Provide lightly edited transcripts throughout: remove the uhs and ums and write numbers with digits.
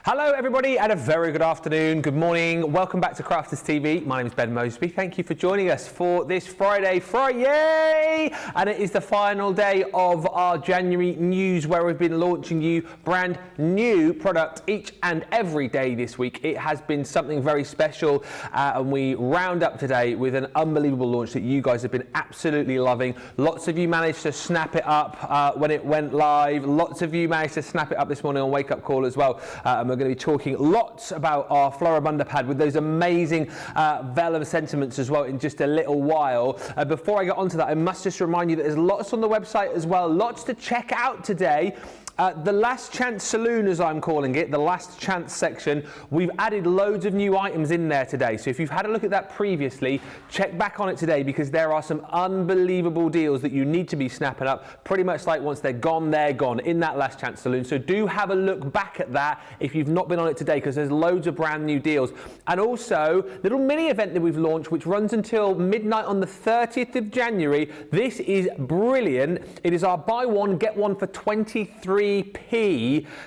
Hello everybody and a very good afternoon, good morning, welcome back to Crafters TV. My name is Ben Moseby, thank you for joining us for this Friday, and it is the final day of our January news where we've been launching you brand new product each and every day this week. It has been something very special and we round up today with an unbelievable launch that you guys have been absolutely loving. Lots of you managed to snap it up when it went live, lots of you managed to snap it up this morning on Wake Up Call as well. And we're going to be talking lots about our Floribunda pad with those amazing vellum sentiments as well in just a little while. Before I get onto that, I must just remind you that there's lots on the website as well, lots to check out today. The Last Chance Saloon, as I'm calling it, the Last Chance section, we've added loads of new items in there today. So if you've had a look at that previously, check back on it today because there are some unbelievable deals that you need to be snapping up. Pretty much like once they're gone in that Last Chance Saloon. So do have a look back at that if you've not been on it today because there's loads of brand new deals. And also, little mini event that we've launched which runs until midnight on the 30th of January. This is brilliant. It is our buy one, get one for 23p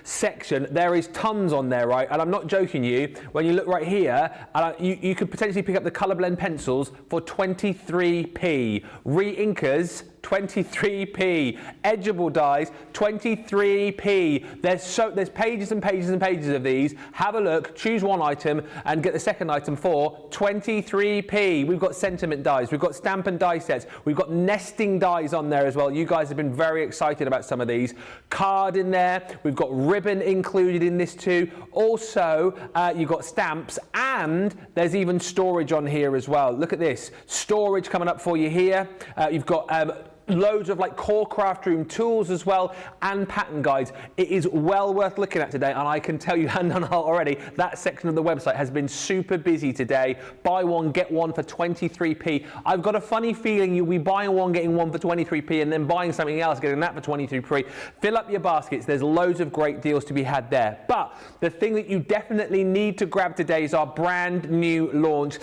section. There is tons on there, right? And I'm not joking you. When you look right here, you could potentially pick up the colour blend pencils for 23p. Re-inkers, 23p. Edgeable dies, 23p. There's pages and pages and pages of these. Have a look, choose one item and get the second item for 23p. We've got sentiment dies, we've got stamp and die sets, we've got nesting dies on there as well. You guys have been very excited about some of these. Card in there, we've got ribbon included in this too. Also, you've got stamps and there's even storage on here as well. Look at this, storage coming up for you here. You've got loads of like core craft room tools as well and pattern guides. It is well worth looking at today and I can tell you hand on heart already that section of the website has been super busy today. Buy one get one for 23p. I've got a funny feeling you'll be buying one getting one for 23p and then buying something else getting that for 23p. Fill up your baskets, there's loads of great deals to be had there. But the thing that you definitely need to grab today is our brand new launch.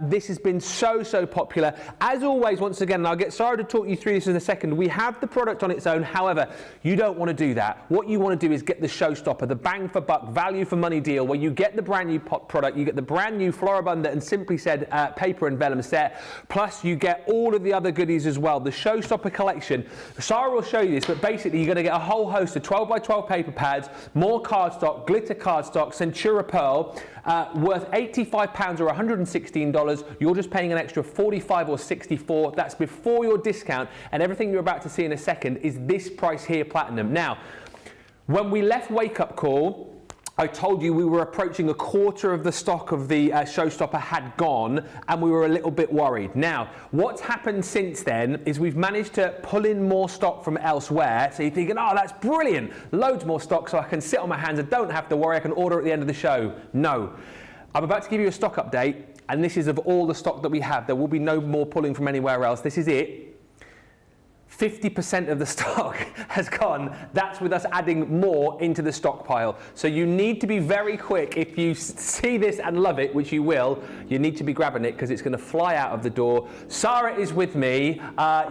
This has been so popular. As always, once again, and I'll get Sarah to talk you through this in a second, we have the product on its own. However, you don't want to do that. What you want to do is get the Showstopper, the bang for buck, value for money deal where you get the brand new product, you get the brand new Floribunda and Simply Said paper and vellum set, plus you get all of the other goodies as well. The Showstopper collection, Sarah will show you this, but basically you're going to get a whole host of 12x12 paper pads, more cardstock, glitter cardstock, Centura Pearl, worth £85 or $116. You're just paying an extra 45 or 64. That's before your discount, and everything you're about to see in a second is this price here, platinum. Now, when we left Wake Up Call, I told you we were approaching a quarter of the stock of the Showstopper had gone and we were a little bit worried. Now, what's happened since then is we've managed to pull in more stock from elsewhere. So you're thinking, oh, that's brilliant. Loads more stock so I can sit on my hands and don't have to worry. I can order at the end of the show. No. I'm about to give you a stock update and this is of all the stock that we have. There will be no more pulling from anywhere else. This is it. 50% of the stock has gone. That's with us adding more into the stockpile. So you need to be very quick. If you see this and love it, which you will, you need to be grabbing it because it's going to fly out of the door. Sarah is with me.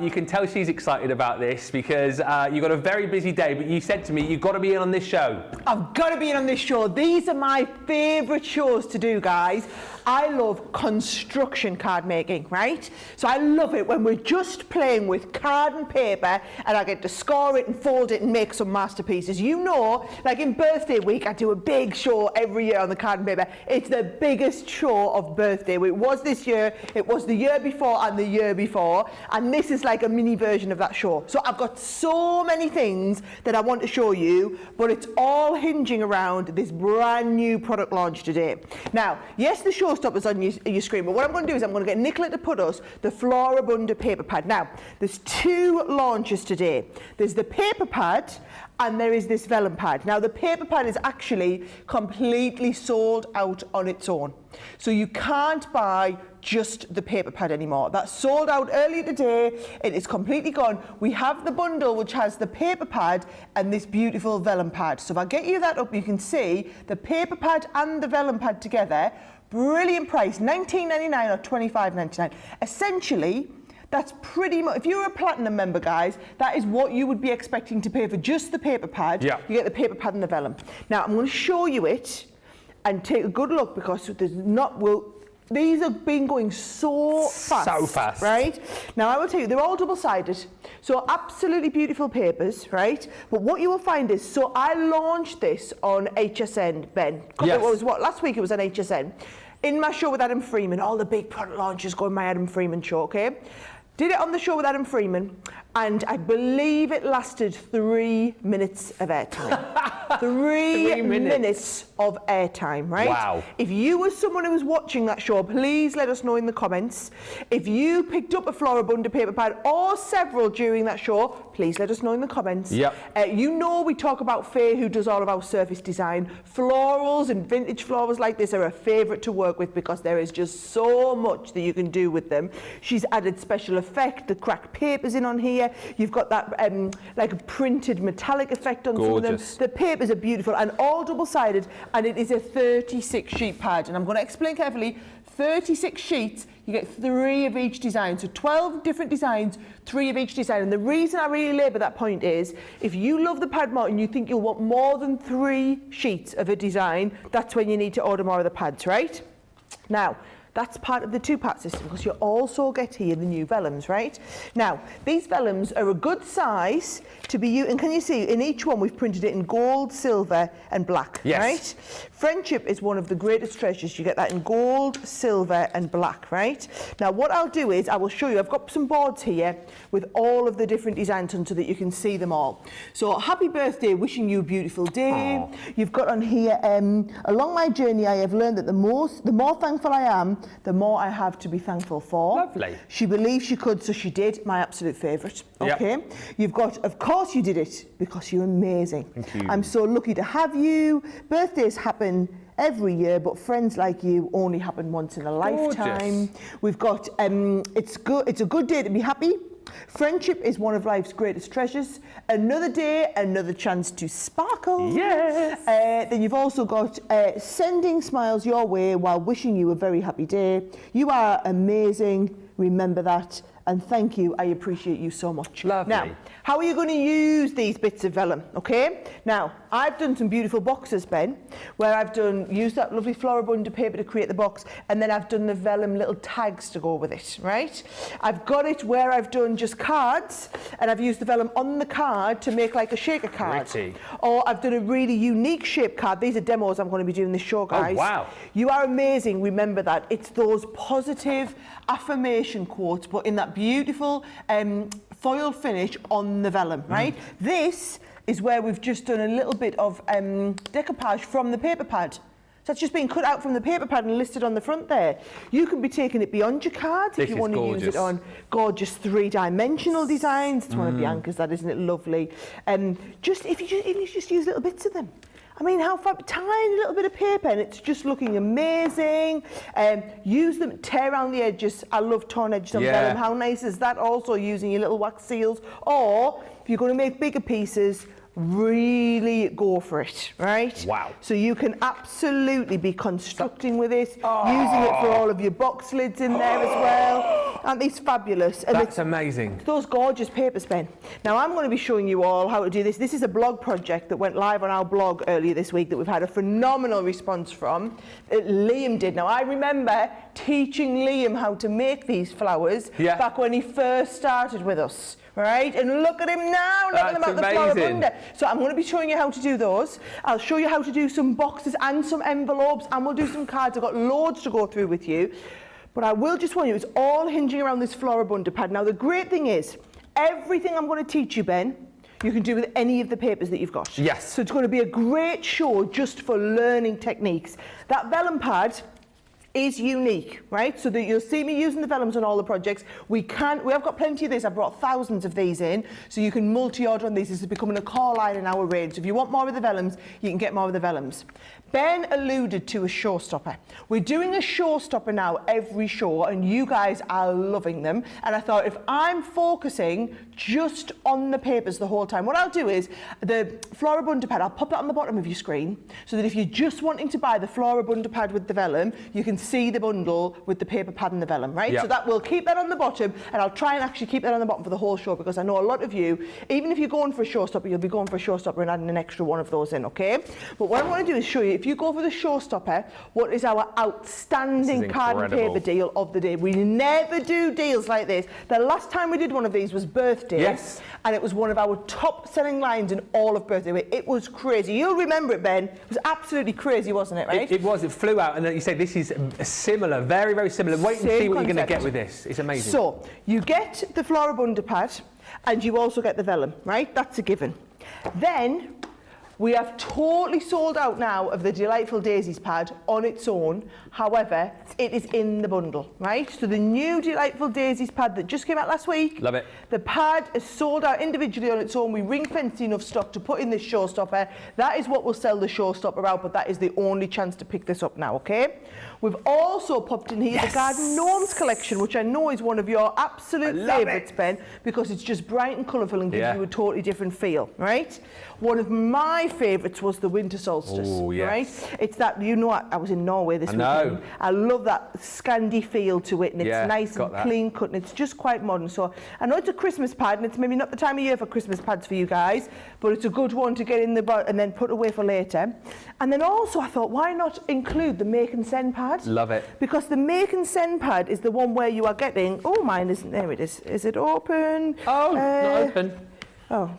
You can tell she's excited about this because you've got a very busy day, but you said to me, you've got to be in on this show. I've got to be in on this show. These are my favorite shows to do, guys. I love construction card making, right? So I love it when we're just playing with card and paper and I get to score it and fold it and make some masterpieces. You know, like in birthday week, I do a big show every year on the card and paper. It's the biggest show of birthday week. It was this year, it was the year before and the year before, and this is like a mini version of that show. So I've got so many things that I want to show you, but it's all hinging around this brand new product launch today. Now, yes, the Showstopper's on your screen, but what I'm going to do is I'm going to get Nicola to put us the Floribunda paper pad. Now, there's two launches today. There's the paper pad and there is this vellum pad. Now, the paper pad is actually completely sold out on its own. So you can't buy just the paper pad anymore. That's sold out earlier today. It is completely gone. We have the bundle which has the paper pad and this beautiful vellum pad. So if I get you that up, you can see the paper pad and the vellum pad together. Brilliant price, $19.99 or $25.99. Essentially, That's pretty much, if you're a platinum member, guys, that is what you would be expecting to pay for just the paper pad. Yeah. You get the paper pad and the vellum. Now, I'm going to show you it and take a good look because these have been going so fast. So fast. Right? Now, I will tell you, they're all double-sided. So, absolutely beautiful papers, right? But what you will find is, so I launched this on HSN, Ben. Yes. It was last week it was on HSN. In my show with Adam Freeman, all the big product launches go in my Adam Freeman show, okay? Did it on the show with Adam Freeman, and I believe it lasted 3 minutes of airtime. 3 minutes of airtime, right? Wow. If you were someone who was watching that show, please let us know in the comments. If you picked up a Floribunda paper pad or several during that show, please let us know in the comments. Yep. You know we talk about Faye, who does all of our surface design. Florals and vintage florals like this are a favourite to work with because there is just so much that you can do with them. She's added special effect, the cracked papers in on here. You've got that like a printed metallic effect on some of them. The papers are beautiful and all double-sided, and it is a 36 sheet pad. And I'm going to explain carefully. 36 sheets, you get 3 of each design. So 12 different designs, 3 of each design. And the reason I really labour that point is, if you love the pad more and you think you'll want more than 3 sheets of a design, that's when you need to order more of the pads, right? Now, that's part of the 2-part system because you also get here the new vellums, right? Now, these vellums are a good size to be used, and can you see in each one we've printed it in gold, silver and black, yes. Right? Friendship is one of the greatest treasures. You get that in gold, silver and black, right? Now, what I'll do is I will show you, I've got some boards here with all of the different designs on so that you can see them all. So, happy birthday, wishing you a beautiful day. Aww. You've got on here, along my journey I have learned that the more thankful I am, the more I have to be thankful for. Lovely. She believed she could, so she did. My absolute favourite. Okay. Yep. You've got, of course you did it, because you're amazing. Thank you. I'm so lucky to have you. Birthdays happen every year, but friends like you only happen once in a lifetime. We've got, it's a good day to be happy. Friendship is one of life's greatest treasures. Another day, another chance to sparkle. Yes. Then you've also got sending smiles your way while wishing you a very happy day. You are amazing. Remember that. And thank you. I appreciate you so much. Lovely. Now, how are you going to use these bits of vellum? Okay. Now, I've done some beautiful boxes, Ben, where I've used that lovely Floribunda paper to create the box, and then I've done the vellum little tags to go with it, right? I've got it where I've done just cards, and I've used the vellum on the card to make like a shaker card. Pretty. Or I've done a really unique shaped card. These are demos I'm going to be doing this show, guys. Oh, wow. You are amazing. Remember that. It's those positive affirmation quotes, but in that beautiful foil finish on the vellum, right? This is where we've just done a little bit of decoupage from the paper pad. So it's just been cut out from the paper pad and listed on the front there. You can be taking it beyond your cards if you want to use it on gorgeous 3-dimensional designs. It's one of Bianca's, that, isn't it lovely? Just if you just use little bits of them. I mean, how far, tiny little bit of paper, and it's just looking amazing. Use them, tear around the edges. I love torn edges on vellum. How nice is that? Also using your little wax seals. Or if you're going to make bigger pieces, really go for it, right? Wow. So you can absolutely be constructing with it, using it for all of your box lids in there as well. Aren't these fabulous? And that's amazing. Those gorgeous papers, Ben. Now I'm going to be showing you all how to do this. This is a blog project that went live on our blog earlier this week that we've had a phenomenal response from. Liam did. Now I remember teaching Liam how to make these flowers back when he first started with us. Right, and look at him now, look at them at the Floribunda. So I'm going to be showing you how to do those. I'll show you how to do some boxes and some envelopes, and we'll do some cards. I've got loads to go through with you. But I will just warn you, it's all hinging around this Floribunda pad. Now the great thing is, everything I'm going to teach you, Ben, you can do with any of the papers that you've got. Yes. So it's going to be a great show just for learning techniques. That vellum pad is unique, right? So that you'll see me using the vellums on all the projects. We have got plenty of these. I've brought thousands of these in, so you can multi-order on these. This is becoming a core line in our range. So if you want more of the vellums, you can get more of the vellums. Ben alluded to a showstopper. We're doing a showstopper now every show, and you guys are loving them. And I thought, if I'm focusing just on the papers the whole time, what I'll do is the Floribunda pad, I'll pop that on the bottom of your screen, so that if you're just wanting to buy the Floribunda pad with the vellum, you can see the bundle with the paper pad and the vellum, right? Yep. So that we'll keep that on the bottom, and I'll try and actually keep that on the bottom for the whole show, because I know a lot of you, even if you're going for a Showstopper, you'll be going for a Showstopper and adding an extra one of those in, okay? But what I want to do is show you, if you go for the Showstopper, what is our outstanding card and paper deal of the day. We never do deals like this. The last time we did one of these was birthday. Yes. And it was one of our top selling lines in all of birthday week. It was crazy. You'll remember it, Ben. It was absolutely crazy, wasn't it, right? It was. It flew out, and then you say this is similar, very, very similar. Wait and see what you're going to get with this. It's amazing. So you get the Floribunda pad, and you also get the vellum, right? That's a given. Then we have totally sold out now of the Delightful Daisies pad on its own. However, it is in the bundle, right? So the new Delightful Daisies pad that just came out last week. Love it. The pad is sold out individually on its own. We ring-fenced enough stock to put in this Showstopper. That is what will sell the Showstopper out, but that is the only chance to pick this up now, okay? We've also popped in here the Garden Gnomes collection, which I know is one of your absolute favourites, Ben, because it's just bright and colourful and gives you a totally different feel, right? One of my favourites was the Winter Solstice, right? It's that, you know, I was in Norway this weekend. I love that Scandi feel to it, and it's nice and clean cut, and it's just quite modern. So I know it's a Christmas pad, and it's maybe not the time of year for Christmas pads for you guys, but it's a good one to get in the and then put away for later. And then also I thought, why not include the Make and Send pad? Love it. Because the Make and Send pad is the one where you are getting, oh, mine isn't, there it is. Is it open? Oh, not open. Oh,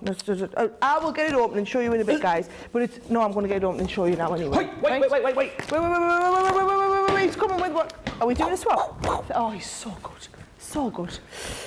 I will get it open and show you in a bit, guys. But it's, no, I'm going to get it open and show you now anyway. Wait. He's coming with what? Are we doing a swap? Oh, he's so good. So good.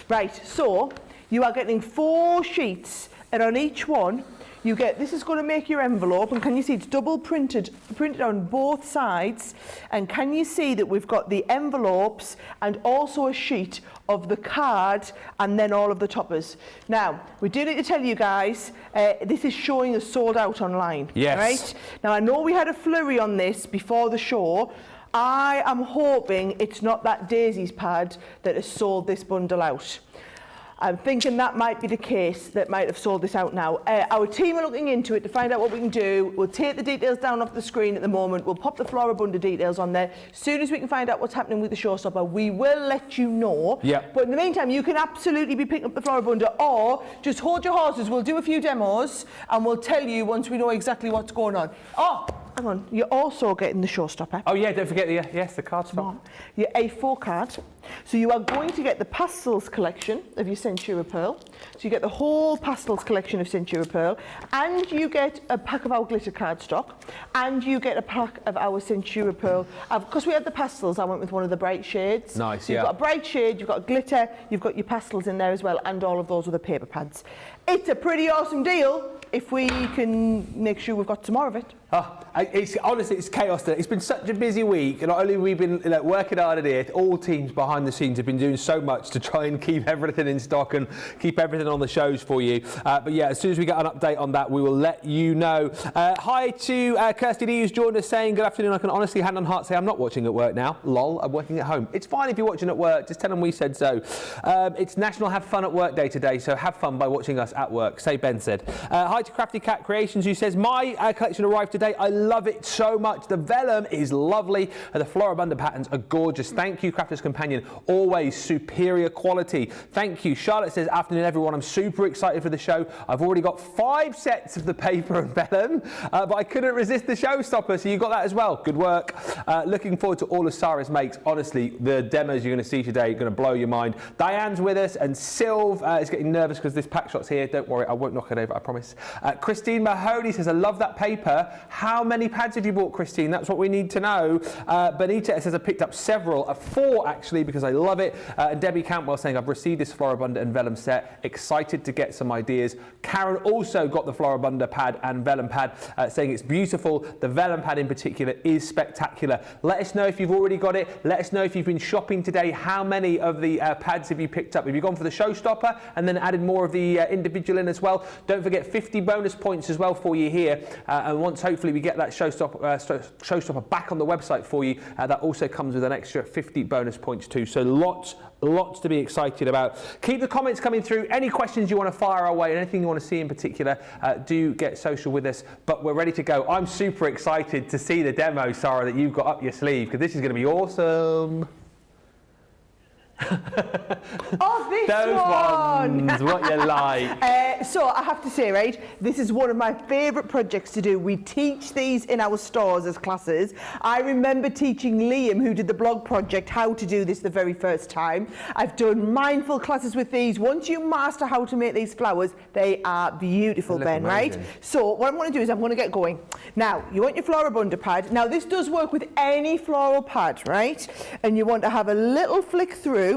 Right, so you are getting 4 sheets, and on each one, you get, this is going to make your envelope, and can you see it's double printed on both sides, and can you see that we've got the envelopes and also a sheet of the card and then all of the toppers. Now, we do need to tell you guys, this is showing us sold out online. Yes. Right? Now, I know we had a flurry on this before the show. I am hoping it's not that Daisies pad that has sold this bundle out. I'm thinking that might be the case that might have sold this out now. Our team are looking into it to find out what we can do. We'll take the details down off the screen at the moment. We'll pop the Floribunda details on there. As soon as we can find out what's happening with the Showstopper, we will let you know. Yep. But in the meantime, you can absolutely be picking up the Floribunda, or just hold your horses. We'll do a few demos and we'll tell you once we know exactly what's going on. Oh, hang on. You're also getting the Showstopper. Oh yeah, don't forget the card stock. Your A4 card. So you are going to get the Pastels collection of your Centura Pearl. So you get the whole Pastels collection of Centura Pearl, and you get a pack of our glitter cardstock, and you get a pack of our Centura Pearl. Because we had the Pastels, I went with one of the bright shades. Nice, so you've got a bright shade, you've got glitter, you've got your pastels in there as well, and all of those with the paper pads. It's a pretty awesome deal if we can make sure we've got some more of it. Honestly, it's chaos today. It's been such a busy week, and not only we've been working hard at it, all teams behind the scenes have been doing so much to try and keep everything in stock and keep everything on the shows for you. But yeah, as soon as we get an update on that, we will let you know. Hi to Kirsty D, who's joined us, saying good afternoon. I can honestly, hand on heart, say I'm not watching at work now. Lol, I'm working at home. It's fine if you're watching at work. Just tell them we said so. It's National Have Fun at Work Day today, so have fun by watching us at work. Say Ben said. Hi to Crafty Cat Creations, who says my collection arrived today. I love it so much. The vellum is lovely, and the Floribunda patterns are gorgeous. Thank you, Crafter's Companion. Always superior quality. Thank you. Charlotte says, afternoon, everyone. I'm super excited for the show. I've already got 5 sets of the paper and vellum, but I couldn't resist the Showstopper, so you got that as well. Good work. Looking forward to all of Sarah's makes. Honestly, the demos you're going to see today are going to blow your mind. Diane's with us, and Sylv is getting nervous because this pack shot's here. Don't worry, I won't knock it over, I promise. Christine Mahoney says, I love that paper. How many pads have you bought, Christine? That's what we need to know. Benita says, I picked up several, 4 actually, because I love it. And Debbie Campbell saying, I've received this Floribunda and vellum set. Excited to get some ideas. Karen also got the Floribunda pad and vellum pad, saying it's beautiful. The vellum pad in particular is spectacular. Let us know if you've already got it. Let us know if you've been shopping today. How many of the pads have you picked up? Have you gone for the Showstopper and then added more of the individual in as well? Don't forget 50 bonus points as well for you here. And once hopefully hopefully we get that Showstopper back on the website for you. That also comes with an extra 50 bonus points too. So lots to be excited about. Keep the comments coming through. Any questions you want to fire our way, anything you want to see in particular, do get social with us. But we're ready to go. I'm super excited to see the demo, Sarah, that you've got up your sleeve, because this is going to be awesome. Oh, this Those one! ones, what you like. So I have to say, right, this is one of my favourite projects to do. We teach these in our stores as classes. I remember teaching Liam, who did the blog project, how to do this the very first time. I've done mindful classes with these. Once you master how to make these flowers, they are beautiful, Ben, right? So what I'm going to do is I'm going to get going. Now, you want your Floribunda pad. Now, this does work with any floral pad, right? And you want to have a little flick through,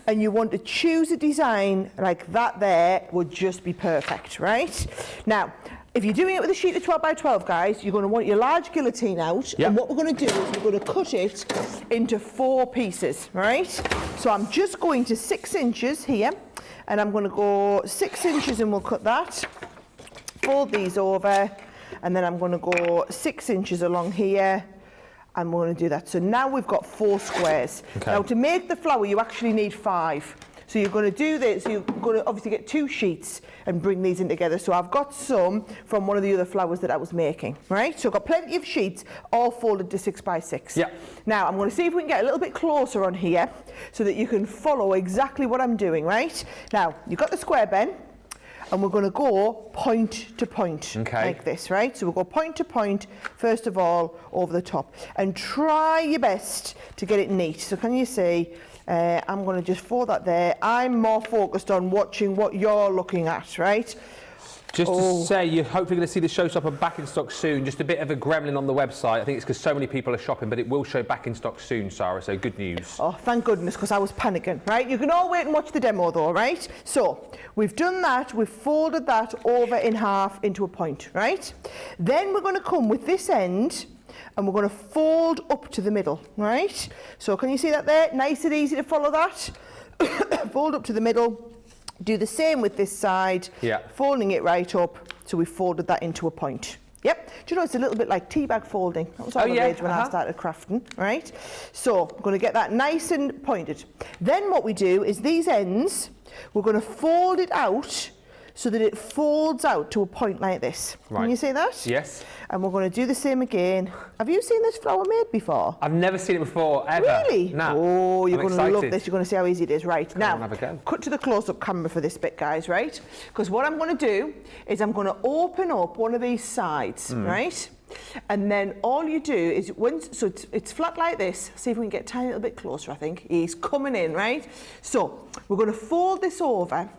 and you want to choose a design like that there would just be perfect, right? Now, if you're doing it with a sheet of 12 by 12, guys, you're going to want your large guillotine out. Yep. And what we're going to do is we're going to cut it into 4 pieces, right? So I'm just going to 6 inches here, and I'm going to go 6 inches and we'll cut that. Fold these over, and then I'm going to go 6 inches along here, and we're going to do that. So now we've got 4 squares. Okay. Now to make the flower, you actually need 5. So you're going to do this, you're going to obviously get 2 sheets and bring these in together. So I've got some from one of the other flowers that I was making, right? So I've got plenty of sheets, all folded to 6 by 6. Yeah. Now I'm going to see if we can get a little bit closer on here so that you can follow exactly what I'm doing, right? Now, you've got the square, Ben, and we're going to go point to point, like this, right? So we'll go point to point, first of all, over the top. And try your best to get it neat. So can you see, I'm going to just fold that there. I'm more focused on watching what you're looking at, right? Just to say, you're hopefully going to see the Showstopper back in stock soon. Just a bit of a gremlin on the website. I think it's because so many people are shopping, but it will show back in stock soon, Sarah, so good news. Oh, thank goodness, because I was panicking, right? You can all wait and watch the demo though, right? So, we've done that, we've folded that over in half into a point, right? Then we're going to come with this end, and we're going to fold up to the middle, right? So, can you see that there? Nice and easy to follow that. Fold up to the middle. Do the same with this side, folding it right up, so we folded that into a point. Yep. Do you know, it's a little bit like tea bag folding. That was all the rage when I started crafting, right? So I'm going to get that nice and pointed. Then what we do is these ends, we're going to fold it out so that it folds out to a point like this. Right. Can you see that? Yes. And we're going to do the same again. Have you seen this flower made before? I've never seen it before, ever. Really? No. Oh, you're going to love this. You're going to see how easy it is. Right, now, have a go. Cut to the close-up camera for this bit, guys, right? Because what I'm going to do is I'm going to open up one of these sides, right? And then all you do is, so it's flat like this. See if we can get a tiny little bit closer, I think. He's coming in, right? So we're going to fold this over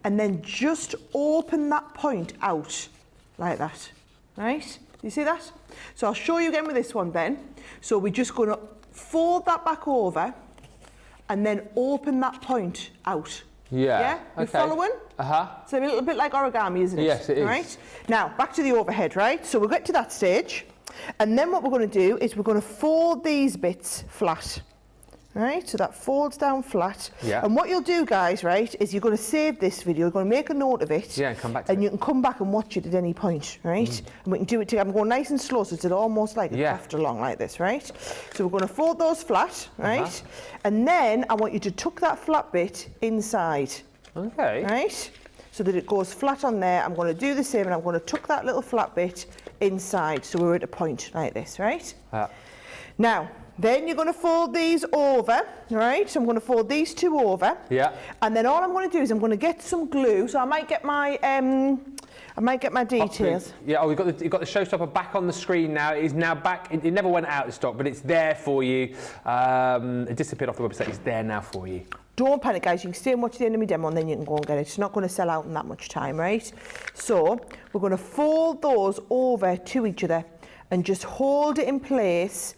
and then just open that point out like that, right? You see that? So I'll show you again with this one, Ben. So we're just going to fold that back over and then open that point out. Yeah? You following? So a little bit like origami, isn't it? Yes, it is. Right? Now, back to the overhead, right? So we'll get to that stage. And then what we're going to do is we're going to fold these bits flat. Right, so that folds down flat. Yeah. And what you'll do, guys, right, is you're going to save this video, you're going to make a note of it. Yeah, and come back to it. And you can come back and watch it at any point, right? And we can do it together. I'm going nice and slow, so it's almost like a craft along like this, right? So we're going to fold those flat, right? And then I want you to tuck that flat bit inside. Okay. Right? So that it goes flat on there. I'm going to do the same, and I'm going to tuck that little flat bit inside, so we're at a point like this, right? Now, then you're going to fold these over, right? So I'm going to fold these 2 over. Yeah. And then all I'm going to do is I'm going to get some glue. So I might get my details. Yeah. Oh, you've got the Showstopper back on the screen now. It is now back. It never went out of stock, but it's there for you. It disappeared off the website. It's there now for you. Don't panic, guys. You can stay and watch the end of my demo, and then you can go and get it. It's not going to sell out in that much time, right? So we're going to fold those over to each other and just hold it in place,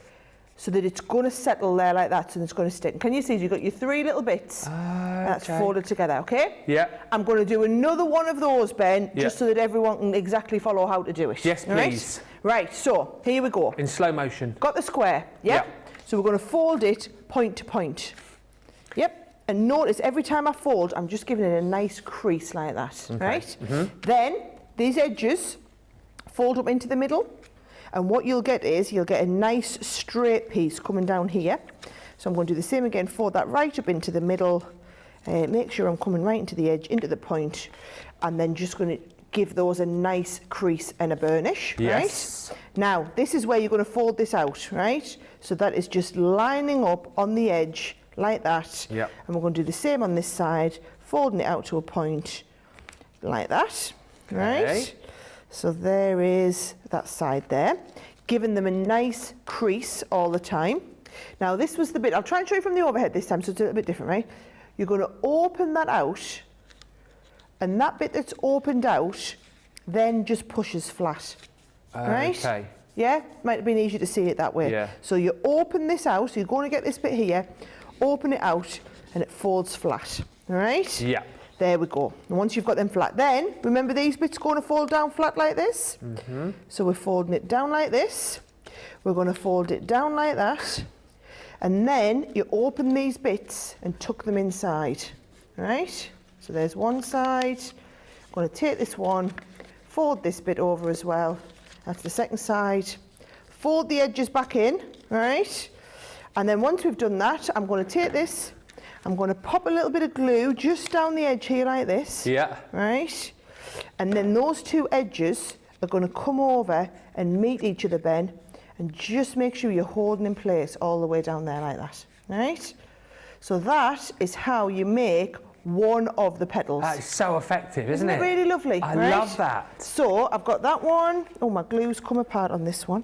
so that it's going to settle there like that, so it's going to stick. Can you see? You've got your 3 little bits that's folded together, okay? Yeah. I'm going to do another one of those, Ben, just so that everyone can exactly follow how to do it. Yes, please. Right, so here we go. In slow motion. Got the square, yeah? So we're going to fold it point to point. Yep. And notice every time I fold, I'm just giving it a nice crease like that, right? Then these edges fold up into the middle. And what you'll get is, you'll get a nice straight piece coming down here. So I'm going to do the same again, fold that right up into the middle, make sure I'm coming right into the edge, into the point, and then just going to give those a nice crease and a burnish, yes. right? Now, this is where you're going to fold this out, right? So that is just lining up on the edge like that. Yep. And we're going to do the same on this side, folding it out to a point like that, right? Okay. So there is that side there, giving them a nice crease all the time. Now, this was the bit, I'll try and show you from the overhead this time, so it's a little bit different, right? You're going to open that out, and that bit that's opened out then just pushes flat, right? Okay. Yeah, might have been easier to see it that way. Yeah. So you open this out, so you're going to get this bit here, open it out, and it folds flat, all right? Yeah. There we go. And once you've got them flat, then remember these bits going to fold down flat like this? Mm-hmm. So we're folding it down like this. We're going to fold it down like that. And then you open these bits and tuck them inside, right? So there's one side. I'm going to take this one, fold this bit over as well. That's the second side. Fold the edges back in, right? And then once we've done that, I'm going to take this, I'm going to pop a little bit of glue just down the edge here like this. Yeah. Right? And then those two edges are going to come over and meet each other, Ben, and just make sure you're holding in place all the way down there like that, right? So that is how you make one of the petals. That's so effective, isn't it? Really lovely? I right? love that. So I've got that one. Oh, my glue's come apart on this one.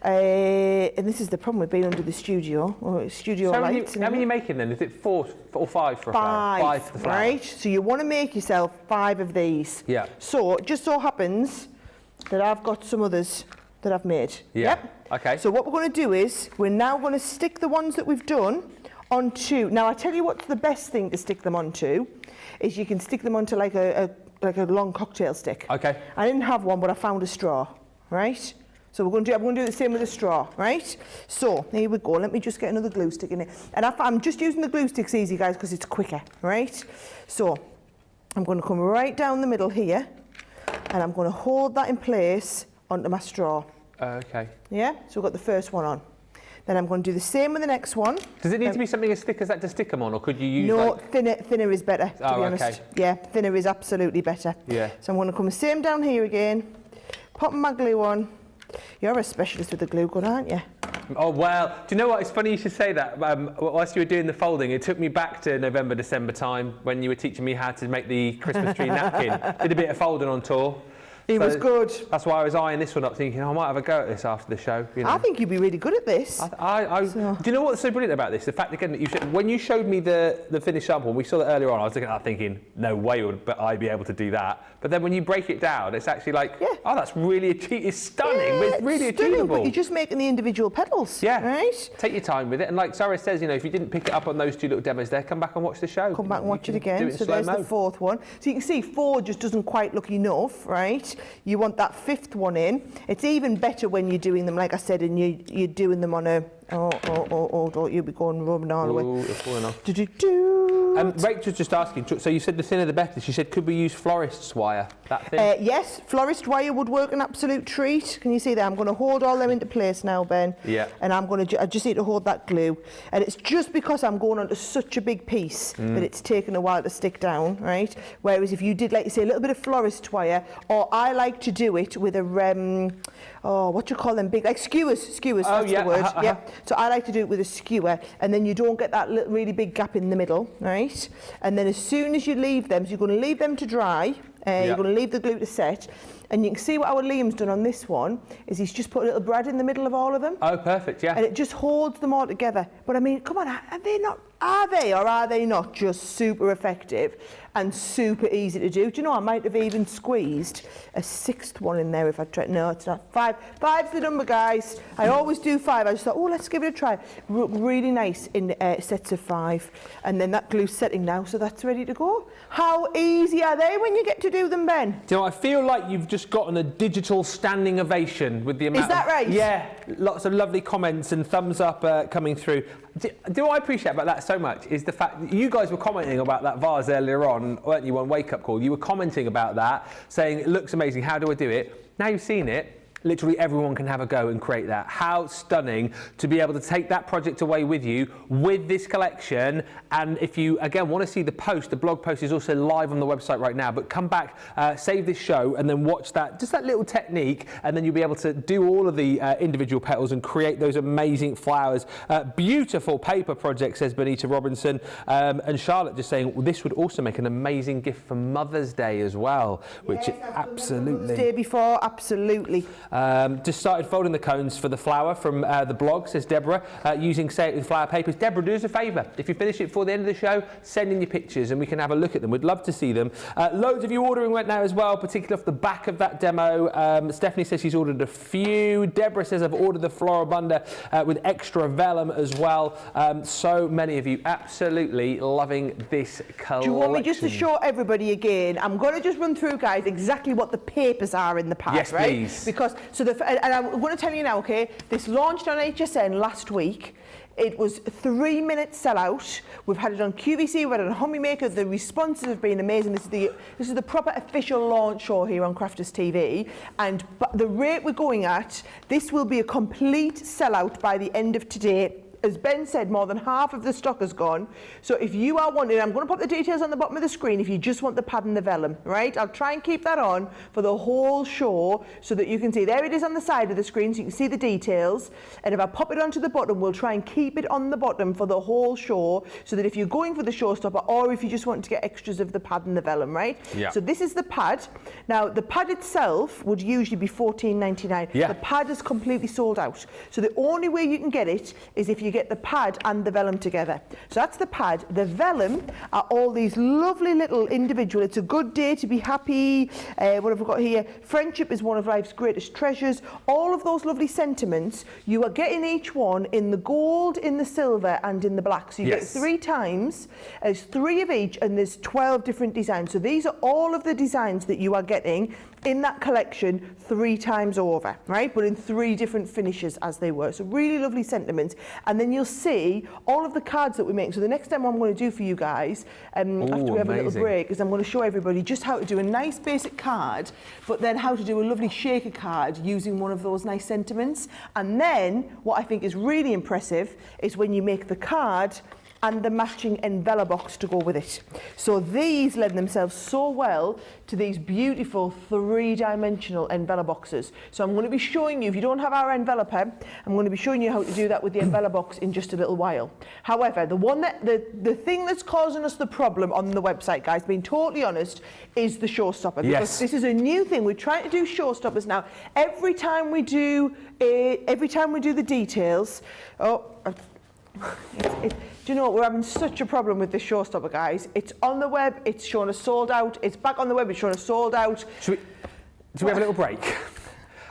And this is the problem with being under the studio. Studio So lights. how many are you making then? Is it 4 or 5 for a flower? 5 for the flower. Right? So you want to make yourself 5 of these. Yeah. So it just so happens that I've got some others that I've made. Yeah. Yep. Okay. So what we're going to do is we're now going to stick the ones that we've done onto. Now I tell you what's the best thing to stick them onto is you can stick them onto like a long cocktail stick. Okay. I didn't have one, but I found a straw. Right. So I'm going to do the same with the straw. Right. So here we go. Let me just get another glue stick in it, and I'm just using the glue sticks easy, guys, because it's quicker. Right. So I'm going to come right down the middle here, and I'm going to hold that in place onto my straw. Okay. Yeah, so we've got the first one on. Then I'm going to do the same with the next one. Does it need to be something as thick as that to stick them on, or could you use No, thinner is better, to be honest. Okay. Yeah, thinner is absolutely better. Yeah. So I'm going to come the same down here again, pop my glue on. You're a specialist with the glue gun, aren't you? Oh, well, do you know what? It's funny you should say that. Whilst you were doing the folding, it took me back to November, December time when you were teaching me how to make the Christmas tree napkin. Did a bit of folding on tour. It was good. That's why I was eyeing this one up, thinking I might have a go at this after the show. You know? I think you'd be really good at this. Do you know what's so brilliant about this? The fact again that when you showed me the finished sample, and we saw that earlier on, I was looking at that thinking, no way would I be able to do that. But then when you break it down, it's actually like, oh, that's really it's stunning, but it's really achievable. But you're just making the individual petals. Yeah. Right? Take your time with it. And like Sarah says, you know, if you didn't pick it up on those 2 little demos there, come back and watch the show. Come back and watch it again. Do it in So slow there's mo. the 4th one. So you can see 4 just doesn't quite look enough, right? You want that 5th one in. It's even better when you're doing them, like I said, and you're doing them on a. Don't you be going rubbing all the way. Ooh, it's falling off. Do-do-do. Rachel's just asking, so you said the thinner the better. She said, could we use florist's wire? That thin? Yes, florist wire would work an absolute treat. Can you see that? I'm going to hold all them into place now, Ben. Yeah. And I'm going to, I just need to hold that glue. And it's just because I'm going onto such a big piece that it's taken a while to stick down, right? Whereas if you did, like you say, a little bit of florist wire, or I like to do it with a, what do you call them? Big, like skewers, that's the word. Yeah. So I like to do it with a skewer, and then you don't get that little, really big gap in the middle, right? And then as soon as you leave them, so you're going to leave them to dry, you're going to leave the glue to set, and you can see what our Liam's done on this one, is he's just put a little brad in the middle of all of them. Oh, perfect, yeah. And it just holds them all together. But I mean, come on, are they or are they not just super effective and super easy to do? Do you know, I might have even squeezed a 6th one in there if I tried. No, it's not. 5. 5's the number, guys. I always do 5. I just thought, let's give it a try. Really nice in sets of 5. And then that glue's setting now, so that's ready to go. How easy are they when you get to do them, Ben? Do you know, I feel like you've just gotten a digital standing ovation with the amount. Is that right? Yeah, lots of lovely comments and thumbs up coming through. Do what I appreciate about that so much is the fact that you guys were commenting about that vase earlier on, weren't you, on Wake Up Call? You were commenting about that, saying it looks amazing, how do I do it? Now you've seen it, literally everyone can have a go and create that. How stunning to be able to take that project away with you with this collection. And if you, again, want to see the post, the blog post is also live on the website right now, but come back, save this show, and then watch that, just that little technique, and then you'll be able to do all of the individual petals and create those amazing flowers. Beautiful paper project, says Benita Robinson. And Charlotte just saying, well, this would also make an amazing gift for Mother's Day as well, which is absolutely. Day before, absolutely. Just started folding the cones for the flower from the blog, says Deborah, using Say It With Flower papers. Deborah, do us a favour. If you finish it before the end of the show, send in your pictures and we can have a look at them. We'd love to see them. Loads of you ordering right now as well, particularly off the back of that demo. Stephanie says she's ordered a few. Deborah says I've ordered the Floribunda with extra vellum as well. So many of you absolutely loving this collection. Do you want me just to show everybody again? I'm going to just run through, guys, exactly what the papers are in the pad, yes, right? Please. Because, and I'm going to tell you now, okay, this launched on HSN last week. It was 3-minute sellout. We've had it on QVC, we've had it on Hobby Maker. The responses have been amazing. This is the proper official launch show here on Crafters TV. And the rate we're going at, this will be a complete sellout by the end of today. As Ben said, more than half of the stock has gone. So if you are wanting, I'm going to pop the details on the bottom of the screen if you just want the pad and the vellum, right? I'll try and keep that on for the whole show so that you can see. There it is on the side of the screen so you can see the details. And if I pop it onto the bottom, we'll try and keep it on the bottom for the whole show so that if you're going for the Showstopper or if you just want to get extras of the pad and the vellum, right? Yeah. So this is the pad. Now, the pad itself would usually be $14.99. Yeah. The pad is completely sold out. So the only way you can get it is if you get the pad and the vellum together. So that's the pad. The vellum are all these lovely little individual. It's a good day to be happy. What have we got here? Friendship is one of life's greatest treasures. All of those lovely sentiments, you are getting each one in the gold, in the silver and in the black. So you get 3 times. There's 3 of each and there's 12 different designs. So these are all of the designs that you are getting in that collection 3 times over, right? But in 3 different finishes as they were. So really lovely sentiments. And then you'll see all of the cards that we make. So the next time I'm going to do for you guys, after we have a little break, is I'm going to show everybody just how to do a nice basic card, but then how to do a lovely shaker card using one of those nice sentiments. And then what I think is really impressive is when you make the card and the matching envelope box to go with it. So these lend themselves so well to these beautiful 3-dimensional envelope boxes. So I'm going to be showing you, if you don't have our enveloper, I'm going to be showing you how to do that with the envelope box in just a little while. However, the thing that's causing us the problem on the website, guys, being totally honest, is the Showstopper. Because this is a new thing. We're trying to do Showstoppers now. Every time we do the details, do you know what? We're having such a problem with this Showstopper, guys. It's on the web, it's showing us sold out. It's back on the web, it's showing us sold out. Should we have a little break?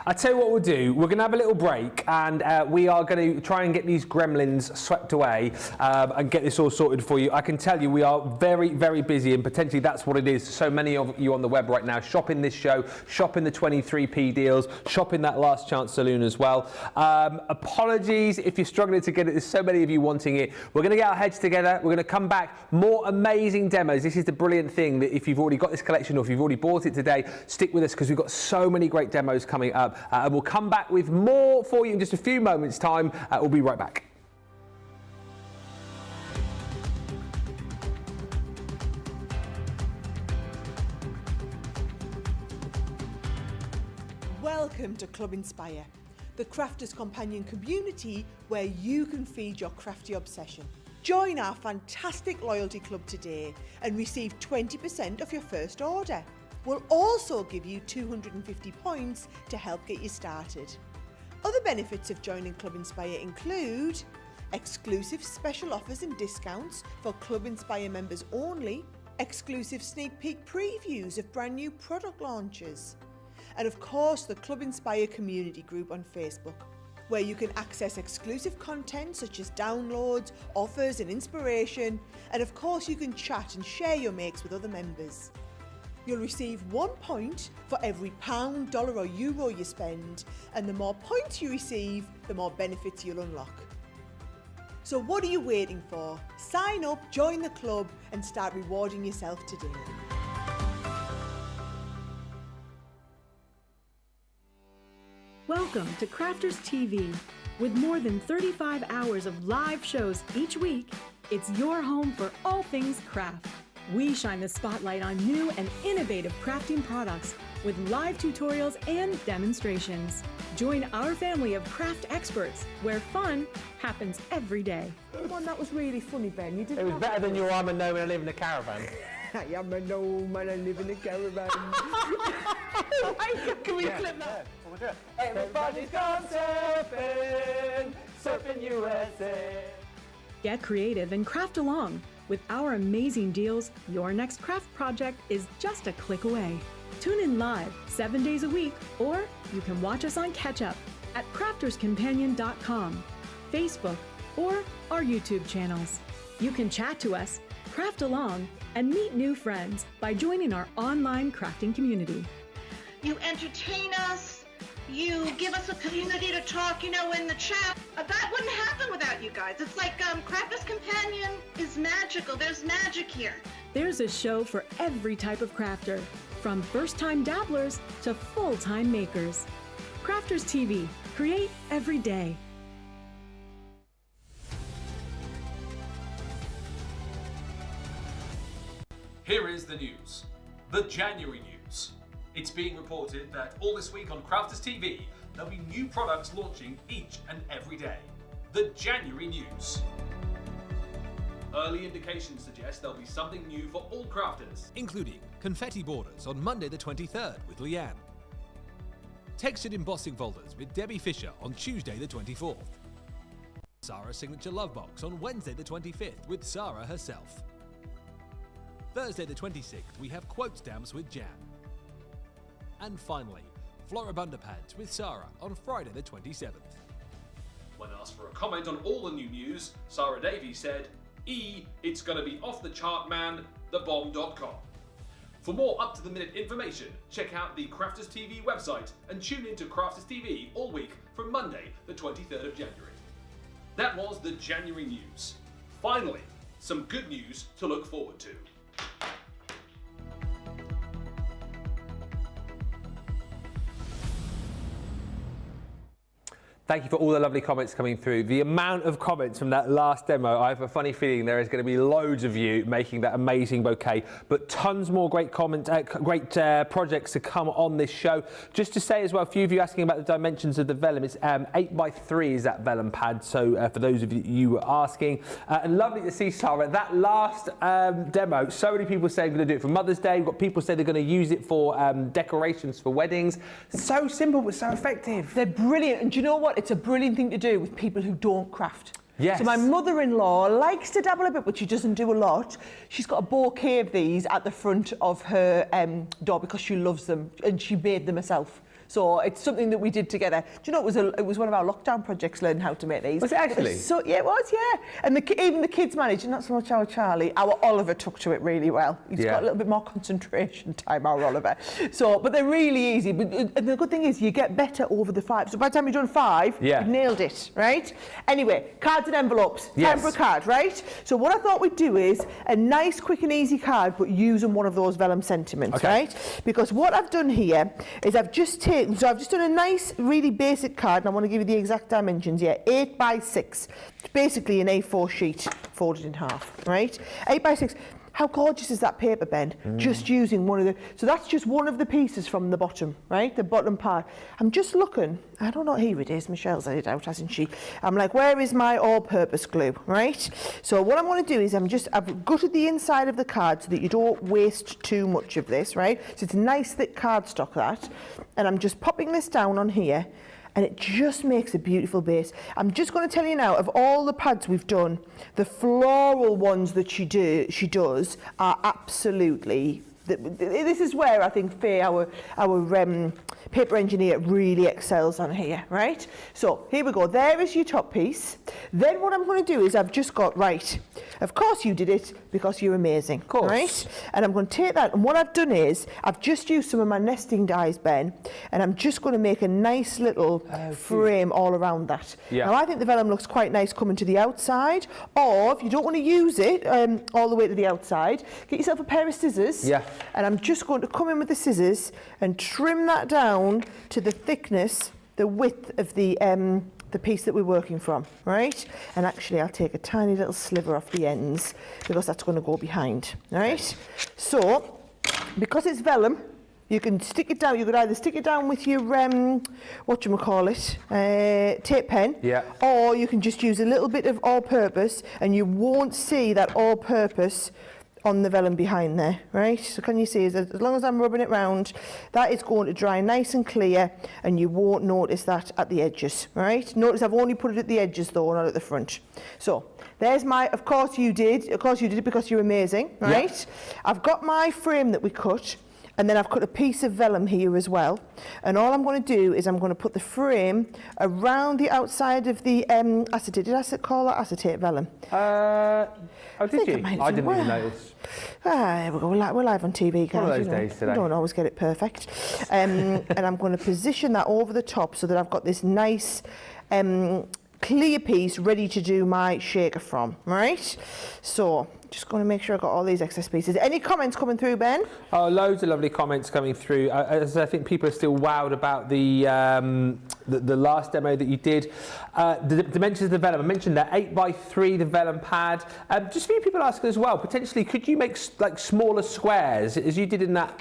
I tell you what we'll do, we're going to have a little break and we are going to try and get these gremlins swept away and get this all sorted for you. I can tell you we are very, very busy and potentially that's what it is. So many of you on the web right now shopping this show, shopping the 23p deals, shopping that last chance saloon as well. Apologies if you're struggling to get it, there's so many of you wanting it. We're going to get our heads together, we're going to come back, more amazing demos. This is the brilliant thing that if you've already got this collection or if you've already bought it today, stick with us because we've got so many great demos coming up. And we'll come back with more for you in just a few moments' time. We'll be right back. Welcome to Club Inspire, the crafters' companion community where you can feed your crafty obsession. Join our fantastic loyalty club today and receive 20% off your first order. We'll also give you 250 points to help get you started. Other benefits of joining Club Inspire include exclusive special offers and discounts for Club Inspire members only, exclusive sneak peek previews of brand new product launches, and of course the Club Inspire community group on Facebook, where you can access exclusive content such as downloads, offers and inspiration, and of course you can chat and share your makes with other members. You'll receive 1 point for every £1, $1 or euro you spend, and the more points you receive, the more benefits you'll unlock. So what are you waiting for? Sign up, join the club and start rewarding yourself today. Welcome to Crafters TV. With more than 35 hours of live shows each week, it's your home for all things craft. We shine the spotlight on new and innovative crafting products with live tutorials and demonstrations. Join our family of craft experts where fun happens every day. The one that was really funny, Ben. You did. It was better than your I'm a gnome and I live in a caravan. I am a gnome and I live in a caravan. Can we clip that? Everybody's gone surfing, surfing USA. Get creative and craft along. With our amazing deals, your next craft project is just a click away. Tune in live 7 days a week, or you can watch us on Catch Up at crafterscompanion.com, Facebook, or our YouTube channels. You can chat to us, craft along, and meet new friends by joining our online crafting community. You entertain us. You give us a community to talk, in the chat. That wouldn't happen without you guys. It's like Crafters Companion is magical. There's magic here. There's a show for every type of crafter, from first-time dabblers to full-time makers. Crafters TV. Create every day. Here is the news. The January news. It's being reported that all this week on Crafters TV, there'll be new products launching each and every day. The January news. Early indications suggest there'll be something new for all crafters, including confetti borders on Monday the 23rd with Leanne, textured embossing folders with Debbie Fisher on Tuesday the 24th, Sarah's signature love box on Wednesday the 25th with Sarah herself. Thursday the 26th we have quote stamps with Jan. And finally, Floribunda pads with Sarah on Friday the 27th. When asked for a comment on all the new news, Sara Davies said, it's gonna be off the chart, man, thebomb.com. For more up-to-the-minute information, check out the Crafters TV website and tune in to Crafters TV all week from Monday, the 23rd of January. That was the January news. Finally, some good news to look forward to. Thank you for all the lovely comments coming through. The amount of comments from that last demo, I have a funny feeling there is going to be loads of you making that amazing bouquet, but tons more great comments, great projects to come on this show. Just to say as well, a few of you asking about the dimensions of the vellum, it's 8x3 is that vellum pad, so for those of you who are asking. And lovely to see, Sarah, that last demo, so many people say they're going to do it for Mother's Day. We've got people say they're going to use it for decorations for weddings. So simple but so effective. They're brilliant, and do you know what? It's a brilliant thing to do with people who don't craft. Yes. So my mother-in-law likes to dabble a bit, but she doesn't do a lot. She's got a bouquet of these at the front of her door because she loves them, and she made them herself. So it's something that we did together. Do you know, it was one of our lockdown projects, learning how to make these. Was it actually? So yeah, it was, yeah. And even the kids managed, not so much our Charlie, our Oliver took to it really well. He's got a little bit more concentration time, our Oliver. So, but they're really easy. But and the good thing is you get better over the 5. So by the time you've done 5, you've nailed it, right? Anyway, cards and envelopes. Time for a card, right? So what I thought we'd do is a nice, quick and easy card, but using one of those vellum sentiments, right? Because what I've done here is I've just done a nice, really basic card, and I want to give you the exact dimensions here. 8x6. It's basically an A4 sheet folded in half, right? 8x6. How gorgeous is that paper, Ben? Just using one of the... So that's just one of the pieces from the bottom, right? The bottom part. I'm just looking. I don't know. Here it is. Michelle's had it out, hasn't she? I'm like, where is my all-purpose glue, right? So what I'm going to do is I've gutted the inside of the card so that you don't waste too much of this, right? So it's a nice thick cardstock, that. And I'm just popping this down on here, and it just makes a beautiful base. I'm just going to tell you now, of all the pads we've done, the floral ones that she does are absolutely... This is where I think Faye, our paper engineer, really excels on here, right? So here we go. There is your top piece. Then what I'm going to do is I've just got, right, of course you did it because you're amazing, of course. Right? And I'm going to take that, and what I've done is I've just used some of my nesting dies, Ben, and I'm just going to make a nice little frame all around that. Yeah. Now I think the vellum looks quite nice coming to the outside, or if you don't want to use it all the way to the outside, get yourself a pair of scissors. Yeah. And I'm just going to come in with the scissors and trim that down to the thickness the width of the piece that we're working from, right? And actually I'll take a tiny little sliver off the ends because that's going to go behind, right? So, because it's vellum, you can stick it down. You could either stick it down with your tape pen, or you can just use a little bit of all-purpose, and you won't see that all-purpose on the vellum behind there, right? So can you see, as long as I'm rubbing it round, that is going to dry nice and clear, and you won't notice that at the edges, right? Notice I've only put it at the edges though, not at the front. So there's my, of course you did it because you're amazing, right? Yeah. I've got my frame that we cut, and then I've cut a piece of vellum here as well. And all I'm going to do is I'm going to put the frame around the outside of the acetate. Did I call that acetate vellum? Oh, did you? I didn't even notice. There we go. We're live on TV, guys. One of those days today. We don't always get it perfect. And I'm going to position that over the top so that I've got this nice clear piece ready to do my shaker from, right? So just going to make sure I've got all these excess pieces. Any comments coming through, Ben? Oh, loads of lovely comments coming through. As I think people are still wowed about the last demo that you did. The dimensions of the vellum, I mentioned that 8x3, the vellum pad. Just for you people asking as well, potentially could you make like smaller squares as you did in that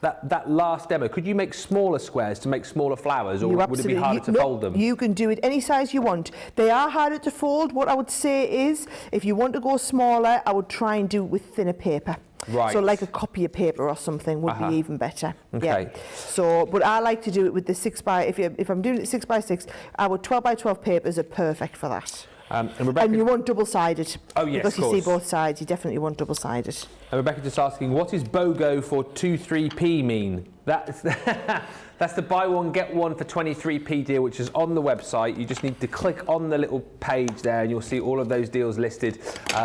that last demo? Could you make smaller squares to make smaller flowers, or would it be harder to fold them? You can do it any size you want. They are harder to fold. What I would say is, if you want to go smaller, I would try and do it with thinner paper. Right. So like a copy of paper or something would be even better. Okay. Yeah. So, but I like to do it with the 6x. If I'm doing it 6x6, our 12x12 papers are perfect for that. And Rebecca, you want double-sided. Oh yes, because you see both sides. You definitely want double-sided. And Rebecca just asking, what is BOGO for 23p mean? That's the buy one get one for 23p deal, which is on the website. You just need to click on the little page there, and you'll see all of those deals listed.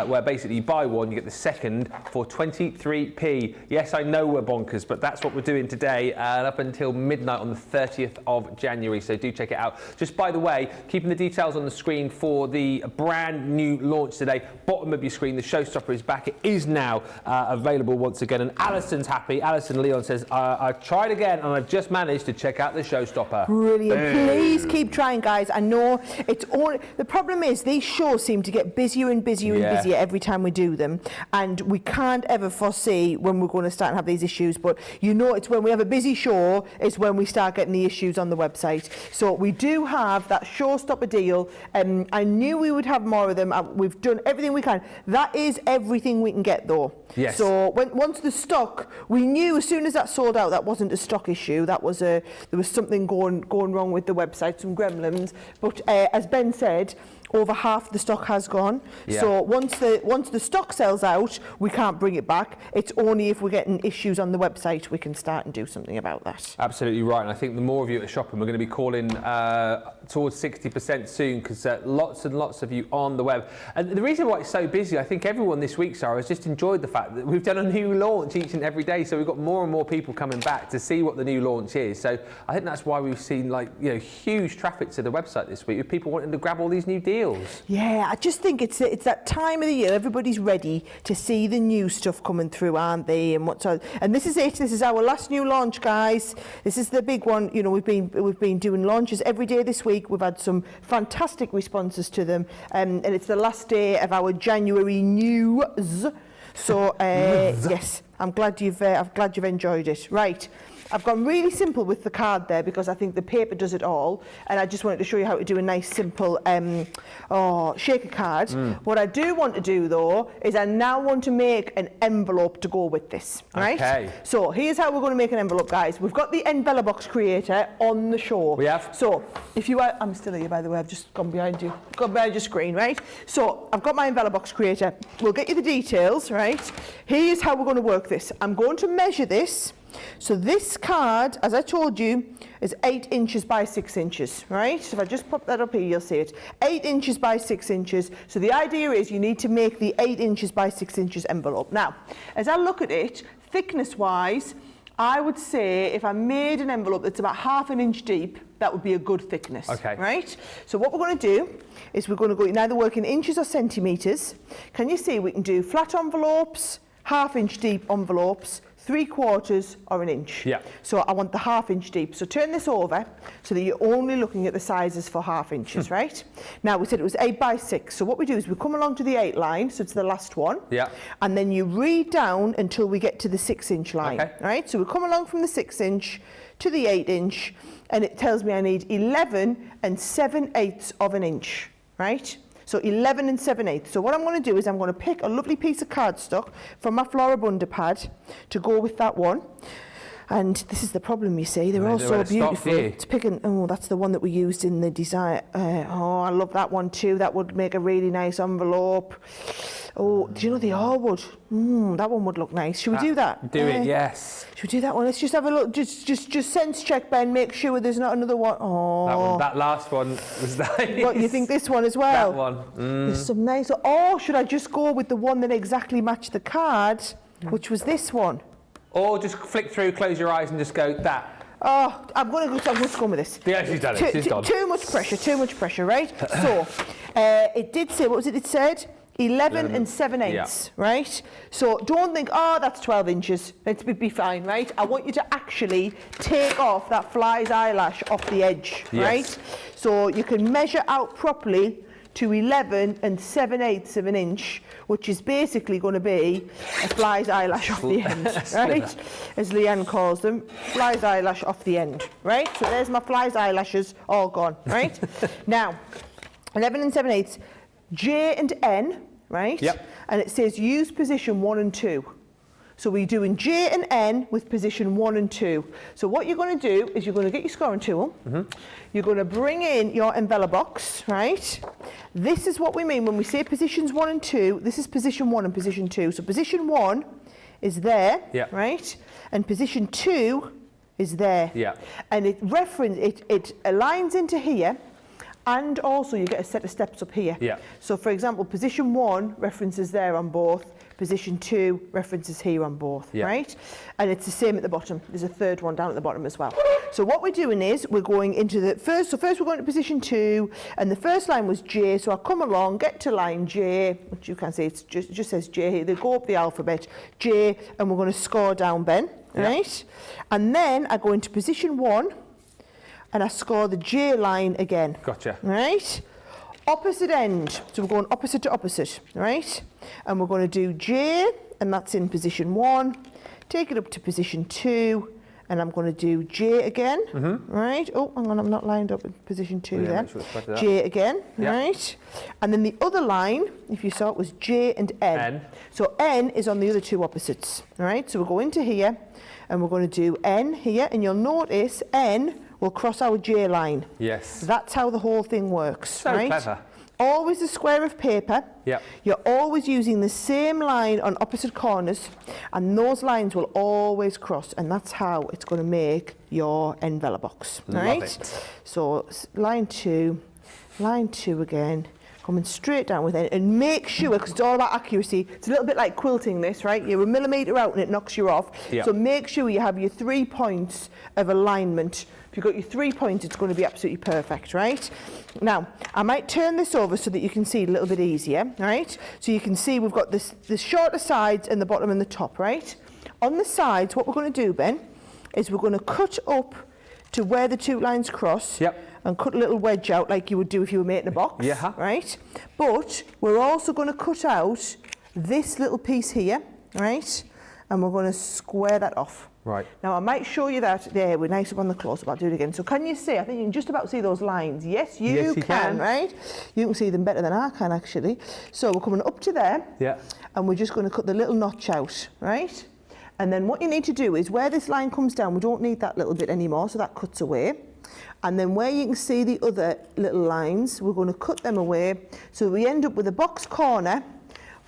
Where basically you buy one, you get the second for 23p. Yes, I know we're bonkers, but that's what we're doing today, up until midnight on the 30th of January. So do check it out. Just by the way, keeping the details on the screen for the brand new launch today. Bottom of your screen, the Showstopper is back. It is now available once again, and Alison's happy. Alison Leon says, I tried again, and I've just managed to check out the Showstopper. Brilliant. Please keep trying, guys. I know it's all. The problem is these shows seem to get busier and busier and busier every time we do them, and we can't ever foresee when we're going to start and have these issues. But you know, it's when we have a busy show, it's when we start getting the issues on the website. So we do have that Showstopper deal. I knew we would have more of them. We've done everything we can. That is everything we can get, though. Yes. So once the stock, we knew as soon as that sold out, that wasn't a stock issue. That was there was something going wrong with the website, some gremlins. But as Ben said, over half the stock has gone. Yeah. So once the stock sells out, we can't bring it back. It's only if we're getting issues on the website we can start and do something about that. Absolutely right. And I think the more of you at shopping, we're going to be calling towards 60% soon, because lots and lots of you on the web. And the reason why it's so busy, I think everyone this week, Sarah, has just enjoyed the fact that we've done a new launch each and every day. So we've got more and more people coming back to see what the new launch is. So I think that's why we've seen huge traffic to the website this week, with people wanting to grab all these new deals. Yeah, I just think it's that time of the year. Everybody's ready to see the new stuff coming through, aren't they? And and this is it. This is our last new launch, guys. This is the big one. You know, we've been doing launches every day this week. We've had some fantastic responses to them, and it's the last day of our January news. So yes, I'm glad you've enjoyed it. Right. I've gone really simple with the card there because I think the paper does it all, and I just wanted to show you how to do a nice simple shaker card. What I do want to do though is I now want to make an envelope to go with this, right? Okay. So here's how we're going to make an envelope, guys. We've got the envelope box creator on the show. We have. So if you are, I'm still here by the way, I've just gone behind your screen, right? So I've got my envelope box creator. We'll get you the details, right? Here's how we're going to work this. I'm going to measure this. So this card, as I told you, is 8 inches by 6 inches, right? So if I just pop that up here, you'll see it. 8 inches by 6 inches. So the idea is you need to make the 8 inches by 6 inches envelope. Now, as I look at it, thickness-wise, I would say if I made an envelope that's about ½ an inch deep, that would be a good thickness, right? So what we're going to do is we're going to go, you can either work in inches or centimetres. Can you see we can do flat envelopes, ½ inch deep envelopes, 3/4 or an inch. Yeah. So I want the 1/2 inch deep. So turn this over so that you're only looking at the sizes for 1/2 inches, right? Now we said it was 8 by 6. So what we do is we come along to the 8 line, so it's the last one. Yeah. And then you read down until we get to the 6 inch line, Okay. right? So we come along from the 6 inch to the 8 inch, and it tells me I need 11 7/8 of an inch, right? So 11 7/8. So what I'm going to do is I'm going to pick a lovely piece of cardstock from my Floribunda pad to go with that one. And this is the problem, you see, they're all so beautiful. It's picking, oh, that's the one that we used in the design. Oh, I love that one too. That would make a really nice envelope. Oh, do you know they all would? That one would look nice. Should we do that? Do it, yes. Should we do that one? Let's just have a look. Just sense check, Ben. Make sure there's not another one. Oh, That last one was nice. what, you think this one as well? That one. There's some nice. Or should I just go with the one that exactly matched the card, which was this one? Or just flick through, close your eyes and just go, that. Oh, I'm going to go with this. Yeah, she's done it. She's gone. Too much pressure, right? So, it did say, what was it it said? 11 7/8, yeah. right? So don't think, oh, that's 12 inches. Let's be fine, right? I want you to actually take off that fly's eyelash off the edge, Yes. right? So you can measure out properly to 11 7/8 of an inch, which is basically going to be a fly's eyelash off the end, right? As Leanne calls them, fly's eyelash off the end, right? So there's my fly's eyelashes all gone, right? Now, 11 7/8, J and N, right? Yep. And it says use position 1 and 2. So we're doing J and N with position 1 and 2. So what you're going to do is you're going to get your scoring tool. You're going to bring in your envelope box, right? This is what we mean when we say positions 1 and 2. This is position 1 and position 2. So position 1 is there, right? And position 2 is there. Yeah. And it aligns into here. And also you get a set of steps up here. Yeah. So for example, position 1 references there on both, position 2 references here on both, Yeah. right? And it's the same at the bottom. There's a third one down at the bottom as well. So what we're doing is we're going into the first, so first we're going to position 2, and the first line was J, so I'll come along, get to line J, which you can see, it just says J here, they go up the alphabet, J, and we're going to score down, Ben, right? And then I go into position 1, and I score the J line again. Gotcha. Right? Opposite end. So we're going opposite to opposite, right? And we're going to do J, and that's in position 1. Take it up to position 2, and I'm going to do J again, right? Oh, hang on, I'm not lined up in position 2 there. Make sure it's better. J again, right? And then the other line, if you saw it, was J and N. N. So N is on the other two opposites, right? So we'll go into here, and we're going to do N here, and you'll notice N will cross our J line. Yes. That's how the whole thing works, So right? clever. Always a square of paper. Yep. You're always using the same line on opposite corners, and those lines will always cross, and that's how it's going to make your envelope box, Love right? it. So line 2 again, coming straight down with it, and make sure, because it's all about accuracy, it's a little bit like quilting this, right? You're a millimetre out and it knocks you off. Yep. So make sure you have your 3 points of alignment. If you've got your 3 points, it's going to be absolutely perfect, right? Now, I might turn this over so that you can see it a little bit easier, right? So you can see we've got the shorter sides and the bottom and the top, right? On the sides, what we're going to do, Ben, is we're going to cut up to where the two lines cross. Yep. And cut a little wedge out like you would do if you were making a box, right? But we're also going to cut out this little piece here, right? And we're going to square that off. Right. Now I might show you that there. We're nice up on the close-up. I'll do it again. So can you see? I think you can just about see those lines. Yes, you can, right? You can see them better than I can actually. So we're coming up to there. Yeah. And we're just going to cut the little notch out, right? And then what you need to do is where this line comes down, we don't need that little bit anymore, so that cuts away. And then where you can see the other little lines, we're going to cut them away. So we end up with a box corner,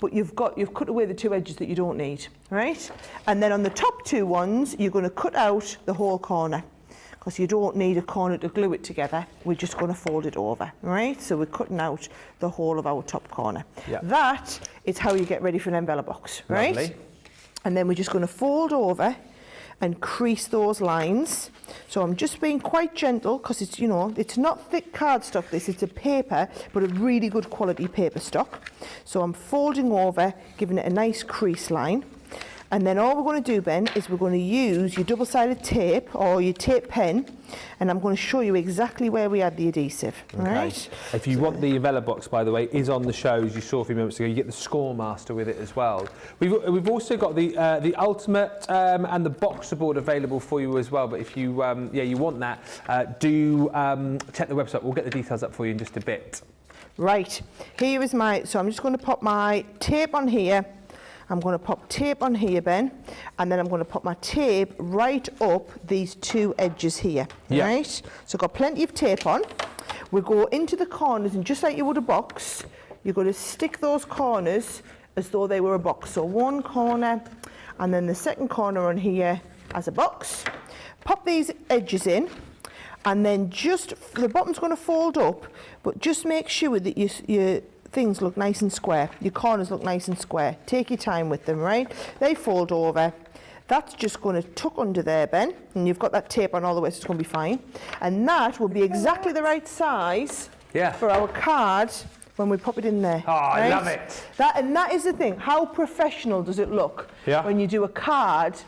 but you've cut away the two edges that you don't need, right? And then on the top two ones, you're going to cut out the whole corner, because you don't need a corner to glue it together. We're just going to fold it over, right? So we're cutting out the whole of our top corner. Yeah. That is how you get ready for an envelope box, right? Lovely. And then we're just going to fold over and crease those lines. So I'm just being quite gentle, because it's, you know, it's not thick cardstock this, it's a paper, but a really good quality paper stock. So I'm folding over, giving it a nice crease line. And then all we're going to do, Ben, is we're going to use your double-sided tape or your tape pen, and I'm going to show you exactly where we add the adhesive. Okay. Right? If you want the envelope box, by the way, is on the show, as you saw a few moments ago. You get the Score Master with it as well. We've also got the Ultimate and the Boxer board available for you as well. But if you you want that, do check the website. We'll get the details up for you in just a bit. Right, here is so I'm just going to pop my tape on here. I'm going to pop tape on here, Ben, and then I'm going to pop my tape right up these two edges here, right? So I've got plenty of tape on. We go into the corners, and just like you would a box, you're going to stick those corners as though they were a box. So one corner, and then the second corner on here as a box. Pop these edges in, and then just, the bottom's going to fold up, but just make sure that your things look nice and square. Your corners look nice and square. Take your time with them, right? They fold over. That's just going to tuck under there, Ben, and you've got that tape on all the way, so it's going to be fine. And that will be exactly the right size for our card when we pop it in there. Oh, right? I love it. That is the thing. How professional does it look when you do a card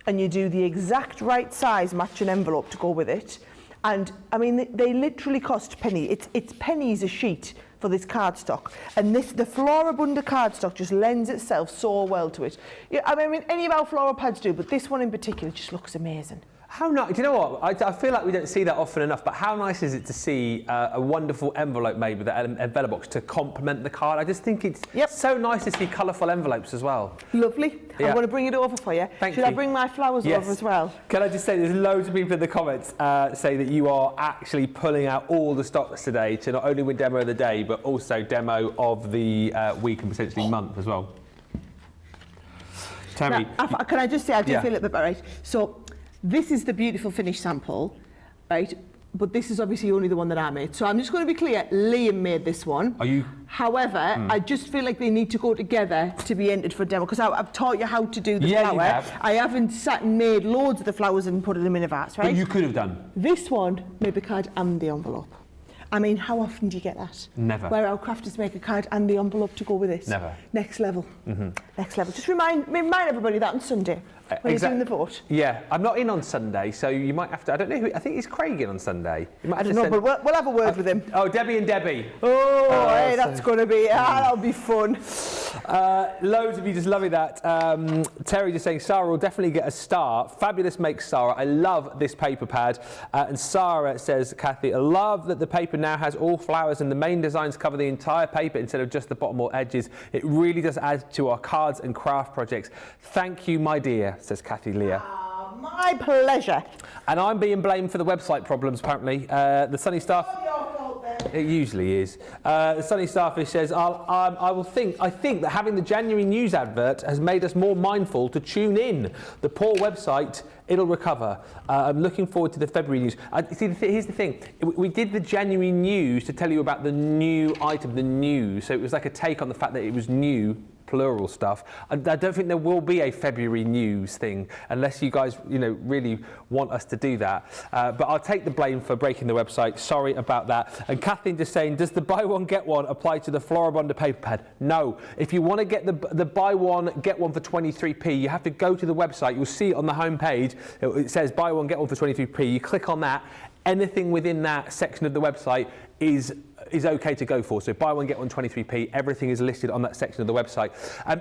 and you do the exact right size matching envelope to go with it? And I mean, they literally cost penny. It's pennies a sheet for this cardstock, and the Floribunda cardstock just lends itself so well to it. Yeah, I mean, any of our floral pads do, but this one in particular just looks amazing. How nice, do you know what? I feel like we don't see that often enough, but how nice is it to see a wonderful envelope made with that envelope box to complement the card? I just think it's so nice to see colourful envelopes as well. Lovely. I'm going to bring it over for you. Should I bring my flowers over as well? Can I just say, there's loads of people in the comments say that you are actually pulling out all the stocks today to not only win demo of the day, but also demo of the week and potentially month as well. Tammy. Now, can I just say, I do feel a bit better, right? So, this is the beautiful finished sample, right? But this is obviously only the one that I made. So I'm just going to be clear, Liam made this one. Are you? However, I just feel like they need to go together to be entered for demo, because I've taught you how to do the flower. You have. I haven't sat and made loads of the flowers and put them in a vase, right? But you could have done. This one made the card and the envelope. I mean, how often do you get that? Never. Where our crafters make a card and the envelope to go with it. Never. Next level. Next level. Just remind everybody that on Sunday when you're doing the vote. Yeah, I'm not in on Sunday, so you might have to. I don't know who. I think it's Craig in on Sunday. I don't know, but we'll have a word with him. Oh, Debbie and Debbie. Oh, hey, that's going to be. That'll be fun. Loads of you just loving that. Terry just saying Sarah will definitely get a star. Fabulous make, Sarah. I love this paper pad. And Sarah says, Kathy, I love that the paper now has all flowers and the main designs cover the entire paper instead of just the bottom or edges. It really does add to our cards and craft projects. Thank you, my dear, says Kathy Leah. My pleasure. And I'm being blamed for the website problems, apparently. The Sunny Staff... It usually is. The Sunny Starfish says, I think that having the January news advert has made us more mindful to tune in. The poor website, it'll recover. I'm looking forward to the February news. Here's the thing. We did the January news to tell you about the new item, the news. So it was like a take on the fact that it was new, plural stuff. I don't think there will be a February news thing unless you guys, really want us to do that. But I'll take the blame for breaking the website. Sorry about that. And Kathleen just saying, does the buy one get one apply to the Floribunda paper pad? No. If you want to get the buy one get one for 23p, you have to go to the website. You'll see it on the home page. It says buy one get one for 23p. You click on that. Anything within that section of the website is okay to go for. So buy one, get one 23p. Everything is listed on that section of the website.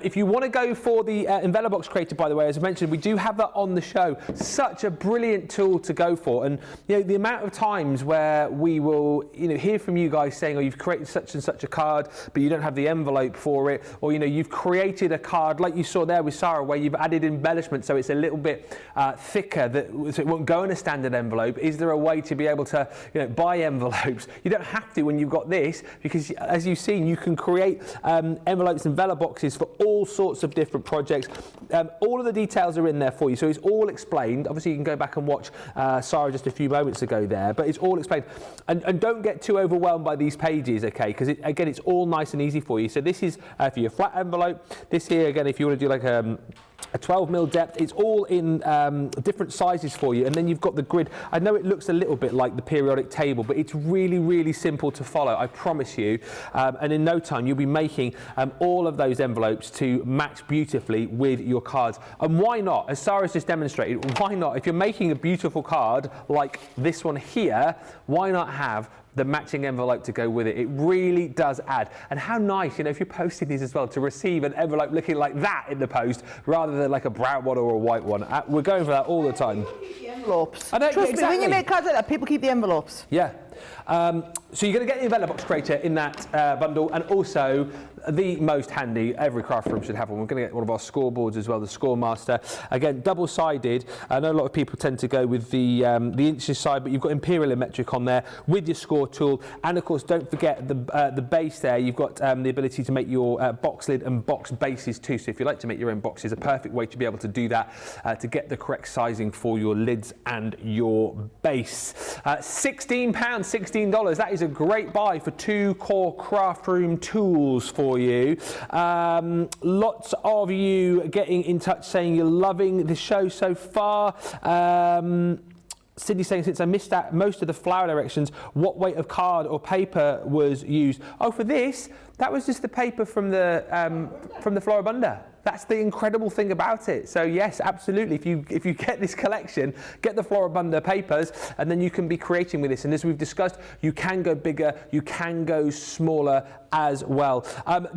If you want to go for the envelope box creator, by the way, as I mentioned, we do have that on the show. Such a brilliant tool to go for. And the amount of times where we will hear from you guys saying, oh, you've created such and such a card, but you don't have the envelope for it, or you've created a card like you saw there with Sarah, where you've added embellishment so it's a little bit thicker, so it won't go in a standard envelope. Is there a way to be able to buy envelopes? You don't have to when you've got this, because as you've seen, you can create envelopes and envelope boxes for all sorts of different projects. All of the details are in there for you, so it's all explained. Obviously, you can go back and watch Sarah just a few moments ago there, but it's all explained. And don't get too overwhelmed by these pages, okay? Because again, it's all nice and easy for you. So this is for your flat envelope. This here, again, if you want to do like a 12mm depth. It's all in different sizes for you, and then you've got the grid. I know it looks a little bit like the periodic table, but it's really, really simple to follow, I promise you. And in no time, you'll be making all of those envelopes to match beautifully with your cards. And why not? As Sarah's just demonstrated, why not? If you're making a beautiful card like this one here, why not have the matching envelope to go with it? It really does add. And how nice, you know, if you're posting these as well, to receive an envelope looking like that in the post rather than like a brown one or a white one. We're going for that all the time. Envelopes. I know, Trust exactly. me, when you make cards like that, people keep the envelopes. Yeah. So you're going to get the envelope box creator in that bundle, and also the most handy, every craft room should have one. We're going to get one of our scoreboards as well, the Scoremaster. Again, double-sided. I know a lot of people tend to go with the inches side, but you've got imperial and metric on there with your score tool. And of course, don't forget the base there. You've got the ability to make your box lid and box bases too. So if you like to make your own boxes, a perfect way to be able to do that, to get the correct sizing for your lids and your base. £16, $16. That is a great buy for 2 core craft room tools for you. Lots of you getting in touch saying you're loving the show so far. Sydney saying, since I missed out most of the flower directions, what weight of card or paper was used? Oh, for this, that was just the paper from the Floribunda. That's the incredible thing about it. So yes, absolutely. If you get this collection, get the Floribunda papers, and then you can be creating with this. And as we've discussed, you can go bigger, you can go smaller as well.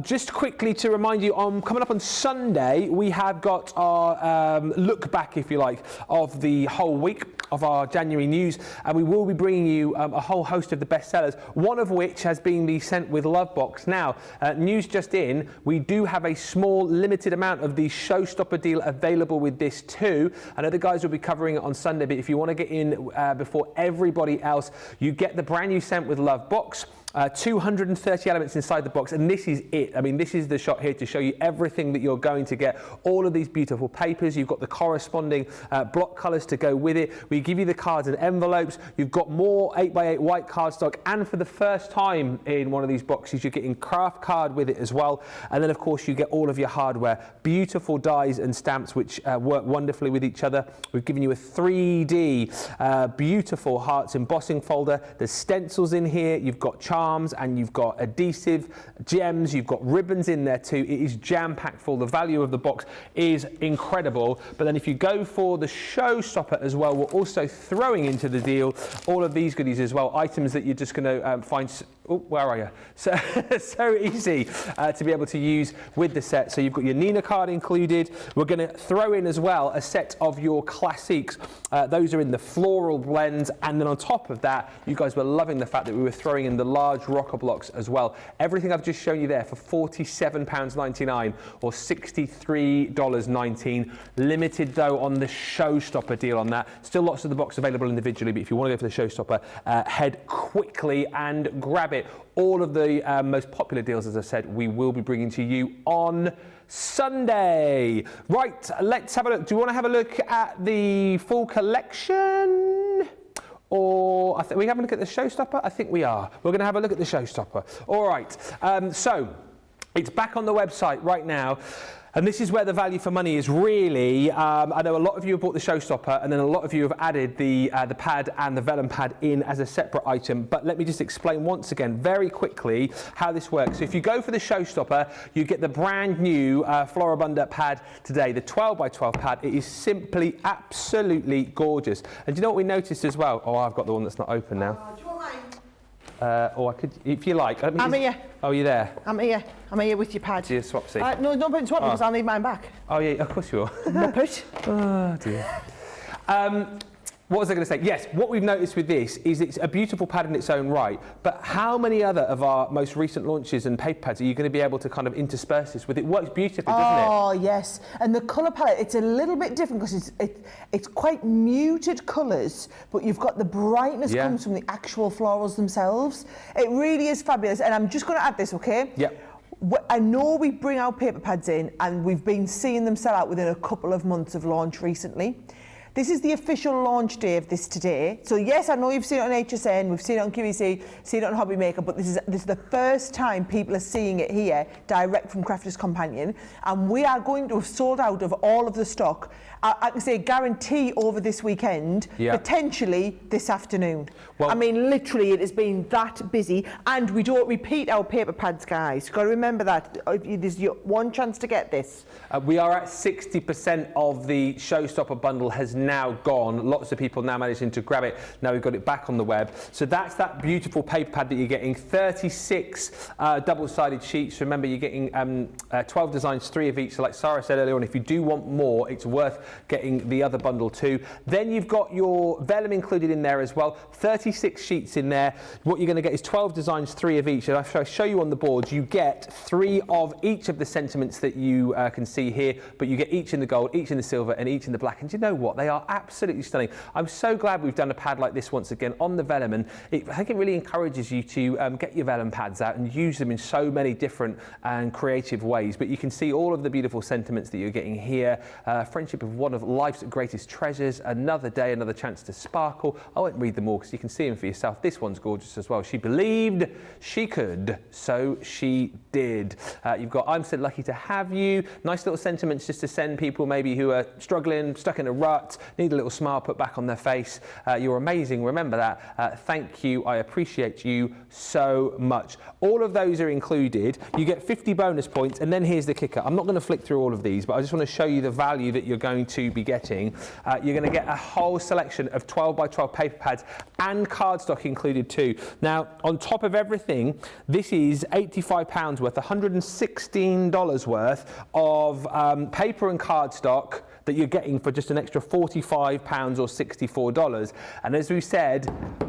Just quickly to remind you, coming up on Sunday, we have got our look back, if you like, of the whole week of our January news, and we will be bringing you a whole host of the bestsellers, one of which has been the Sent with Love box. Now, news just in, we do have a small limited amount of the Showstopper deal available with this too. I know the guys will be covering it on Sunday, but if you want to get in before everybody else, you get the brand new Sent with Love box. 230 elements inside the box, and this is it. I mean, this is the shot here to show you everything that you're going to get. All of these beautiful papers. You've got the corresponding block colours to go with it. We give you the cards and envelopes. You've got more 8x8 white cardstock, and for the first time in one of these boxes, you're getting craft card with it as well. And then, of course, you get all of your hardware. Beautiful dies and stamps which work wonderfully with each other. We've given you a 3D beautiful hearts embossing folder. There's stencils in here. You've got charms, and you've got adhesive, gems, you've got ribbons in there too. It is jam-packed full. The value of the box is incredible. But then if you go for the Showstopper as well, we're also throwing into the deal all of these goodies as well, items that you're just going to find. Oh, where are you? So easy to be able to use with the set. So you've got your Nina card included. We're going to throw in as well a set of your classiques. Those are in the floral blends. And then on top of that, you guys were loving the fact that we were throwing in the large rocker blocks as well. Everything I've just shown you there for £47.99 or $63.19. Limited though on the Showstopper deal on that. Still lots of the box available individually, but if you want to go for the Showstopper, head quickly and grab it. All of the most popular deals, as I said, we will be bringing to you on Sunday. Right, let's have a look. Do you want to have a look at the full collection? Or I think we have a look at the Showstopper? I think we are. We're going to have a look at the Showstopper. All right. So it's back on the website right now. And this is where the value for money is really. I know a lot of you have bought the Showstopper, and then a lot of you have added the pad and the vellum pad in as a separate item. But let me just explain once again, very quickly, how this works. So if you go for the Showstopper, you get the brand new Floribunda pad today, the 12x12 pad. It is simply absolutely gorgeous. And do you know what we noticed as well? Oh, I've got the one that's not open now. Do you want mine? Or I could, if you like. I'm here. Oh, you're there? I'm here with your pad. Dear Swapsy. No, don't put it in swap because I'll need mine back. Oh, yeah, of course you will. Muppet. Oh, dear. What was I going to say? Yes, what we've noticed with this is it's a beautiful pad in its own right, but how many other of our most recent launches and paper pads are you going to be able to kind of intersperse this with? It works beautifully, doesn't it? Oh, yes. And the colour palette, it's a little bit different because it's quite muted colours, but you've got the brightness comes from the actual florals themselves. It really is fabulous. And I'm just going to add this, okay? Yep. I know we bring our paper pads in and we've been seeing them sell out within a couple of months of launch recently. This is the official launch day of this today. So yes, I know you've seen it on HSN, we've seen it on QVC, seen it on Hobby Maker, but this is the first time people are seeing it here, direct from Crafters Companion, and we are going to have sold out of all of the stock. I can say guarantee over this weekend, potentially this afternoon. Well, I mean, literally, it has been that busy, and we don't repeat our paper pads, guys. You've got to remember that. There's your one chance to get this. We are at 60% of the Showstopper bundle has now gone. Lots of people now managing to grab it. Now we've got it back on the web. So that's that beautiful paper pad that you're getting. 36 double-sided sheets. Remember, you're getting 12 designs, 3 of each. So like Sarah said earlier on, if you do want more, it's worth getting the other bundle too. Then you've got your vellum included in there as well. 36 sheets in there. What you're going to get is 12 designs, 3 of each. And if I show you on the board, you get 3 of each of the sentiments that you can see here, but you get each in the gold, each in the silver, and each in the black. And you know what? They are absolutely stunning. I'm so glad we've done a pad like this once again on the vellum, and I think it really encourages you to get your vellum pads out and use them in so many different and creative ways. But you can see all of the beautiful sentiments that you're getting here. Friendship of one of life's greatest treasures, another day, another chance to sparkle. I won't read them all because you can see them for yourself. This one's gorgeous as well. She believed she could, so she did. You've got I'm so lucky to have you. Nice little sentiments just to send people maybe who are struggling, stuck in a rut, need a little smile put back on their face. You're amazing, remember that. Thank you, I appreciate you so much. All of those are included. You get 50 bonus points, and then here's the kicker. I'm not going to flick through all of these, but I just want to show you the value that you're going to be getting. You're going to get a whole selection of 12 by 12 paper pads and cardstock included too. Now, on top of everything, this is £85 worth, $116 worth of paper and cardstock that you're getting for just an extra £45 or $64. And as we said,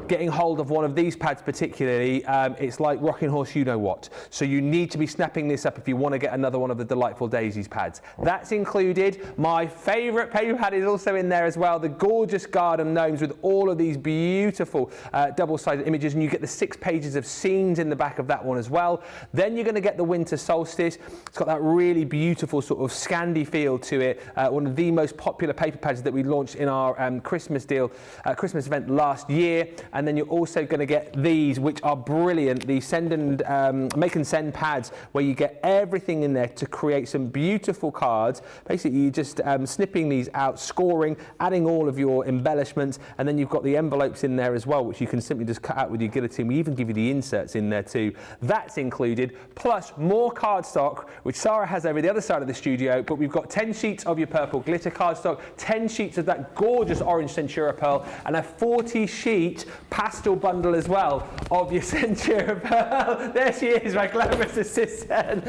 getting hold of one of these pads particularly, it's like rocking horse you know what. So you need to be snapping this up if you want to get another one of the Delightful Daisies pads. That's included. My favourite paper pad is also in there as well, the gorgeous Garden Gnomes with all of these beautiful double-sided images, and you get the 6 pages of scenes in the back of that one as well. Then you're going to get the Winter Solstice. It's got that really beautiful sort of Scandi feel to it, one of the most popular paper pads that we launched in our Christmas Christmas event last year. And then you're also going to get these, which are brilliant, the send and make and send pads, where you get everything in there to create some beautiful cards. Basically, you're just snipping these out, scoring, adding all of your embellishments, and then you've got the envelopes in there as well, which you can simply just cut out with your guillotine. We even give you the inserts in there too. That's included, plus more cardstock, which Sarah has over the other side of the studio, but we've got 10 sheets of your purple glitter cardstock, 10 sheets of that gorgeous orange Centura Pearl, and a 40-sheet pastel bundle as well of your Centura Pearl. There she is, my glamorous assistant.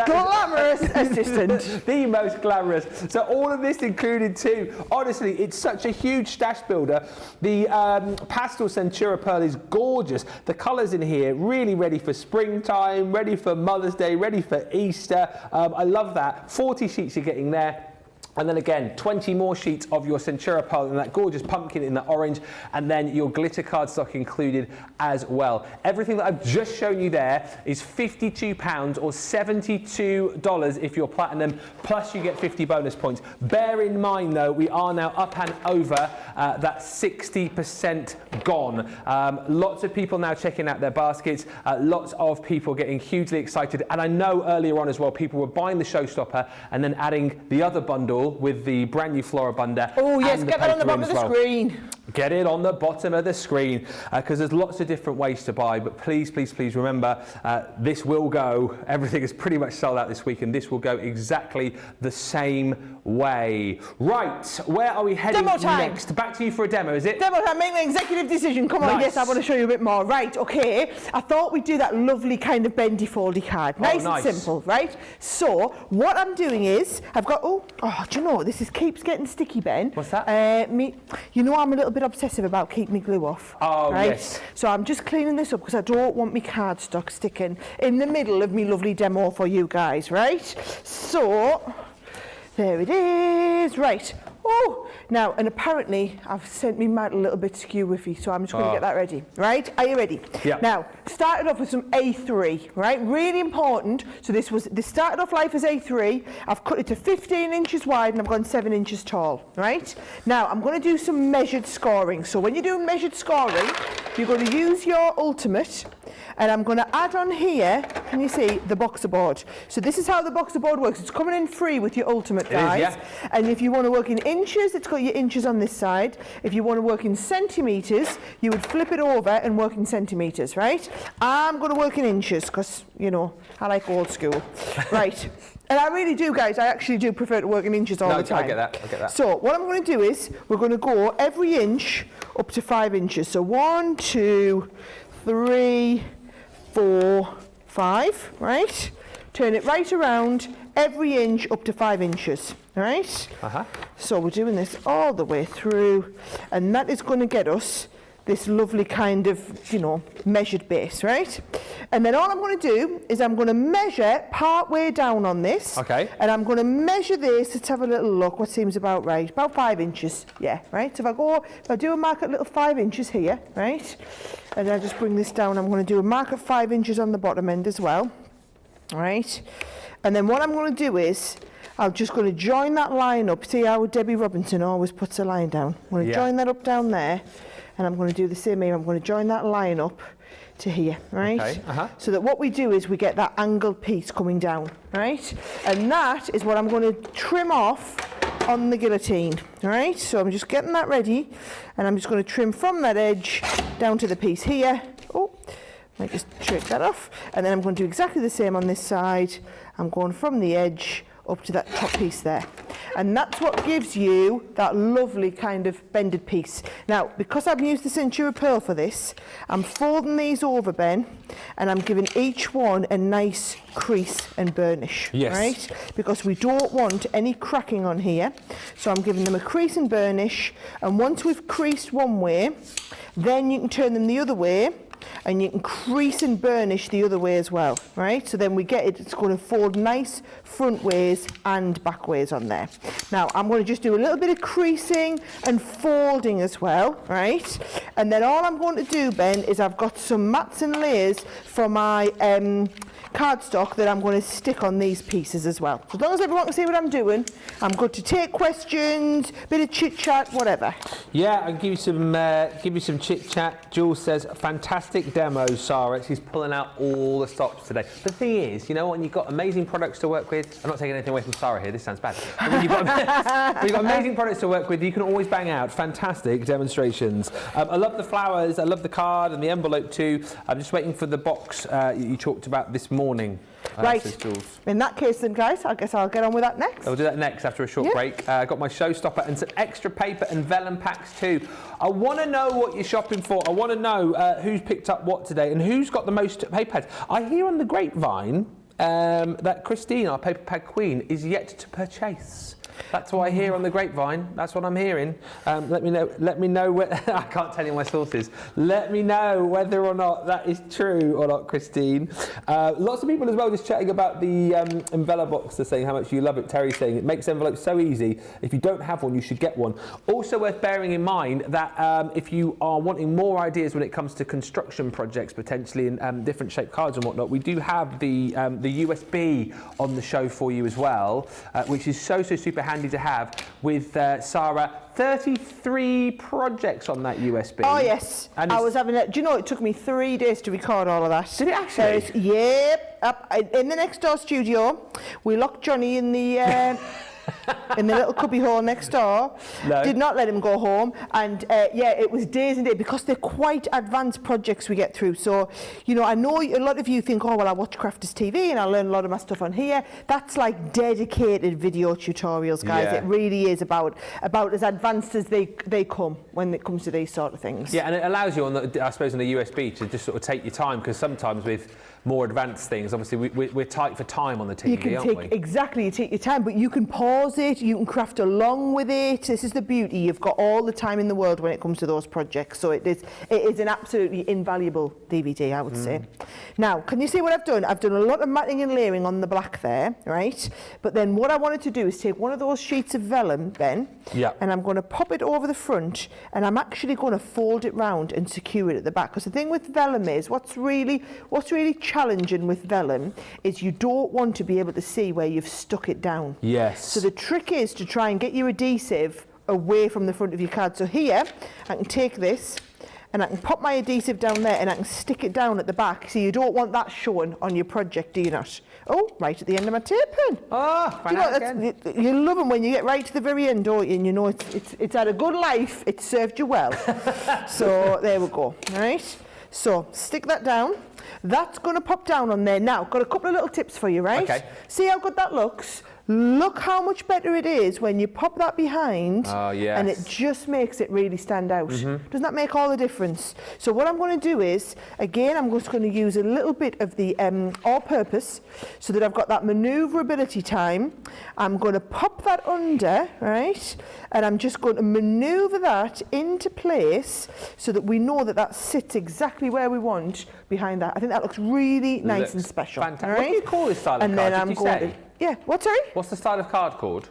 Glamorous assistant. The most glamorous. So all of this included too. Honestly, it's such a huge stash builder. The pastel Centura Pearl is gorgeous. The colours in here really ready for springtime, ready for Mother's Day, ready for Easter. I love that. 40 sheets you're getting there. And then again, 20 more sheets of your Centura Pearl in that gorgeous pumpkin in that orange, and then your glitter cardstock included as well. Everything that I've just shown you there is £52 or $72 if you're platinum, plus you get 50 bonus points. Bear in mind though, we are now up and over that 60% gone. Lots of people now checking out their baskets, lots of people getting hugely excited, and I know earlier on as well, people were buying the Showstopper and then adding the other bundle with the brand new Floribunda. Oh yes, get that on the bottom of the screen. Get it on the bottom of the screen, because there's lots of different ways to buy, but please, please, please remember, this will go, everything is pretty much sold out this week, and this will go exactly the same way. Right, where are we heading next? Back to you for a demo, is it? Demo time, make an executive decision. Come on, yes, I want to show you a bit more. Right, okay, I thought we'd do that lovely kind of bendy foldy card. Nice and simple, right? So, what I'm doing is, I've got, do you know, this keeps getting sticky, Ben. What's that? You know I'm a little bit obsessive about keeping my glue off. Oh, right? yes. So I'm just cleaning this up because I don't want my cardstock sticking in the middle of my lovely demo for you guys, right? So, there it is. Right. Oh, now, and apparently I've sent me mat a little bit skew-whiffy, so I'm just going to get that ready, right? Are you ready? Yeah. Now, started off with some A3, right? Really important. So this started off life as A3. I've cut it to 15 inches wide and I've gone 7 inches tall, right? Now, I'm going to do some measured scoring. So when you're doing measured scoring, you're going to use your ultimate, and I'm going to add on here, can you see, the boxer board. So this is how the boxer board works. It's coming in free with your ultimate, guys. It is, yeah. And if you want to work in inches, it's got your inches on this side. If you want to work in centimetres, you would flip it over and work in centimetres, right? I'm going to work in inches because, you know, I like old school. Right. And I really do, guys. I actually do prefer to work in inches all the time. I get that. I get that. So what I'm going to do is we're going to go every inch up to 5 inches. So 1, 2, 3, 4, 5, right? Turn it right around, every inch up to 5 inches, right? So we're doing this all the way through, and that is going to get us this lovely kind of, you know, measured base, right? And then all I'm going to do is I'm going to measure part way down on this. Okay. And I'm going to measure this. Let's have a little look. What seems about right? About 5 inches. Yeah, right? So if I do a mark at little 5 inches here, right? And I just bring this down. I'm going to do a mark at 5 inches on the bottom end as well. Right? And then what I'm going to do is I'm just going to join that line up. See how Debbie Robinson always puts a line down? I'm going to join that up down there. And I'm going to do the same here. I'm going to join that line up to here, right? Okay, So that what we do is we get that angled piece coming down, right? And that is what I'm going to trim off on the guillotine, right? So I'm just getting that ready, and I'm just going to trim from that edge down to the piece here. Oh, I just trim that off. And then I'm going to do exactly the same on this side. I'm going from the edge up to that top piece there. And that's what gives you that lovely kind of bended piece. Now, because I've used the Centura Pearl for this, I'm folding these over, Ben, and I'm giving each one a nice crease and burnish, right? Because we don't want any cracking on here. So I'm giving them a crease and burnish, and once we've creased one way, then you can turn them the other way, and you can crease and burnish the other way as well, right? So then we get it, it's going to fold nice front ways and back ways on there. Now, I'm going to just do a little bit of creasing and folding as well, right? And then all I'm going to do, Ben, is I've got some mats and layers for my cardstock that I'm going to stick on these pieces as well. So as long as everyone can see what I'm doing, I'm good to take questions, bit of chit chat, whatever. Yeah, I'll give you some chit chat. Jules says, fantastic demo, Sarah. She's pulling out all the stops today. The thing is, you know, when you've got amazing products to work with, I'm not taking anything away from Sarah here, this sounds bad. But when you've got amazing products to work with, you can always bang out fantastic demonstrations. I love the flowers, I love the card and the envelope too. I'm just waiting for the box you talked about this morning. Right, in that case then, guys, I guess I'll get on with that next. I'll do that next after a short break. I got my Showstopper and some extra paper and vellum packs too. I want to know what you're shopping for. I want to know who's picked up what today and who's got the most paper pads. I hear on the grapevine that Christine, our paper pad queen, is yet to purchase. That's what I hear on the grapevine. That's what I'm hearing. Let me know whether I can't tell you my sources. Let me know whether or not that is true or not, Christine. Lots of people as well just chatting about the envelope box. They're saying how much you love it. Terry's saying it makes envelopes so easy. If you don't have one, you should get one. Also worth bearing in mind that if you are wanting more ideas when it comes to construction projects, potentially in different shaped cards and whatnot, we do have the USB on the show for you as well, which is so super handy to have with Sarah. 33 projects on that USB. Oh yes, and I was having it. Do you know it took me 3 days to record all of that? Did it actually? Yep. Up in the next door studio, we locked Johnny in the in the little cubby hole next door. No. Did not let him go home, and yeah, it was days and days because they're quite advanced projects we get through. So, you know, I know a lot of you think, oh well, I watch Crafters TV and I learn a lot of my stuff on here. That's like dedicated video tutorials, guys. Yeah. It really is about as advanced as they come when it comes to these sort of things. Yeah, and it allows you on the, I suppose, on the USB to just sort of take your time, because sometimes with more advanced things, obviously we're tight for time on the TV, you can aren't we? Exactly, you take your time, but you can pause ignores it. You can craft along with it. This is the beauty. You've got all the time in the world when it comes to those projects. So it is an absolutely invaluable DVD, I would say. Now, can you see what I've done? I've done a lot of matting and layering on the black there, right? But then what I wanted to do is take one of those sheets of vellum, Ben, and I'm going to pop it over the front, and I'm actually going to fold it round and secure it at the back. Because the thing with vellum is, what's really challenging with vellum is you don't want to be able to see where you've stuck it down. Yes. So the trick is to try and get your adhesive away from the front of your card. So here, I can take this and I can pop my adhesive down there and I can stick it down at the back. So you don't want that showing on your project, do you not? Oh, right at the end of my tape pen. You love them when you get right to the very end, don't you? And you know it's had a good life, it's served you well. So there we go, right? So stick that down. That's going to pop down on there. Now, got a couple of little tips for you, right? Okay. See how good that looks? Look how much better it is when you pop that behind, and it just makes it really stand out. Doesn't that make all the difference? So what I'm going to do is, again, I'm just going to use a little bit of the all-purpose so that I've got that manoeuvrability time. I'm going to pop that under, right? And I'm just going to manoeuvre that into place so that we know that that sits exactly where we want behind that. I think that looks really nice and special. Fantastic. Right? What do you call this style of and card? Then Did you say? Yeah, what, sorry? What's the style of card called?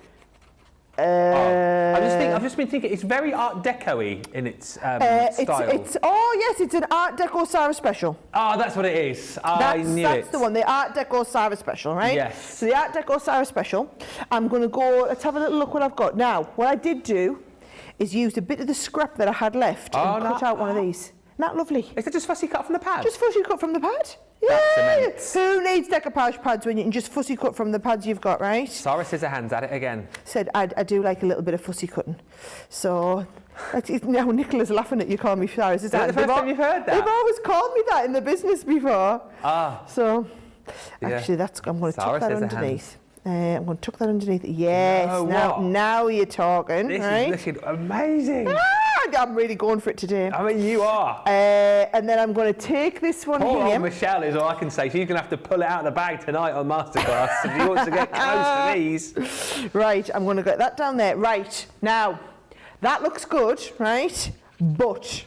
I've just been thinking, it's very Art Deco-y in its style. It's an Art Deco Sara Special. Oh, that's what it is. I knew it. That's the one, the Art Deco Sara Special, right? Yes. So the Art Deco Sara Special. I'm going to go, let's have a little look what I've got. Now, what I did do is used a bit of the scrap that I had left and cut out one of these. Isn't that lovely? Is it just fussy cut from the pad? Just fussy cut from the pad. That's Yeah. immense. Who needs decoupage pads when you can just fussy cut from the pads you've got, right? Sarah Scissorhands at it again. Said I do like a little bit of fussy cutting. So now Nicola's laughing at you calling me Sarah Scissorhands. Is that the first time you've heard that? They've always called me that in the business before. So actually I'm going to tuck that underneath. I'm going to tuck that underneath. Yes. Now you're talking. This right? is looking amazing. I'm really going for it today. I mean, you are. And then I'm going to take this one Poor here. old Michelle is all I can say. She's going to have to pull it out of the bag tonight on Masterclass if she wants to get close to these. Right, I'm going to get that down there. Right, now, that looks good, right? But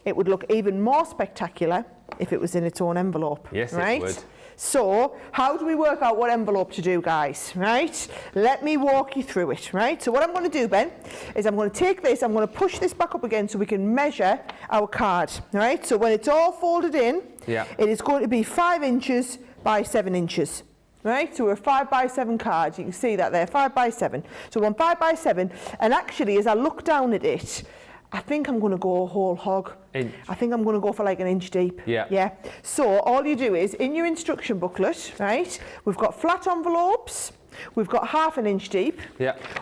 it would look even more spectacular if it was in its own envelope. Yes, right? it would. So, how do we work out what envelope to do, guys? Right? Let me walk you through it, right? So what I'm going to do, Ben, is I'm going to take this, I'm going to push this back up again so we can measure our card, right? So when it's all folded in, it is going to be 5 inches by 7 inches. Right, so we're a 5 by 7 card. You can see that there, 5 by 7. So we're on 5 by 7, and actually, as I look down at it, I think I'm going to go whole hog. Inch. I think I'm going to go for like an inch deep. Yeah. So all you do is, in your instruction booklet, right, we've got flat envelopes, we've got 1/2 inch deep,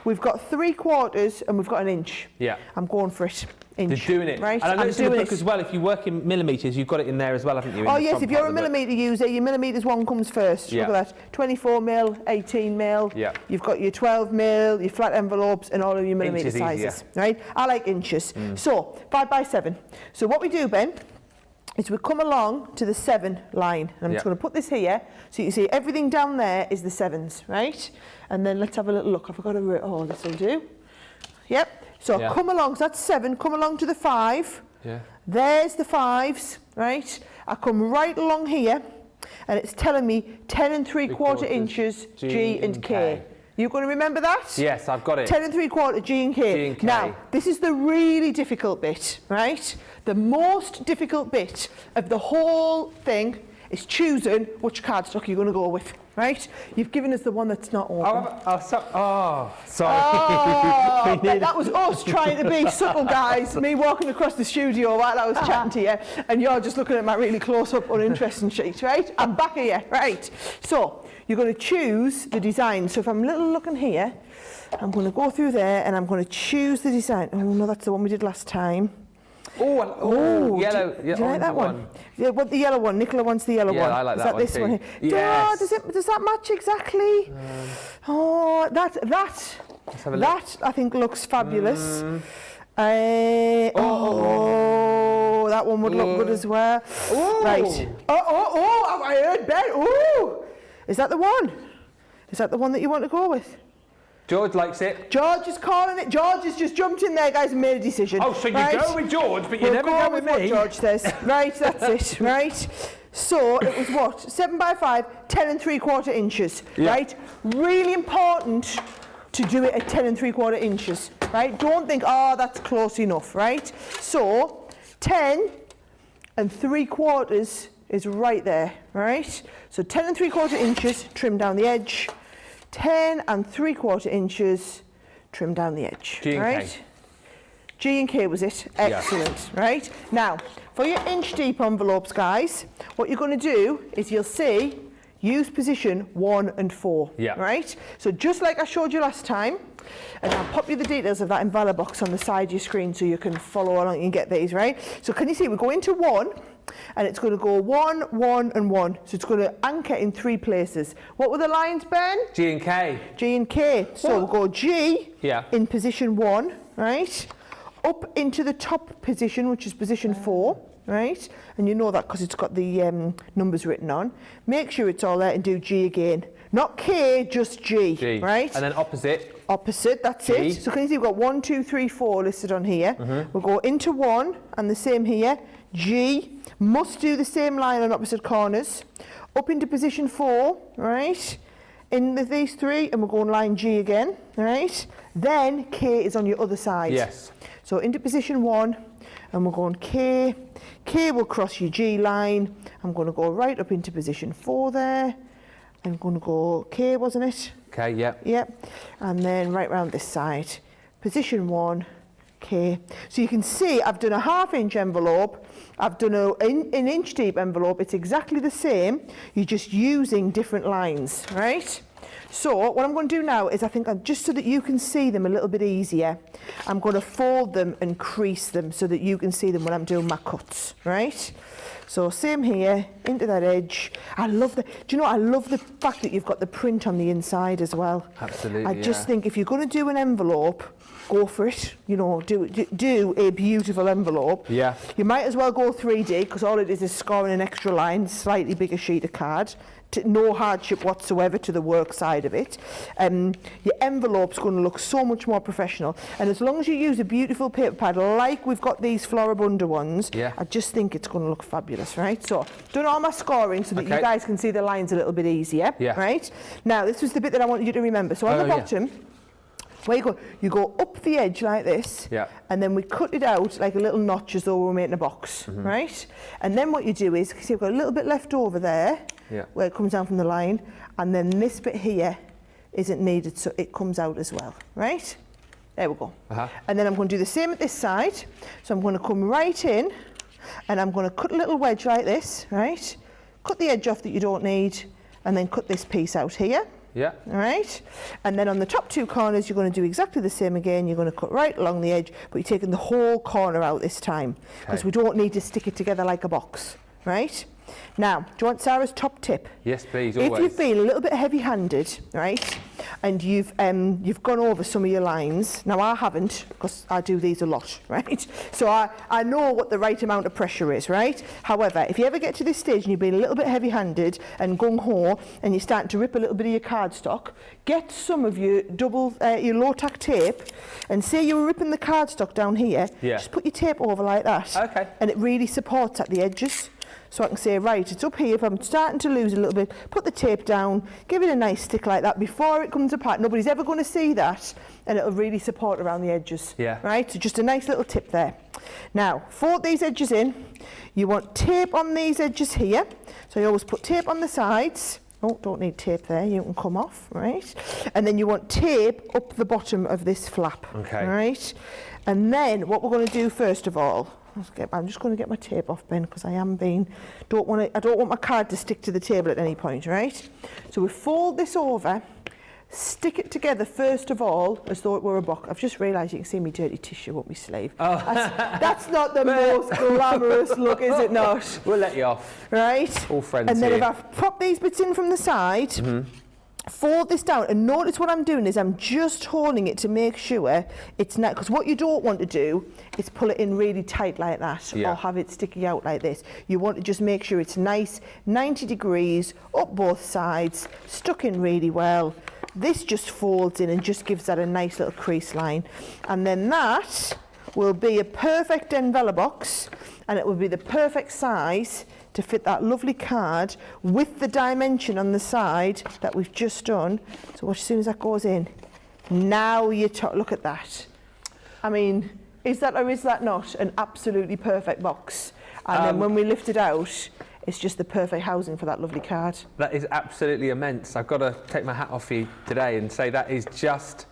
we've got 3/4, and we've got 1 inch. I'm going for it. Inch. You're doing it. Right? And I noticed in the book as well, if you work in millimetres, you've got it in there as well, haven't you? Oh yes, if you're a millimetre user, your millimetres one comes first. Look at that. 24 mil, 18 mil. You've got your 12 mil, your flat envelopes, and all of your millimetre sizes. Right? I like inches. So 5 by 7. So what we do, Ben, is we come along to the 7 line. And I'm just going to put this here, so you can see everything down there is the 7s, right? And then let's have a little look. I forgot to oh, this will do. Yep. So come along, so that's 7, come along to the 5. There's the 5s, right? I come right along here, and it's telling me 10 3/4 inches G and K. You going to remember that? Yes, I've got it. 10 3/4 G and K. Now, this is the really difficult bit, right? The most difficult bit of the whole thing is choosing which cardstock you're going to go with, right? You've given us the one that's not open. Sorry. That was us trying to be subtle, guys. Me walking across the studio while I was chatting to you, and you're just looking at my really close-up, uninteresting sheet, right? I'm back here, right? So you're going to choose the design. So if I'm looking here, I'm going to go through there, and I'm going to choose the design. Oh no, that's the one we did last time. Yellow. Do you like that one? Yeah, what the yellow one? Nicola wants the yellow one. Yeah, I like that one. Is that this one here? Yes. Does that match exactly? That I think looks fabulous. That one would look good as well. Right. I heard Ben. Is that the one? Is that the one that you want to go with? George likes it. George is calling it. George has just jumped in there, guys, and made a decision. Oh, so you go with George, but you never go with me. What George says. Right, that's it, right? So it was what? 7 by 5, 10 3/4 inches, right? Really important to do it at 10 3/4 inches, right? Don't think, oh, that's close enough, right? So 10 3/4 is right there, right? So 10 3/4 inches, trim down the edge. 10 3/4 inches, trim down the edge. G and right? K. G and K was it? Excellent, right? Now, for your inch deep envelopes, guys, what you're going to do is you'll see, use position 1 and 4, right? So just like I showed you last time, and I'll pop you the details of that envelope box on the side of your screen so you can follow along and get these, right? So can you see, we go into 1, and it's going to go 1, 1 and 1. So it's going to anchor in 3 places. What were the lines, Ben? G and K. G and K. So we'll go G in position 1, right? Up into the top position, which is position 4, right? And you know that because it's got the numbers written on. Make sure it's all there and do G again. Not K, just G, right? And then opposite. Opposite, that's G. it. So can you see we've got 1, 2, 3, 4 listed on here. We'll go into 1 and the same here. G, must do the same line on opposite corners. Up into position 4, right? In with these 3, and we're going line G again, right? Then K is on your other side. Yes. So into position 1, and we're going K. K will cross your G line. I'm going to go right up into position 4 there. I'm going to go K, wasn't it? Okay, yeah. Yep. And then right round this side. Position 1, K. So you can see I've done a 1/2 inch envelope. I've done an inch deep envelope. It's exactly the same. You're just using different lines, right? So what I'm going to do now is, I think just so that you can see them a little bit easier, I'm going to fold them and crease them so that you can see them when I'm doing my cuts, right? So same here, into that edge. I love the fact that you've got the print on the inside as well. Absolutely. I just think if you're going to do an envelope, go for it. You know, do a beautiful envelope. Yeah. You might as well go 3D, because all it is scoring an extra line, slightly bigger sheet of card. No hardship whatsoever to the work side of it. Your envelope's going to look so much more professional, and as long as you use a beautiful paper pad like we've got these Floribunda ones, I just think it's going to look fabulous, right? So done all my scoring so that you guys can see the lines a little bit easier, right? Now this was the bit that I wanted you to remember. So on the bottom, where you go up the edge like this, and then we cut it out like a little notch as though we were making a box, right? And then what you do is, see, I've got a little bit left over there, where it comes down from the line, and then this bit here isn't needed, so it comes out as well, right? There we go. And then I'm going to do the same at this side. So I'm going to come right in, and I'm going to cut a little wedge like this, right? Cut the edge off that you don't need, and then cut this piece out here. Yeah. Right? And then on the top 2 corners, you're going to do exactly the same again. You're going to cut right along the edge, but you're taking the whole corner out this time, because we don't need to stick it together like a box, right? Now, do you want Sarah's top tip? Yes, please, always. If you feel a little bit heavy-handed, right, and you've gone over some of your lines, now I haven't, because I do these a lot, right? So I know what the right amount of pressure is, right? However, if you ever get to this stage and you've been a little bit heavy-handed and gung-ho, and you're starting to rip a little bit of your cardstock, get some of your your low-tack tape, and say you were ripping the cardstock down here, just put your tape over like that, and it really supports at the edges. So I can say, right, it's up here. If I'm starting to lose a little bit, put the tape down, give it a nice stick like that before it comes apart. Nobody's ever going to see that, and it'll really support around the edges. Right? So just a nice little tip there. Now, fold these edges in. You want tape on these edges here. So you always put tape on the sides. Oh, don't need tape there, you can come off, right? And then you want tape up the bottom of this flap, right? And then what we're going to do first of all, I'm just going to get my tape off, Ben, because I don't want my card to stick to the table at any point, right? So we fold this over, stick it together first of all, as though it were a box. I've just realised you can see me dirty tissue up my sleeve. That's not the most glamorous look, is it not? We'll let you off. Right? All friends And then here. if I prop these bits in from the side, fold this down, and notice what I'm doing is I'm just holding it to make sure it's not, because what you don't want to do is pull it in really tight like that, or have it sticking out like this. You want to just make sure it's nice, 90 degrees, up both sides, stuck in really well. This just folds in and just gives that a nice little crease line. And then that will be a perfect envelope box, and it will be the perfect size to fit that lovely card with the dimension on the side that we've just done. So watch, as soon as that goes in, now you look at that. I mean, is that or is that not an absolutely perfect box? And then when we lift it out, it's just the perfect housing for that lovely card. That is absolutely immense. I've got to take my hat off for you today and say that is just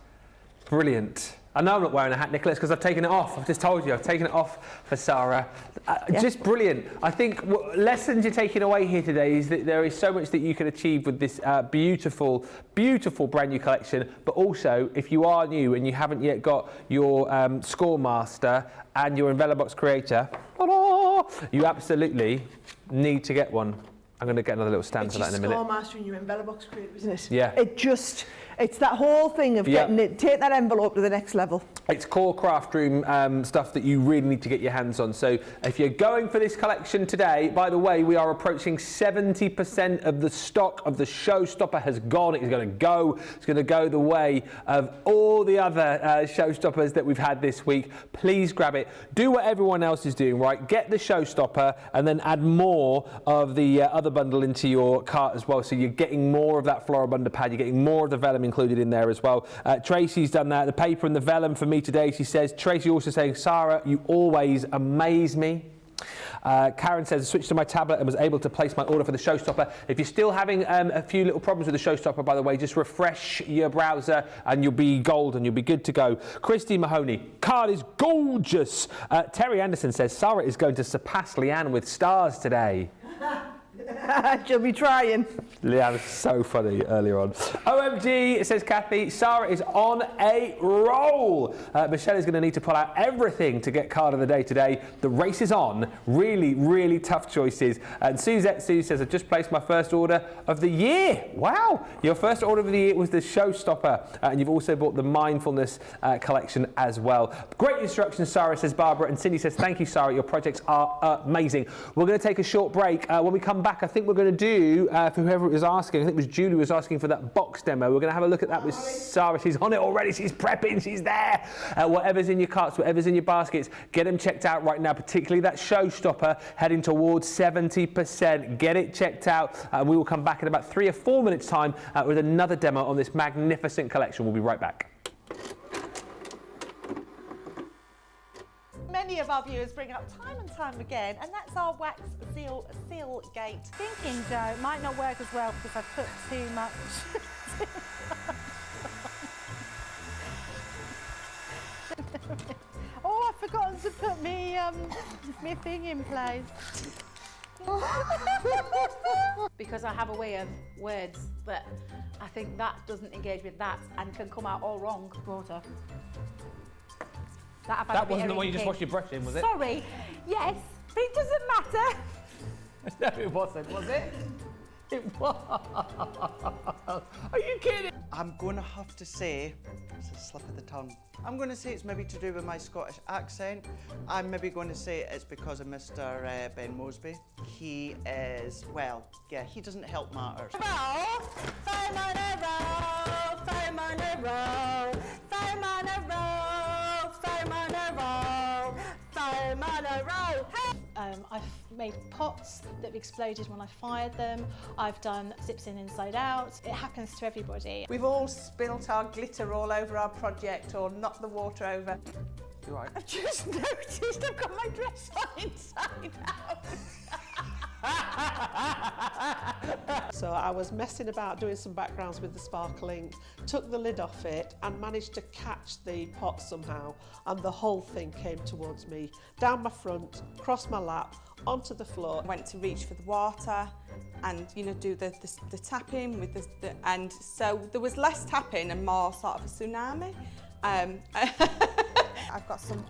brilliant. I know I'm not wearing a hat, Nicholas, because I've taken it off. I've just told you, I've taken it off for Sara. Just brilliant. I think what lessons you're taking away here today is that there is so much that you can achieve with this beautiful, beautiful brand new collection. But also, if you are new and you haven't yet got your Score Master and your envelope box creator, you absolutely need to get one. I'm going to get another little stand for that in a minute. It's your Score Master and your envelope box creator, isn't it? Yeah. It's that whole thing of getting it, take that envelope to the next level. It's core craft room stuff that you really need to get your hands on. So if you're going for this collection today, by the way, we are approaching 70% of the stock of the Showstopper has gone. It's going to go. It's going to go the way of all the other Showstoppers that we've had this week. Please grab it. Do what everyone else is doing, right? Get the Showstopper and then add more of the other bundle into your cart as well. So you're getting more of that Floribunda pad. You're getting more of the vellum included in there as well. Tracy's done that. The paper and the vellum for me today. She says, Tracy also saying, Sara, you always amaze me. Karen says, I switched to my tablet and was able to place my order for the Showstopper. If you're still having a few little problems with the Showstopper, by the way, just refresh your browser and you'll be golden. You'll be good to go. Christy Mahoney, card is gorgeous. Terry Anderson says, Sara is going to surpass Leanne with stars today. She'll be trying. Leanne was so funny earlier on. OMG, says Kathy, Sara is on a roll. Michelle is going to need to pull out everything to get card of the day today. The race is on. Really, really tough choices. And Suzette Sue says, I've just placed my first order of the year. Wow. Your first order of the year was the Showstopper. And you've also bought the Mindfulness collection as well. Great instructions, Sara, says Barbara. And Cindy says, thank you, Sara. Your projects are amazing. We're going to take a short break. When we come back, I think we're going to do, for whoever was asking, I think it was Julie was asking for that box demo. We're going to have a look at that with Sara. She's on it already. She's prepping. She's there. Whatever's in your carts, whatever's in your baskets, get them checked out right now, particularly that Showstopper heading towards 70%. Get it checked out. We will come back in about 3 or 4 minutes' time with another demo on this magnificent collection. We'll be right back. Many of our viewers bring up time and time again, and that's our wax seal gate. Thinking dough might not work as well because I've put too much. Oh, I've forgotten to put me thing in place. Because I have a way of words that I think that doesn't engage with that and can come out all wrong. Water. That wasn't the one you just washed your brush in, was it? Sorry. Yes, but it doesn't matter. No, it wasn't, was it? It was. Are you kidding? I'm going to have to say, it's a slip of the tongue. I'm going to say it's maybe to do with my Scottish accent. I'm maybe going to say it's because of Mr. Ben Moseby. He is, well, yeah, he doesn't help matters. Five on a roll, five on a roll, five on a roll, five on a roll, five on a roll. I've made pots that have exploded when I fired them. I've done zips in inside out. It happens to everybody. We've all spilt our glitter all over our project or knocked the water over. You're right. I've just noticed I've got my dress on inside out. So I was messing about doing some backgrounds with the sparkling, took the lid off it and managed to catch the pot somehow, and the whole thing came towards me, down my front, across my lap, onto the floor. I went to reach for the water and, you know, do the tapping with the and so there was less tapping and more sort of a tsunami. I've got some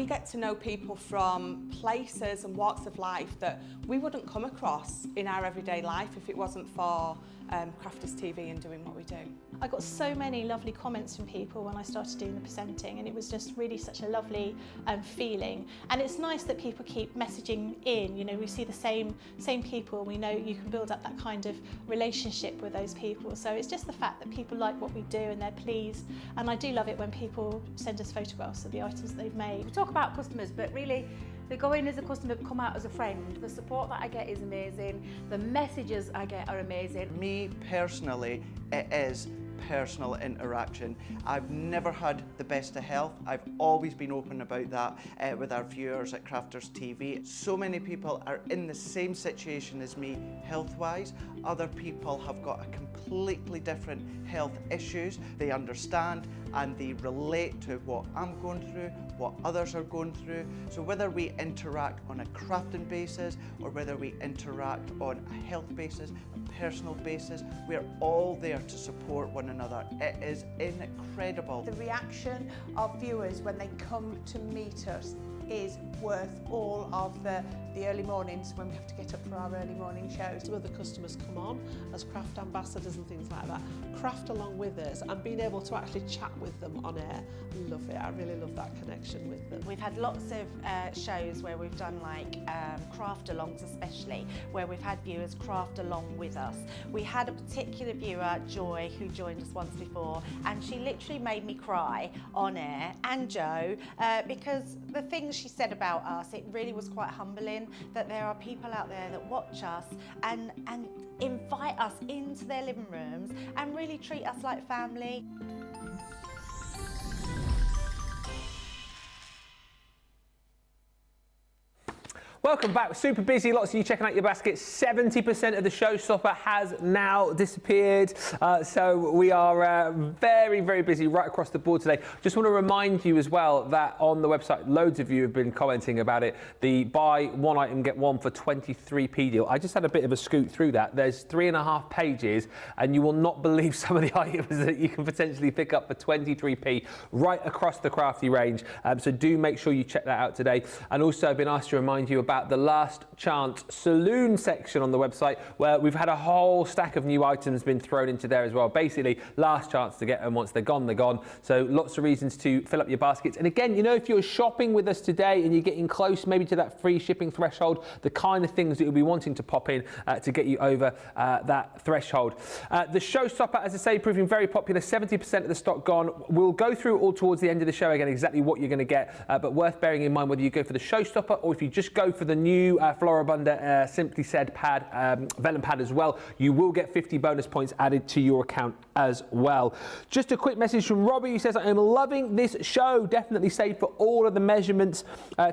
we get to know people from places and walks of life that we wouldn't come across in our everyday life if it wasn't for Crafters TV and doing what we do. I got so many lovely comments from people when I started doing the presenting, and it was just really such a lovely feeling. And it's nice that people keep messaging in. You know, we see the same people, and we know you can build up that kind of relationship with those people. So it's just the fact that people like what we do and they're pleased. And I do love it when people send us photographs of the items they've made. We talk about customers, but really they go in as a customer, come out as a friend. The support that I get is amazing. The messages I get are amazing. Me personally, it is personal interaction. I've never had the best of health. I've always been open about that with our viewers at Crafters TV. So many people are in the same situation as me health-wise. Other people have got a completely different health issues. They understand and they relate to what I'm going through, what others are going through. So whether we interact on a crafting basis or whether we interact on a health basis, a personal basis, we're all there to support one another. It is incredible. The reaction of viewers when they come to meet us is worth all of the early mornings when we have to get up for our early morning shows. Some of the customers come on as craft ambassadors and things like that, craft along with us, and being able to actually chat with them on air. I love it. I really love that connection with them. We've had lots of shows where we've done like craft alongs, especially where we've had viewers craft along with us. We had a particular viewer, Joy, who joined us once before, and she literally made me cry on air, and Joe, because the things she said about us, it really was quite humbling that there are people out there that watch us and invite us into their living rooms and really treat us like family. Welcome back. We're super busy. Lots of you checking out your baskets. 70% of the Showstopper has now disappeared. So we are very, very busy right across the board today. Just want to remind you as well that on the website, loads of you have been commenting about it. The buy one item, get one for 23p deal. I just had a bit of a scoot through that. There's 3.5 pages, and you will not believe some of the items that you can potentially pick up for 23p right across the crafty range. So do make sure you check that out today. And also, I've been asked to remind you about the last chance saloon section on the website, where we've had a whole stack of new items been thrown into there as well. Basically, last chance to get them. Once they're gone, they're gone. So lots of reasons to fill up your baskets. And again, you know, if you're shopping with us today and you're getting close maybe to that free shipping threshold, the kind of things that you'll be wanting to pop in to get you over that threshold. The Showstopper, as I say, proving very popular. 70% of the stock gone. We'll go through all towards the end of the show again exactly what you're going to get, but worth bearing in mind whether you go for the Showstopper or if you just go for the new Floribunda Simply Said pad, vellum pad as well, you will get 50 bonus points added to your account as well. Just a quick message from Robbie, who says, I am loving this show. Definitely saved for all of the measurements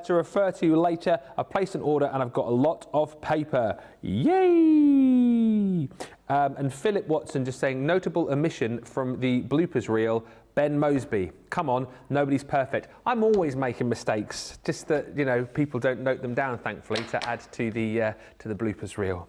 to refer to later. I've placed an order and I've got a lot of paper. Yay! And Philip Watson just saying, notable omission from the bloopers reel, Ben Moseby. Come on, nobody's perfect. I'm always making mistakes, just that, you know, people don't note them down, thankfully, to add to the bloopers reel.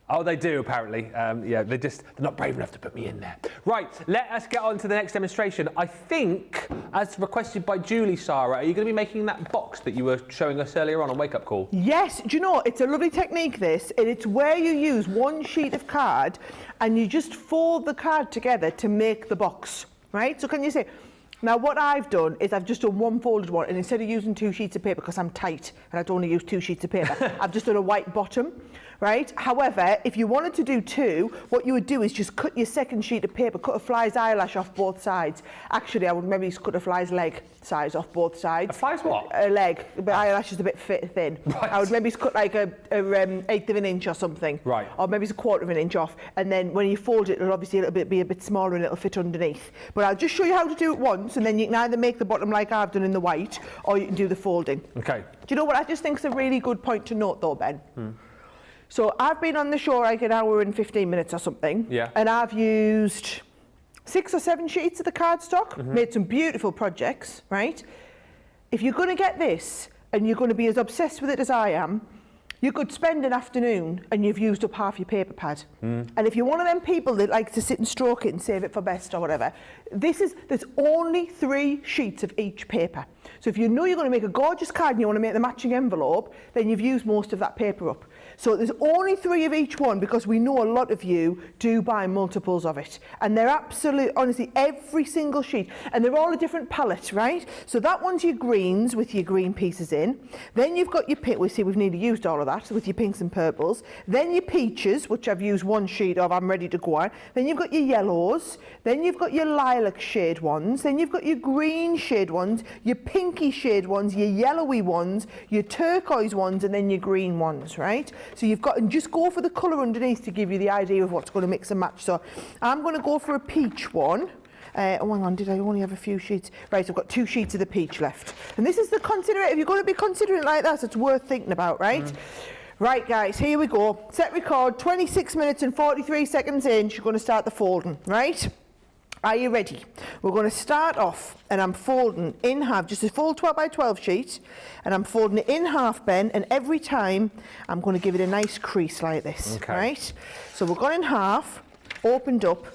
Oh, they do, apparently. Yeah, they're not brave enough to put me in there. Right, let us get on to the next demonstration. I think, as requested by Julie, Sarah, are you going to be making that box that you were showing us earlier on Wake Up Call? Yes, do you know, it's a lovely technique, this, and it's where you use one sheet of card and you just fold the card together to make the box, right? So can you see? Now, what I've done is I've just done one folded one, and instead of using 2 sheets of paper, because I'm tight and I don't want to use 2 sheets of paper, I've just done a white bottom, right? However, if you wanted to do 2, what you would do is just cut your second sheet of paper, cut a fly's eyelash off both sides. Actually, I would maybe cut a fly's leg size off both sides. A fly's what? A leg. The eyelash is a bit thin. Right. I would maybe cut like a 1/8 of an inch or something. Right. Or maybe it's 1/4 of an inch off. And then when you fold it, it'll obviously be a bit smaller and it'll fit underneath. But I'll just show you how to do it once, and then you can either make the bottom like I've done in the white, or you can do the folding. Okay. Do you know what I just think is a really good point to note though, Ben? So I've been on the show like an hour and 15 minutes or something. Yeah. And I've used 6 or 7 sheets of the cardstock, made some beautiful projects, right? If you're going to get this and you're going to be as obsessed with it as I am, You could spend an afternoon and you've used up half your paper pad. And if you're one of them people that like to sit and stroke it and save it for best or whatever, there's only 3 sheets of each paper. So if you know you're going to make a gorgeous card and you want to make the matching envelope, then you've used most of that paper up. So there's only 3 of each one because we know a lot of you do buy multiples of it. And they're absolute, honestly, every single sheet. And they're all a different palette, right? So that one's your greens with your green pieces in. Then you've got your pink, we see we've nearly used all of that with your pinks and purples. Then your peaches, which I've used 1 sheet of, I'm ready to go on. Then you've got your yellows. Then you've got your lilac shade ones. Then you've got your green shade ones, your pinky shade ones, your yellowy ones, your turquoise ones, and then your green ones, right? So you've got, and just go for the colour underneath to give you the idea of what's going to mix and match. So I'm going to go for a peach one. Oh, hang on, did I only have a few sheets? Right, I've got 2 sheets of the peach left. And this is the considerate, if you're going to be considering it like that, it's worth thinking about, right? Right, guys, here we go. Set record, 26 minutes and 43 seconds in, she's going to start the folding, right? Are you ready? We're going to start off, and I'm folding in half, just a full 12 by 12 sheet, and I'm folding it in half, Ben, and every time I'm going to give it a nice crease like this, right? So we're going in half, opened up,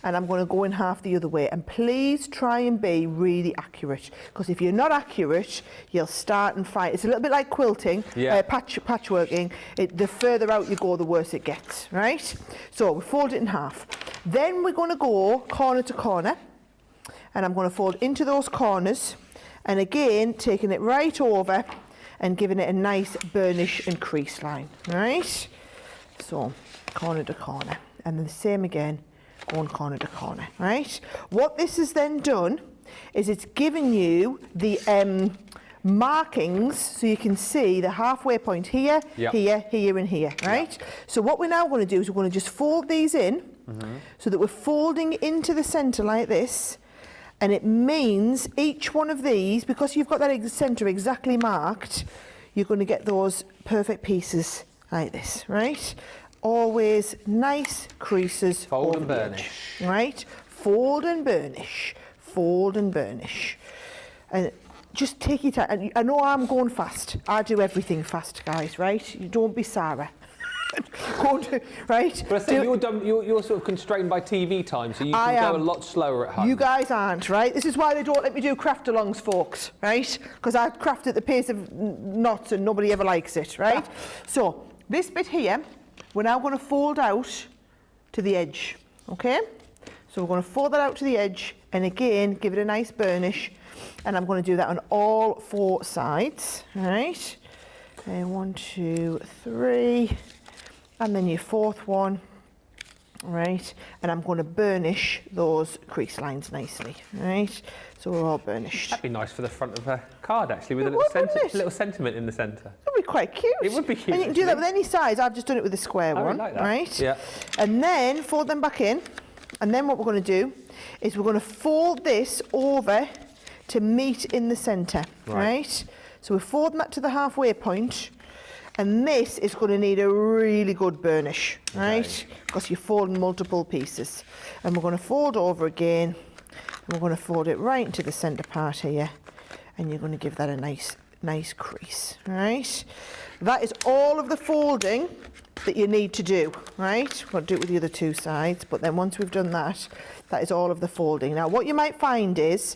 and I'm going to go in half the other way. And please try and be really accurate, because if you're not accurate, you'll start and fight. It's a little bit like quilting, patchworking. The further out you go, the worse it gets, right? So we fold it in half. Then we're going to go corner to corner, and I'm going to fold into those corners, and again, taking it right over and giving it a nice burnish and crease line, right? So corner to corner, and then the same again, going corner to corner, right? What this has then done is it's given you the markings so you can see the halfway point here, here, here and here, right? So what we're now going to do is we're going to just fold these in so that we're folding into the centre like this, and it means each one of these, because you've got that centre exactly marked, you're going to get those perfect pieces like this, right? Always nice creases. Fold and burnish. Right? Fold and burnish. Fold and burnish. And just take your time. And I know I'm going fast. I do everything fast, guys, right? You don't be Sarah. Right? But I think you're sort of constrained by TV time, so you can go a lot slower at home. You guys aren't, right? This is why they don't let me do craft-alongs, folks, right? Because I craft at the pace of knots and nobody ever likes it, right? So this bit here, we're now going to fold out to the edge, okay? So we're going to fold that out to the edge, and again, give it a nice burnish, and I'm going to do that on all 4 sides, right? 1, 2, 3, and then your 4th one, right? And I'm going to burnish those crease lines nicely, right? So we're all burnished. That'd be nice for the front of a card, actually, with a little sentiment in the centre. That'd be quite cute. It would be cute. And you can do that with any size. I've just done it with the square one, like that. right? Yeah. And then fold them back in. And then what we're going to do is we're going to fold this over to meet in the centre, right? So we're folding that to the halfway point. And this is going to need a really good burnish, right? Because you're folding multiple pieces. And we're going to fold over again. And we're going to fold it right into the centre part here. And you're going to give that a nice crease, right? That is all of the folding that you need to do, right? We'll do it with the other 2 sides, but then once we've done that, that is all of the folding. Now, what you might find is,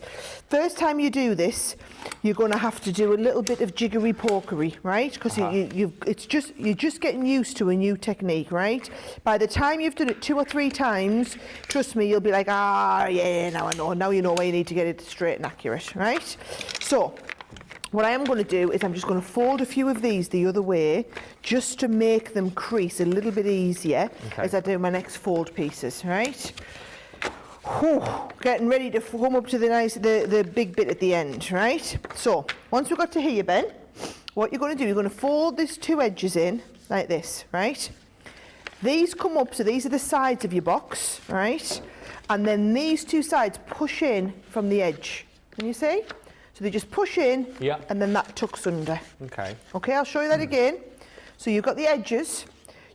first time you do this, you're going to have to do a little bit of jiggery-pokery, right? Because you're just getting used to a new technique, right? By the time you've done it 2 or 3 times, trust me, you'll be like, yeah, now I know. Now you know where you need to get it straight and accurate, right? So what I am going to do is I'm just going to fold a few of these the other way just to make them crease a little bit easier as I do my next fold pieces, right? Whew, getting ready to come up to the big bit at the end, right? So once we've got to here, Ben, what you're going to do, you're going to fold these 2 edges in like this, right? These come up, so these are the sides of your box, right? And then these 2 sides push in from the edge. Can you see? So they just push in, and then that tucks under. Okay, I'll show you that again. So you've got the edges.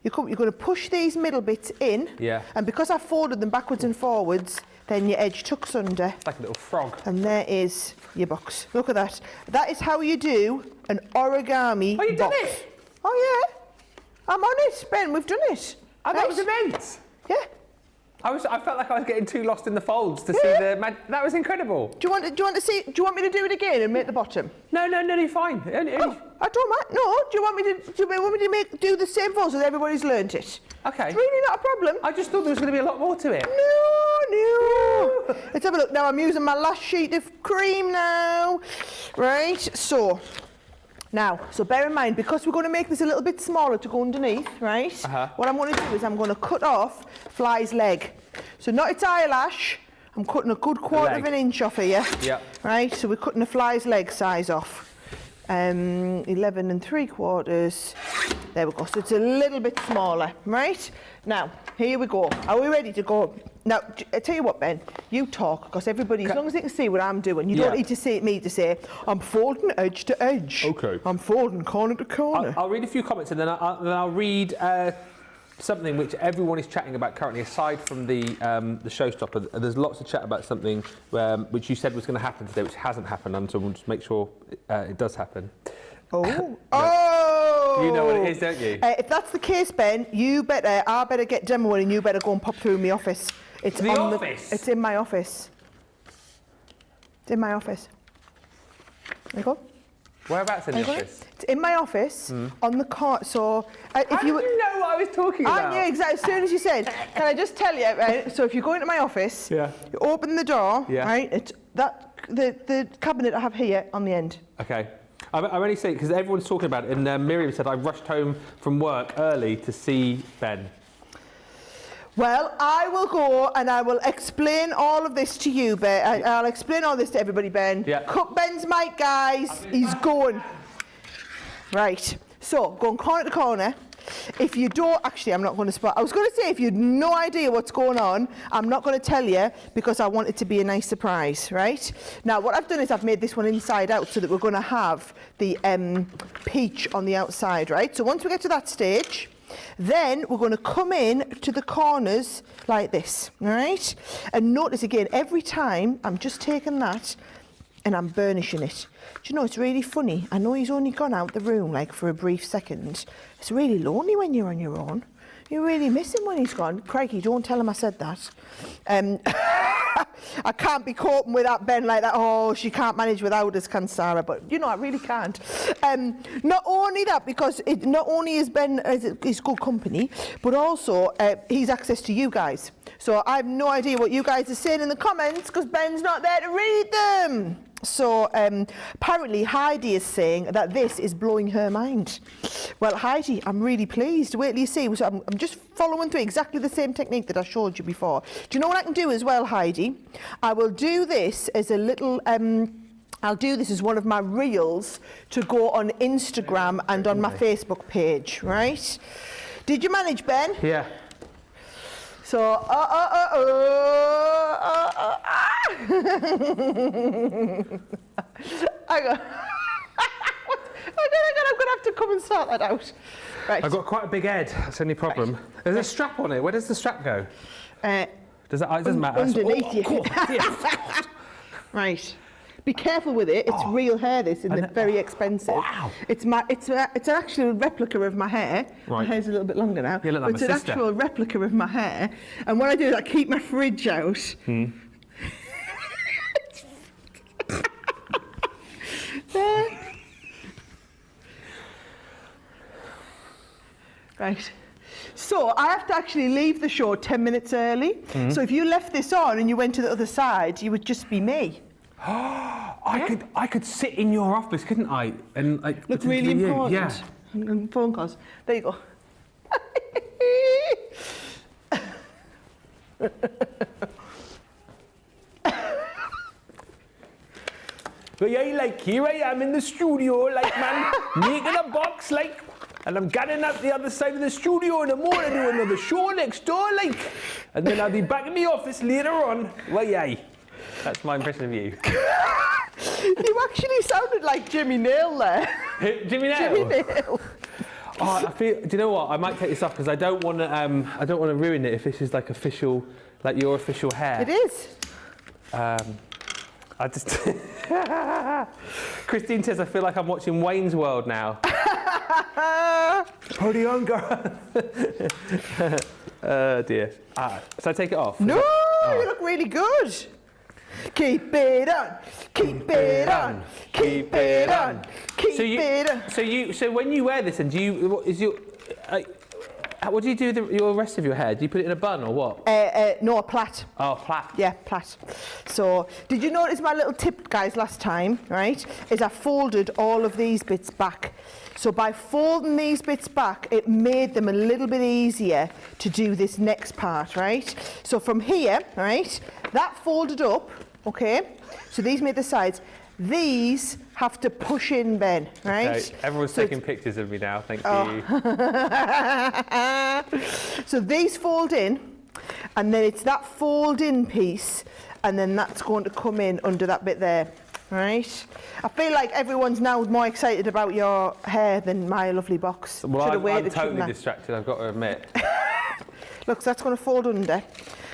You're going to push these middle bits in. And because I've folded them backwards and forwards, then your edge tucks under. It's like a little frog. And there is your box. Look at that. That is how you do an origami box. Oh, you done it? Oh, yeah. I'm on it, Ben. We've done it. Oh, that was immense. Yeah. I felt like I was getting too lost in the folds to see the that was incredible. Do you want to see? Do you want me to do it again and make the bottom? No, you're fine. Oh, I don't mind. No. Do you want me to do the same folds so that everybody's learnt it? Okay. It's really not a problem. I just thought there was going to be a lot more to it. No. Let's have a look. Now I'm using my last sheet of cream now. Right. So bear in mind, because we're going to make this a little bit smaller to go underneath, right? What I'm going to do is I'm going to cut off Fly's leg. So not its eyelash. I'm cutting a good quarter of an inch off here. Yeah. Right. So we're cutting the Fly's leg size off. 11 3/4. There we go. So it's a little bit smaller, right? Now, here we go. Are we ready to go? Now, I tell you what, Ben, you talk, because everybody, as long as they can see what I'm doing, you don't need to see me to say, I'm folding edge to edge. Okay. I'm folding corner to corner. I'll read a few comments and then I'll read something which everyone is chatting about currently, aside from the Showstopper. There's lots of chat about something which you said was going to happen today, which hasn't happened, and so we'll just make sure it does happen. Oh. You know what it is, don't you? If that's the case, Ben, I better get demoing and you better go and pop through my office. It's the office? It's in my office. It's in my office. There you go. Whereabouts in the office? It's in my office on the cart. So if How did you know what I was talking about? Yeah, exactly. As soon as you said, can I just tell you, right? So if you go into my office, you open the door, right? It's the cabinet I have here on the end. Okay. I'm only saying because everyone's talking about it, and Miriam said I rushed home from work early to see Ben. Well, I will go and I will explain all of this to you, Ben. I'll explain all this to everybody, Ben. Yeah. Cut Ben's mic, guys. He's going. Right. So, going corner to corner. If you don't, actually, I'm not going to spot. I was going to say, if you had no idea what's going on, I'm not going to tell you because I want it to be a nice surprise, right? Now, what I've done is I've made this one inside out so that we're going to have the peach on the outside, right? So once we get to that stage, then we're going to come in to the corners like this, all right? And notice again, every time I'm just taking that and I'm burnishing it. Do you know, it's really funny. I know he's only gone out the room like for a brief second. It's really lonely when you're on your own. You really miss him when he's gone. Crikey, don't tell him I said that. I can't be coping with that, Ben, like that. Oh, she can't manage without us, can Sarah? But, you know, I really can't. Not only that, because not only is Ben is good company, but also he's access to you guys. So I have no idea what you guys are saying in the comments because Ben's not there to read them. So apparently Heidi is saying that this is blowing her mind. Well, Heidi, I'm really pleased. Wait till you see. So I'm just following through exactly the same technique that I showed you before. Do you know what I can do as well, Heidi? I will do this as a little... I'll do this as one of my reels to go on Instagram and on my Facebook page, right? Did you manage, Ben? Yeah. So, Hang on. I'm going to have to come and sort that out. Right. I've got quite a big head. That's the only problem. There's a strap on it. Where does the strap go? It doesn't matter. Underneath you. Right. Be careful with it. It's real hair. This isn't very expensive. Wow. It's actually a replica of my hair. Right. My hair's a little bit longer now. You look like but my it's sister. an actual replica of my hair. And what I do is I keep my fridge out. There. Right. So I have to actually leave the show 10 minutes early. So if you left this on and you went to the other side, you would just be me. I could sit in your office, couldn't I? And like look really important. Yeah. And phone calls. There you go. But yeah, like here I am in the studio, like man, making a box, like, and I'm getting up the other side of the studio in the morning to do another show next door, like, and then I'll be back in the office later on. Well, yeah, that's my impression of you. You actually sounded like Jimmy Nail there. Jimmy Nail. Jimmy Nail. Oh, I feel. Do you know what? I might take this off because I don't want to. I don't want to ruin it if this is like official, like your official hair. It is. I just. Christine says I feel like I'm watching Wayne's World now. Party on, girl. Dear. So I take it off? No, you look really good. Keep it on, keep it on, keep it on, keep it on. So when you wear this, and do you, what do you do with your rest of your hair? Do you put it in a bun or what? No, a plait. Oh, a plait. Yeah, plait. So, did you notice my little tip, guys, last time, right, is I folded all of these bits back. So by folding these bits back, it made them a little bit easier to do this next part, right? So from here, right, that folded up, okay? So these made the sides. These have to push in, Ben, right? Okay. Everyone's taking pictures of me now, thank you. So these fold in, and then it's that fold in piece, and then that's going to come in under that bit there, right? I feel like everyone's now more excited about your hair than my lovely box. Well, I'm totally distracted, I've got to admit. Look, so that's going to fold under.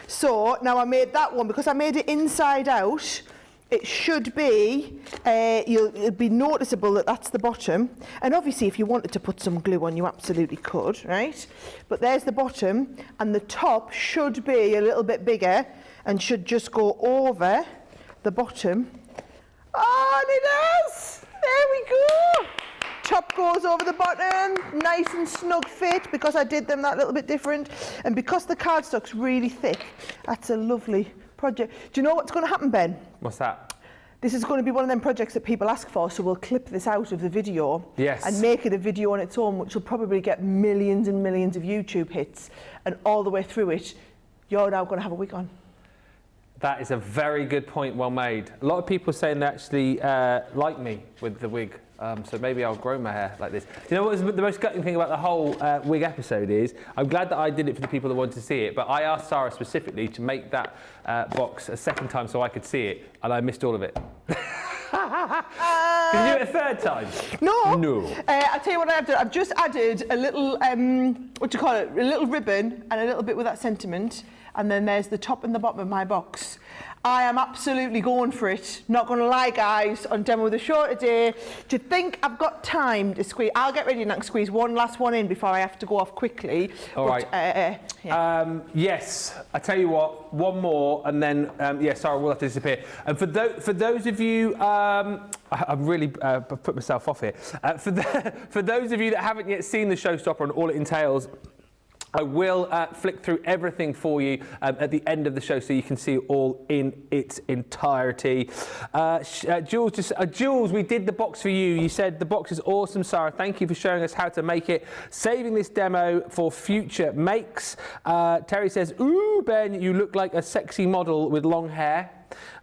So now I made that one, because I made it inside out, it should be, it'll be noticeable that that's the bottom. And obviously if you wanted to put some glue on, you absolutely could, right? But there's the bottom, and the top should be a little bit bigger and should just go over the bottom. Oh, and it is! There we go! Top goes over the bottom, nice and snug fit, because I did them that little bit different. And because the cardstock's really thick, that's a lovely project. Do you know what's going to happen, Ben? What's that? This is going to be one of them projects that people ask for, so we'll clip this out of the video. Yes. And make it a video on its own, which will probably get millions and millions of YouTube hits. And all the way through it, you're now going to have a wig on. That is a very good point, well made. A lot of people saying they actually like me with the wig. So maybe I'll grow my hair like this. Do you know what was the most gutting thing about the whole wig episode is? I'm glad that I did it for the people that wanted to see it, but I asked Sarah specifically to make that box a second time so I could see it, and I missed all of it. Did you do it a third time? No. No. I'll tell you what I've done. I've just added a little, what do you call it? A little ribbon and a little bit with that sentiment. And then there's the top and the bottom of my box. I am absolutely going for it. Not going to lie, guys, on Demo of the Show today. Do you think I've got time to squeeze? I'll get ready and I can squeeze one last one in before I have to go off quickly. All right. Yeah. Yes, I tell you what, one more, and then, yeah, Sarah will have to disappear. And for those of you, I'm really put myself off here. For those of you that haven't yet seen the Showstopper and all it entails, I will flick through everything for you at the end of the show so you can see it all in its entirety. Jules, we did the box for you. You said the box is awesome, Sarah. Thank you for showing us how to make it. Saving this demo for future makes. Terry says, ooh, Ben, you look like a sexy model with long hair.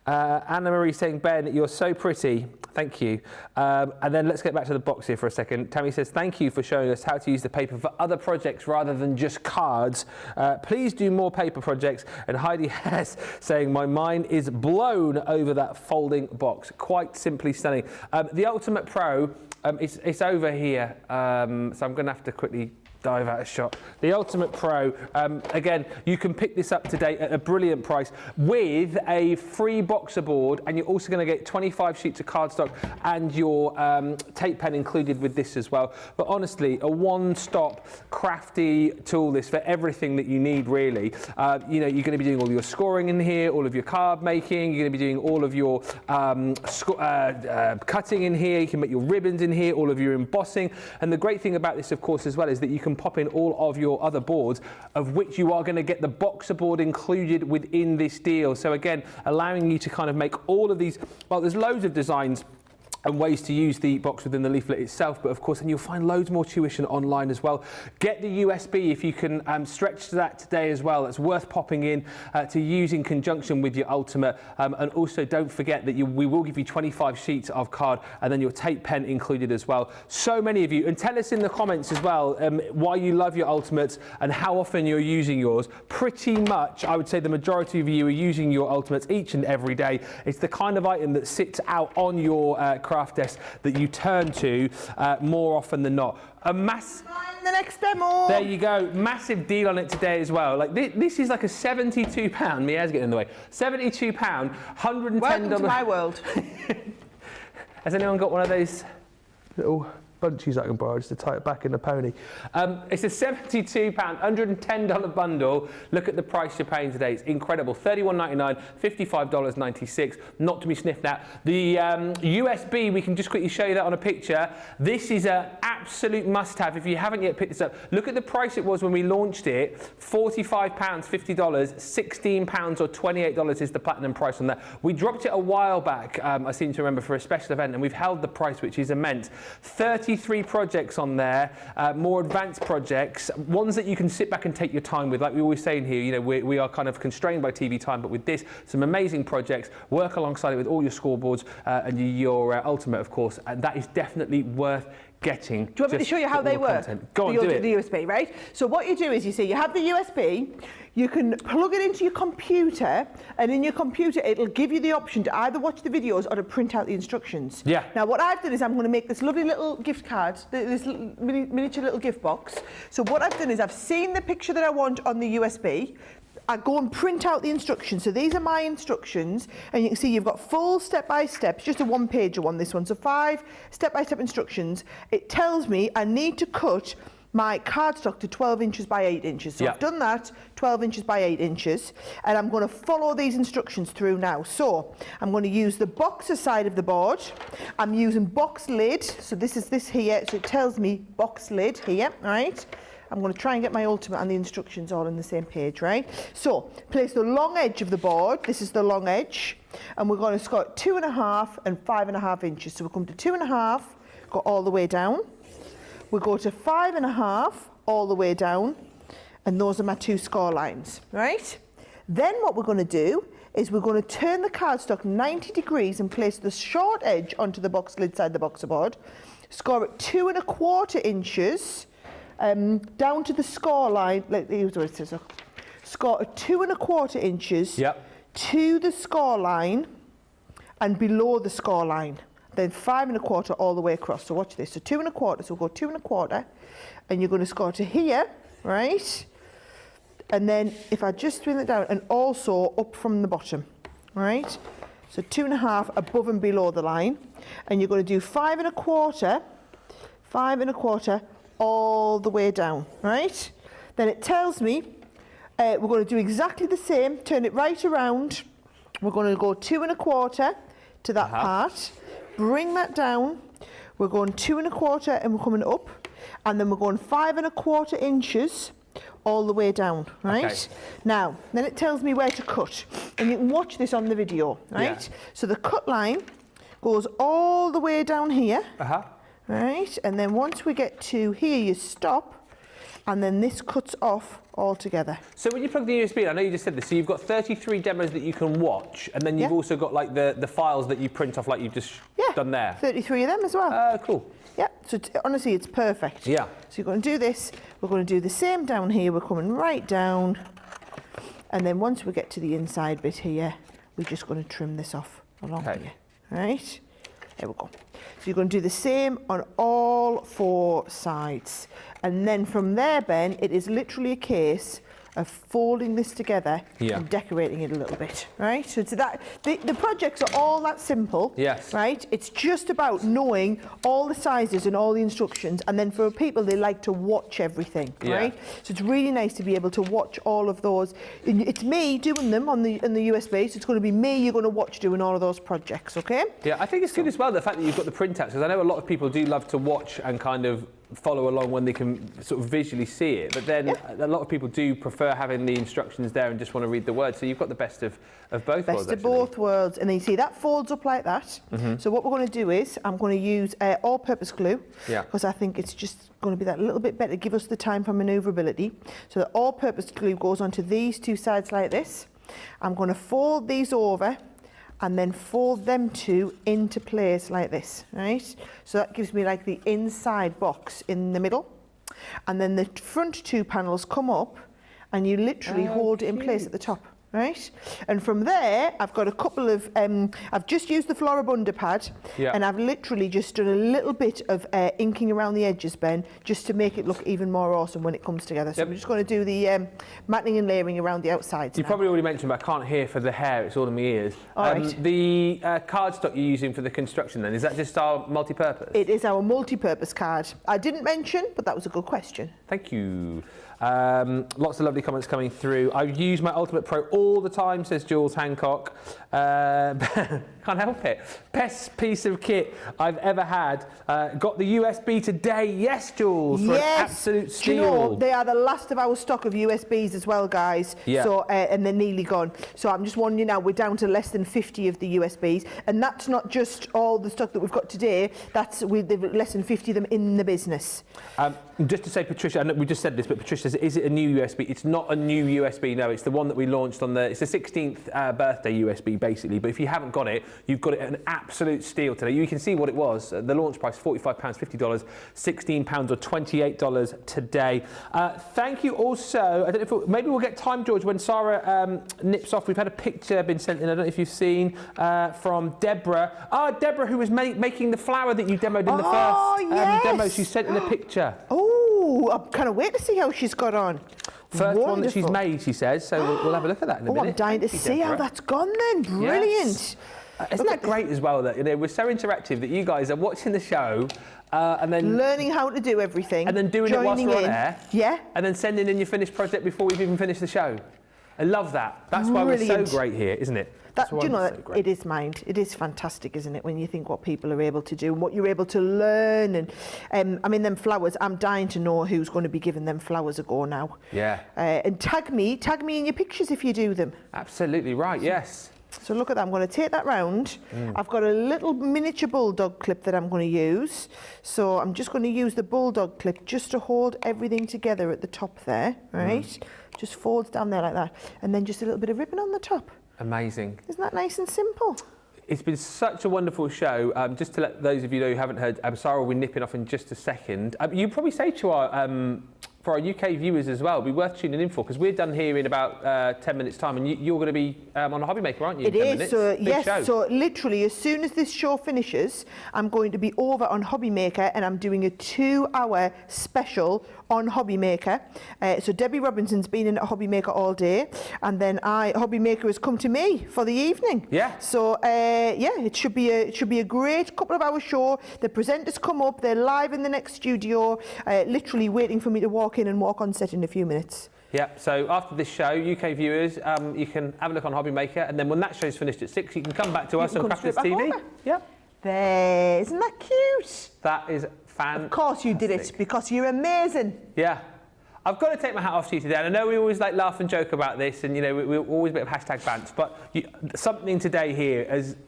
Anna Marie saying, Ben, you're so pretty. Thank you. And then let's get back to the box here for a second. Tammy says, thank you for showing us how to use the paper for other projects rather than just cards. Please do more paper projects. And Heidi Hess saying, my mind is blown over that folding box. Quite simply stunning. The Ultimate Pro, it's over here. So I'm going to have to quickly dive out of shot. The Ultimate Pro, again, you can pick this up today at a brilliant price with a free boxer board, and you're also going to get 25 sheets of cardstock and your tape pen included with this as well. But honestly, a one-stop crafty tool, this for everything that you need, really. You know, you're going to be doing all your scoring in here, all of your card making, you're going to be doing all of your cutting in here, you can make your ribbons in here, all of your embossing. And the great thing about this, of course, as well, is that you can pop in all of your other boards, of which you are going to get the boxer board included within this deal. So again, allowing you to kind of make all of these, well, there's loads of designs and ways to use the box within the leaflet itself, but of course then you'll find loads more tuition online as well. Get the USB if you can stretch that today as well. It's worth popping in to use in conjunction with your Ultimate, and also don't forget that we will give you 25 sheets of card and then your tape pen included as well. So many of you, and tell us in the comments as well why you love your Ultimates and how often you're using yours. Pretty much I would say the majority of you are using your Ultimates each and every day. It's the kind of item that sits out on your craft desk that you turn to more often than not. A the next demo. There you go. Massive deal on it today as well. Like this is like a £72. Mia's getting in the way. £72, $110. Welcome to my world. Has anyone got one of those little bunchies I can borrow just to tie it back in the pony. It's a £72, $110 bundle. Look at the price you're paying today. It's incredible. $31.99, $55.96. Not to be sniffed at. The USB, we can just quickly show you that on a picture. This is an absolute must-have. If you haven't yet picked this up, look at the price it was when we launched it. £45, $50, £16 or $28 is the platinum price on that. We dropped it a while back, I seem to remember, for a special event, and we've held the price, which is immense. 33 projects on there, more advanced projects, ones that you can sit back and take your time with. Like we always say in here, you know, we are kind of constrained by TV time, but with this, some amazing projects. Work alongside it with all your scoreboards and your Ultimate, of course, and that is definitely worth getting. Do you want me to show you how they work? Go on, do it. The USB, right? So what you do is, you see, you have the USB, you can plug it into your computer, and in your computer it'll give you the option to either watch the videos or to print out the instructions. Yeah. Now what I've done is I'm going to make this lovely little gift card, this miniature little gift box. So what I've done is I've seen the picture that I want on the USB. I go and print out the instructions. So these are my instructions, and you can see you've got full step-by-step, just a one-pager one, this one. So 5 step-by-step instructions. It tells me I need to cut my cardstock to 12 inches by 8 inches. So I've done that, 12 inches by 8 inches, and I'm going to follow these instructions through now. So I'm going to use the boxer side of the board. I'm using box lid. So this is this here. So it tells me box lid here, right? I'm going to try and get my Ultimate and the instructions all on the same page, right? So, place the long edge of the board. This is the long edge. And we're going to score 2.5 and 5.5 inches. So we'll come to 2.5, go all the way down. We'll go to 5.5, all the way down. And those are my 2 score lines, right? Then what we're going to do is we're going to turn the cardstock 90 degrees and place the short edge onto the box lid side of the boxer board. Score at 2.25 inches. Down to the score line, score at 2.25 inches to the score line and below the score line. Then 5.25 all the way across. So watch this. So 2.25. So we'll go 2.25, and you're going to score to here, right? And then if I just swing it down, and also up from the bottom, right? So 2.5 above and below the line, and you're going to do 5.25, 5.25. All the way down, right? Then it tells me we're going to do exactly the same, turn it right around. We're going to go 2.25 to that part, bring that down. We're going 2.25 and we're coming up, and then we're going 5.25 inches all the way down, right? Okay. Now, then it tells me where to cut, and you can watch this on the video, right? Yeah. So the cut line goes all the way down here. Right, and then once we get to here, you stop, and then this cuts off altogether. So when you plug the USB in, I know you just said this, so you've got 33 demos that you can watch, and then you've also got like the files that you print off like you've just done there. 33 of them as well. Cool. Yeah, so honestly, it's perfect. Yeah. So you're going to do this, we're going to do the same down here, we're coming right down, and then once we get to the inside bit here, we're just going to trim this off along here, right? There we go. So you're going to do the same on all 4 sides. And then from there, Ben, it is literally a case of folding this together and decorating it a little bit, right? So it's that the projects are all that simple, right? It's just about knowing all the sizes and all the instructions, and then for people, they like to watch everything, right? So it's really nice to be able to watch all of those. It's me doing them on the USB, so it's going to be me you're going to watch doing all of those projects, okay? Yeah, I think it's good as well, the fact that you've got the printouts, because I know a lot of people do love to watch and kind of follow along when they can sort of visually see it, but then a lot of people do prefer having the instructions there and just want to read the words, so you've got the best of both worlds. Best of both worlds, and then you see that folds up like that. So what we're going to do is I'm going to use all-purpose glue, because I think it's just going to be that little bit better, give us the time for manoeuvrability. So the all-purpose glue goes onto these 2 sides like this. I'm going to fold these over and then fold them 2 into place like this, right? So that gives me like the inside box in the middle. And then the front 2 panels come up, and you literally hold it in place at the top. right? And from there, I've got a couple of, I've just used the Floribunda pad, and I've literally just done a little bit of inking around the edges, Ben, just to make it look even more awesome when it comes together. So I'm just going to do the matting and layering around the outsides. You probably already mentioned, but I can't hear for the hair, it's all in my ears. The cardstock you're using for the construction then, is that just our multi-purpose? It is our multi-purpose card. I didn't mention, but that was a good question. Thank you. Lots of lovely comments coming through. I use my Ultimate Pro all the time, says Jules Hancock. Can't help it. Best piece of kit I've ever had. Got the USB today. Yes, Jules. For an absolute steal. Do you know, they are the last of our stock of USBs as well, guys. Yeah. So, and they're nearly gone. So I'm just warning you now, we're down to less than 50 of the USBs. And that's not just all the stock that we've got today. That's with less than 50 of them in the business. Just to say, Patricia, I know we just said this, but Patricia says, is it a new USB? It's not a new USB, no. It's the one that we launched on it's the 16th birthday USB, basically. But if you haven't got it, you've got it at an absolute steal today. You can see what it was. The launch price, £45, $50, £16 or $28 today. Thank you also. I don't know if maybe we'll get time, George, when Sarah nips off. We've had a picture been sent in, I don't know if you've seen, from Deborah. Deborah, who was making the flower that you demoed in the first demo. She sent in a picture. Oh, I kind of wait to see how she's got on. First one that she's made, she says, so we'll have a look at that in a minute. I'm dying to see how that's gone then. Brilliant. Yes. Isn't that great as well that we're so interactive that you guys are watching the show and then learning how to do everything and then doing it whilst we're on air, yeah, and then sending in your finished project before we've even finished the show. I love that. That's why we're so great here, isn't it? Do you know that it is mind? It is fantastic, isn't it, when you think what people are able to do and what you're able to learn. And I mean, them flowers. I'm dying to know who's going to be giving them flowers a go now. Yeah. And tag me in your pictures if you do them. Absolutely right. Yes. So look at that. I'm going to take that round. I've got a little miniature bulldog clip that I'm going to use. So I'm just going to use the bulldog clip just to hold everything together at the top there, right? Just folds down there like that, and then just a little bit of ribbon on the top. Amazing. Isn't that nice and simple? It's been such a wonderful show. Just to let those of you know who haven't heard, Sarah will be nipping off in just a second. You probably say to our for our UK viewers as well, it'd be worth tuning in for, because we're done here in about 10 minutes time, and you're going to be on a Hobby Maker, aren't you? It is. So yes. So literally, as soon as this show finishes, I'm going to be over on Hobby Maker, and I'm doing a 2-hour special on Hobby Maker. So Debbie Robinson's been in at Hobby Maker all day, and then Hobby Maker has come to me for the evening. Yeah. So yeah, it should be a great couple of hour show. The presenters come up, they're live in the next studio, literally waiting for me to walk in and walk on set in a few minutes. Yeah, so after this show, UK viewers, you can have a look on Hobby Maker, and then when that show's finished at 6, you can come back to us on Crafters TV. Yeah. There, isn't that cute? That is fantastic. Of course you did it, because you're amazing. Yeah. I've got to take my hat off to you today. And I know we always laugh and joke about this, and we're always a bit of hashtag bants, but something today here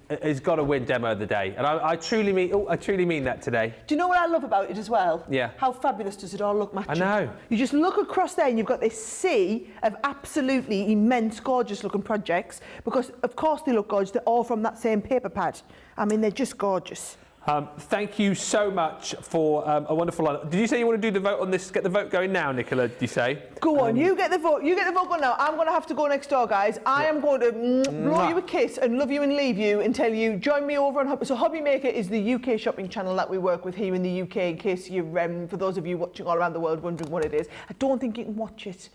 has got to win demo of the day, and I truly mean that today. Do you know what I love about it as well? Yeah. How fabulous does it all look matching? I know. You just look across there and you've got this sea of absolutely immense, gorgeous looking projects, because of course they look gorgeous. They're all from that same paper pad. I mean, they're just gorgeous. Thank you so much for a wonderful lineup. Did you say you want to do the vote on this? Get the vote going now, Nicola, did you say? Go on, you get the vote. You get the vote going now. I'm going to have to go next door, guys. I am going to blow you a kiss and love you and leave you and tell you, join me over on Hobby. So Hobby Maker is the UK shopping channel that we work with here in the UK, in case you, for those of you watching all around the world wondering what it is. I don't think you can watch it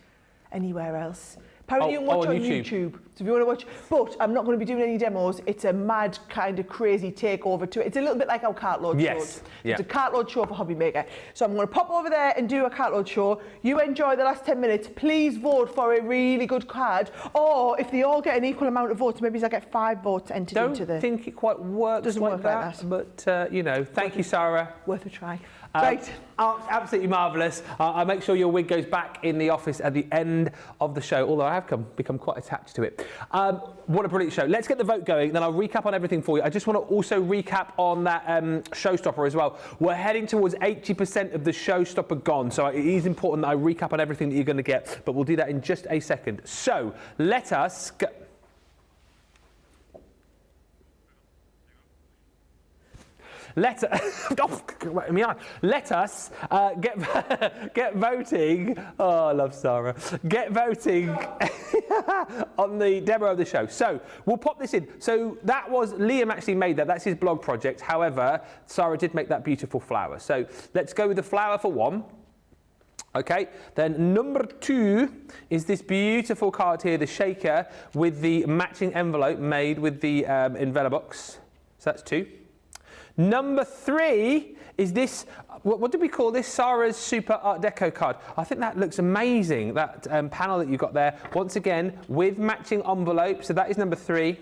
anywhere else. Apparently you can watch it on YouTube. So if you want to watch, but I'm not going to be doing any demos. It's a mad kind of crazy takeover to it. It's a little bit like our cartload shows. Yeah. It's a cartload show for Hobby Maker. So I'm going to pop over there and do a cartload show. You enjoy the last 10 minutes. Please vote for a really good card. Or if they all get an equal amount of votes, maybe I get 5 votes entered into the... Don't think it quite works Doesn't work like that. But, thank you, Sarah. Worth a try. Right. Absolutely marvellous. I'll make sure your wig goes back in the office at the end of the show, although I have become quite attached to it. What a brilliant show. Let's get the vote going, then I'll recap on everything for you. I just want to also recap on that Showstopper as well. We're heading towards 80% of the Showstopper gone, so it is important that I recap on everything that you're going to get, but we'll do that in just a second. So, let us go. let us get voting. Oh, I love Sarah. Get voting on the demo of the show. So we'll pop this in. So that was Liam actually made that. That's his blog project. However, Sarah did make that beautiful flower. So let's go with the flower for one. Okay, then number 2 is this beautiful card here, the shaker with the matching envelope made with the Envelobox. So that's 2. Number 3 is this, what did we call this? Sarah's Super Art Deco card. I think that looks amazing, that panel that you've got there. Once again, with matching envelope, so that is number 3.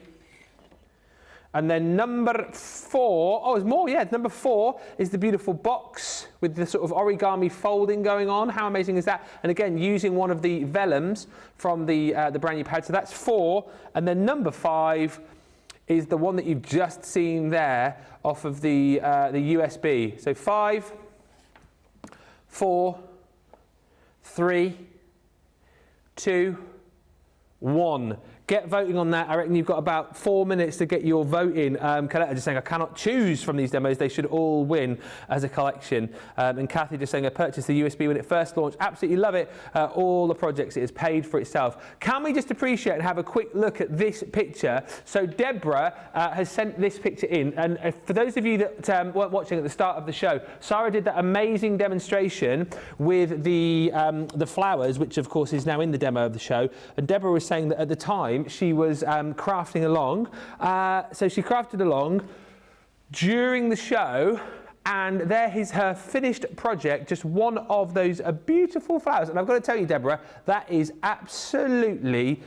And then number 4, oh, there's more, yeah. Number 4 is the beautiful box with the sort of origami folding going on. How amazing is that? And again, using one of the vellums from the brand new pad. So that's 4. And then number 5 is the one that you've just seen there off of the USB. So 5, 4, 3, 2, 1. Get voting on that. I reckon you've got about 4 minutes to get your vote in. Coletta just saying, I cannot choose from these demos. They should all win as a collection. And Kathy just saying, I purchased the USB when it first launched. Absolutely love it. All the projects, it has paid for itself. Can we just appreciate and have a quick look at this picture? So Deborah has sent this picture in. And for those of you that weren't watching at the start of the show, Sarah did that amazing demonstration with the flowers, which of course is now in the demo of the show. And Deborah was saying that at the time, she was crafting along. So she crafted along during the show, and there is her finished project, just one of those beautiful flowers. And I've got to tell you, Deborah, that is absolutely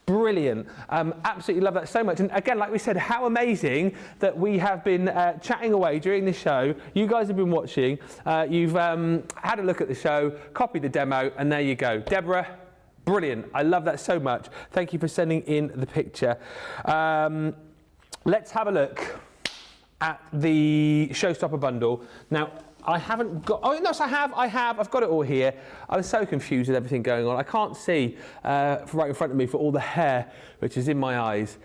brilliant. Absolutely love that so much. And again, like we said, how amazing that we have been chatting away during the show. You guys have been watching. You've had a look at the show, copied the demo, and there you go. Deborah, brilliant. I love that so much. Thank you for sending in the picture. Let's have a look at the Showstopper bundle. Now, I haven't got... Oh, no, I have. I've got it all here. I was so confused with everything going on. I can't see right in front of me for all the hair, which is in my eyes.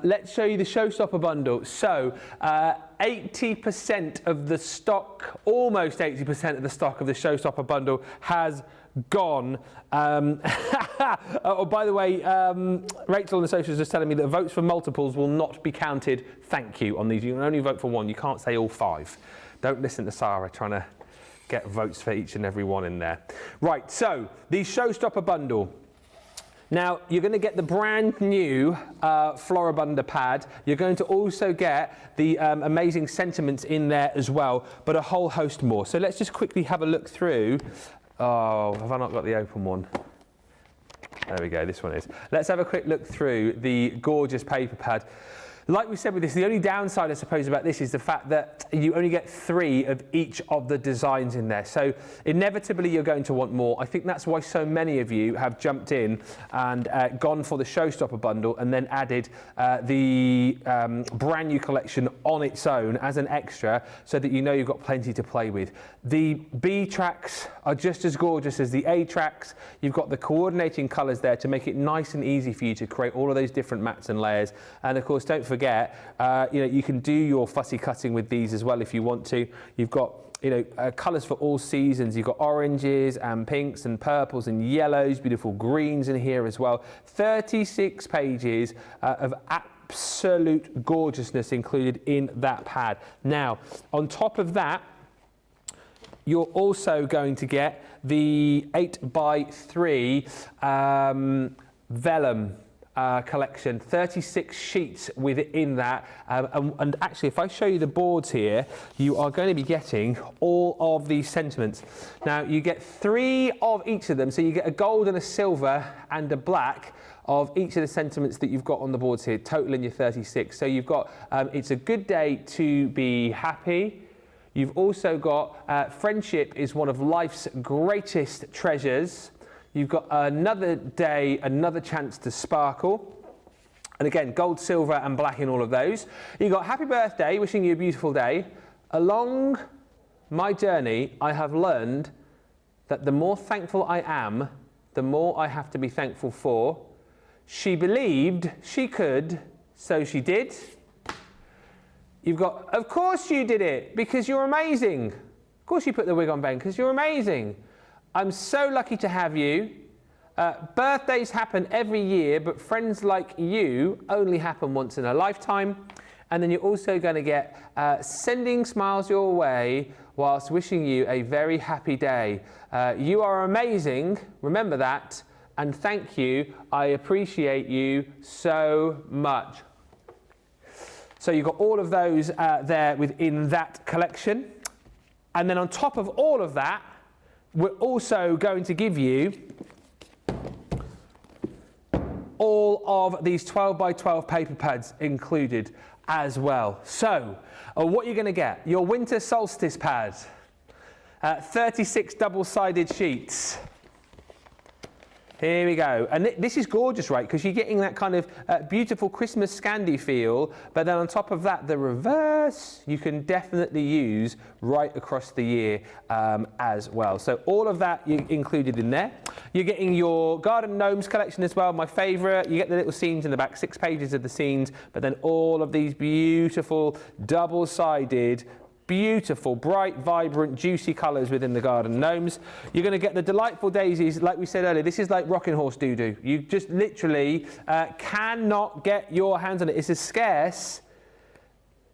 Let's show you the Showstopper bundle. So, 80% of the stock, almost 80% of the stock of the Showstopper bundle has gone. Oh, by the way, Rachel on the socials is just telling me that votes for multiples will not be counted. Thank you on these. You can only vote for one. You can't say all 5. Don't listen to Sarah trying to get votes for each and every one in there. Right, so the Showstopper bundle. Now, you're going to get the brand new Floribunda pad. You're going to also get the amazing sentiments in there as well, but a whole host more. So let's just quickly have a look through. Oh, have I not got the open one? There we go, this one is. Let's have a quick look through the gorgeous paper pad. Like we said with this, the only downside, I suppose, about this is the fact that you only get 3 of each of the designs in there. So inevitably, you're going to want more. I think that's why so many of you have jumped in and gone for the Showstopper bundle and then added the brand new collection on its own as an extra so that you know you've got plenty to play with. The B tracks are just as gorgeous as the A tracks. You've got the coordinating colours there to make it nice and easy for you to create all of those different mats and layers. And of course, don't forget, you can do your fussy cutting with these as well if you want to. You've got colours for all seasons. You've got oranges and pinks and purples and yellows, beautiful greens in here as well. 36 pages of absolute gorgeousness included in that pad. Now, on top of that, you're also going to get the 8x3 vellum collection, 36 sheets within that. And actually, if I show you the boards here, you are going to be getting all of these sentiments. Now, you get 3 of each of them. So you get a gold and a silver and a black of each of the sentiments that you've got on the boards here, total in your 36. So you've got, it's a good day to be happy. You've also got friendship is one of life's greatest treasures. You've got another day, another chance to sparkle. And again, gold, silver and black in all of those. You've got happy birthday, wishing you a beautiful day. Along my journey, I have learned that the more thankful I am, the more I have to be thankful for. She believed she could, so she did. You've got, of course you did it, because you're amazing. Of course you put the wig on, Ben, because you're amazing. I'm so lucky to have you. Birthdays happen every year, but friends like you only happen once in a lifetime. And then you're also going to get sending smiles your way whilst wishing you a very happy day. You are amazing, remember that, and thank you. I appreciate you so much. So you've got all of those there within that collection. And then on top of all of that, we're also going to give you all of these 12 by 12 paper pads included as well. So what you're going to get, your winter solstice pad, 36 double-sided sheets. Here we go. And this is gorgeous, right? Because you're getting that kind of beautiful Christmas Scandi feel, but then on top of that, the reverse, you can definitely use right across the year as well. So all of that you included in there. You're getting your Garden Gnomes collection as well, my favourite. You get the little scenes in the back, 6 pages of the scenes, but then all of these beautiful double-sided, beautiful, bright, vibrant, juicy colours within the Garden Gnomes. You're going to get the delightful daisies, like we said earlier. This is like rocking horse doo-doo. You just literally cannot get your hands on it. It's as scarce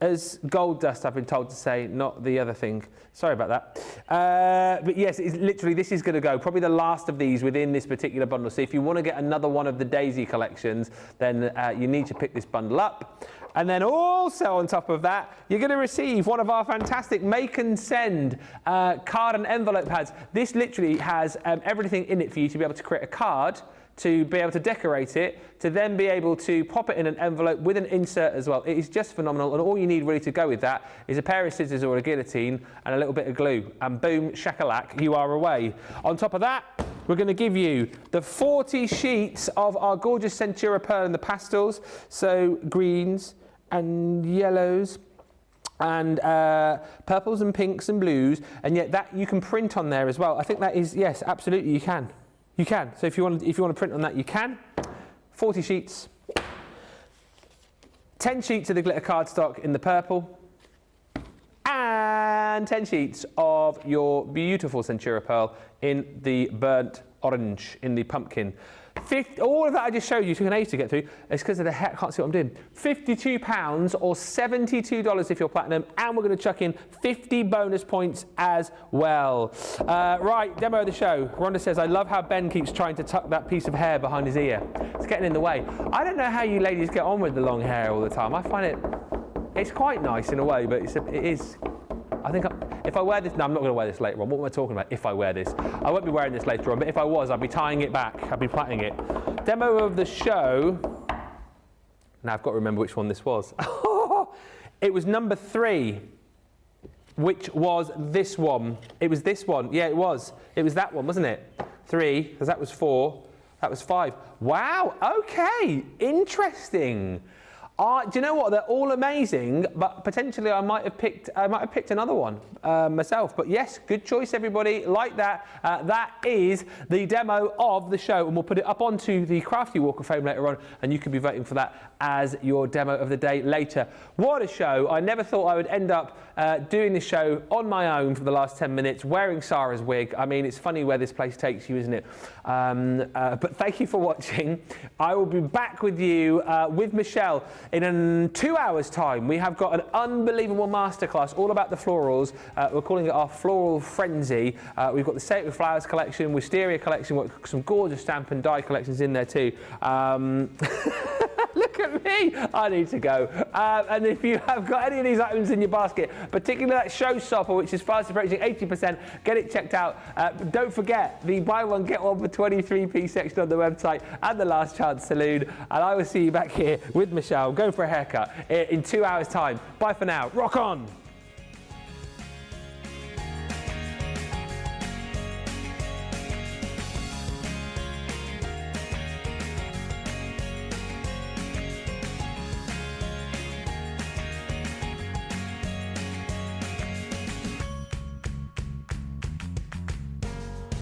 as gold dust, I've been told to say, not the other thing. Sorry about that. But yes, it's literally, this is going to go. Probably the last of these within this particular bundle. So if you want to get another one of the daisy collections, then you need to pick this bundle up. And then also on top of that, you're going to receive one of our fantastic make and send card and envelope pads. This literally has everything in it for you to be able to create a card, to be able to decorate it, to then be able to pop it in an envelope with an insert as well. It is just phenomenal, and all you need really to go with that is a pair of scissors or a guillotine and a little bit of glue, and boom, shakalak, you are away. On top of that, we're going to give you the 40 sheets of our gorgeous Centura Pearl in the pastels, so greens and yellows and purples and pinks and blues, and yet that you can print on there as well. I think that is, yes, absolutely, you can. You can. So if you want to print on that, you can. 40 sheets. 10 sheets of the glitter cardstock in the purple. And 10 sheets of your beautiful Centura Pearl in the burnt orange, in the pumpkin. All of that I just showed you took an age to get through. It's because of the hair. I can't see what I'm doing. £52 or $72 if you're platinum, and we're going to chuck in 50 bonus points as well. Right, demo of the show. Rhonda says, I love how Ben keeps trying to tuck that piece of hair behind his ear. It's getting in the way. I don't know how you ladies get on with the long hair all the time. I find it's quite nice in a way, but it is. I think if I wear this, no, I'm not going to wear this later on. What am I talking about if I wear this? I won't be wearing this later on, but if I was, I'd be tying it back. I'd be plaiting it. Demo of the show. Now I've got to remember which one this was. It was number 3, which was this one. It was this one. Yeah, it was. It was that one, wasn't it? 3, because that was 4. That was 5. Wow, okay, interesting. Do you know what? They're all amazing, but potentially I might have picked another one myself. But yes, good choice, everybody. Like that. That is the demo of the show, and we'll put it up onto the Crafty Walk of Fame later on, and you can be voting for that as your demo of the day later. What a show! I never thought I would end up doing this show on my own for the last 10 minutes, wearing Sara's wig. I mean, it's funny where this place takes you, isn't it? But thank you for watching. I will be back with you with Michelle in 2 hours' time. We have got an unbelievable masterclass all about the florals. We're calling it our Floral Frenzy. We've got the Sacred Flowers collection, Wisteria collection, we've got some gorgeous stamp and die collections in there too. Look at me, I need to go. And if you have got any of these items in your basket, particularly that Showstopper, which is fast approaching 80%, get it checked out. Don't forget the buy one, get one for 23p section on the website and the Last Chance Saloon. And I will see you back here with Michelle, going for a haircut in 2 hours' time. Bye for now. Rock on!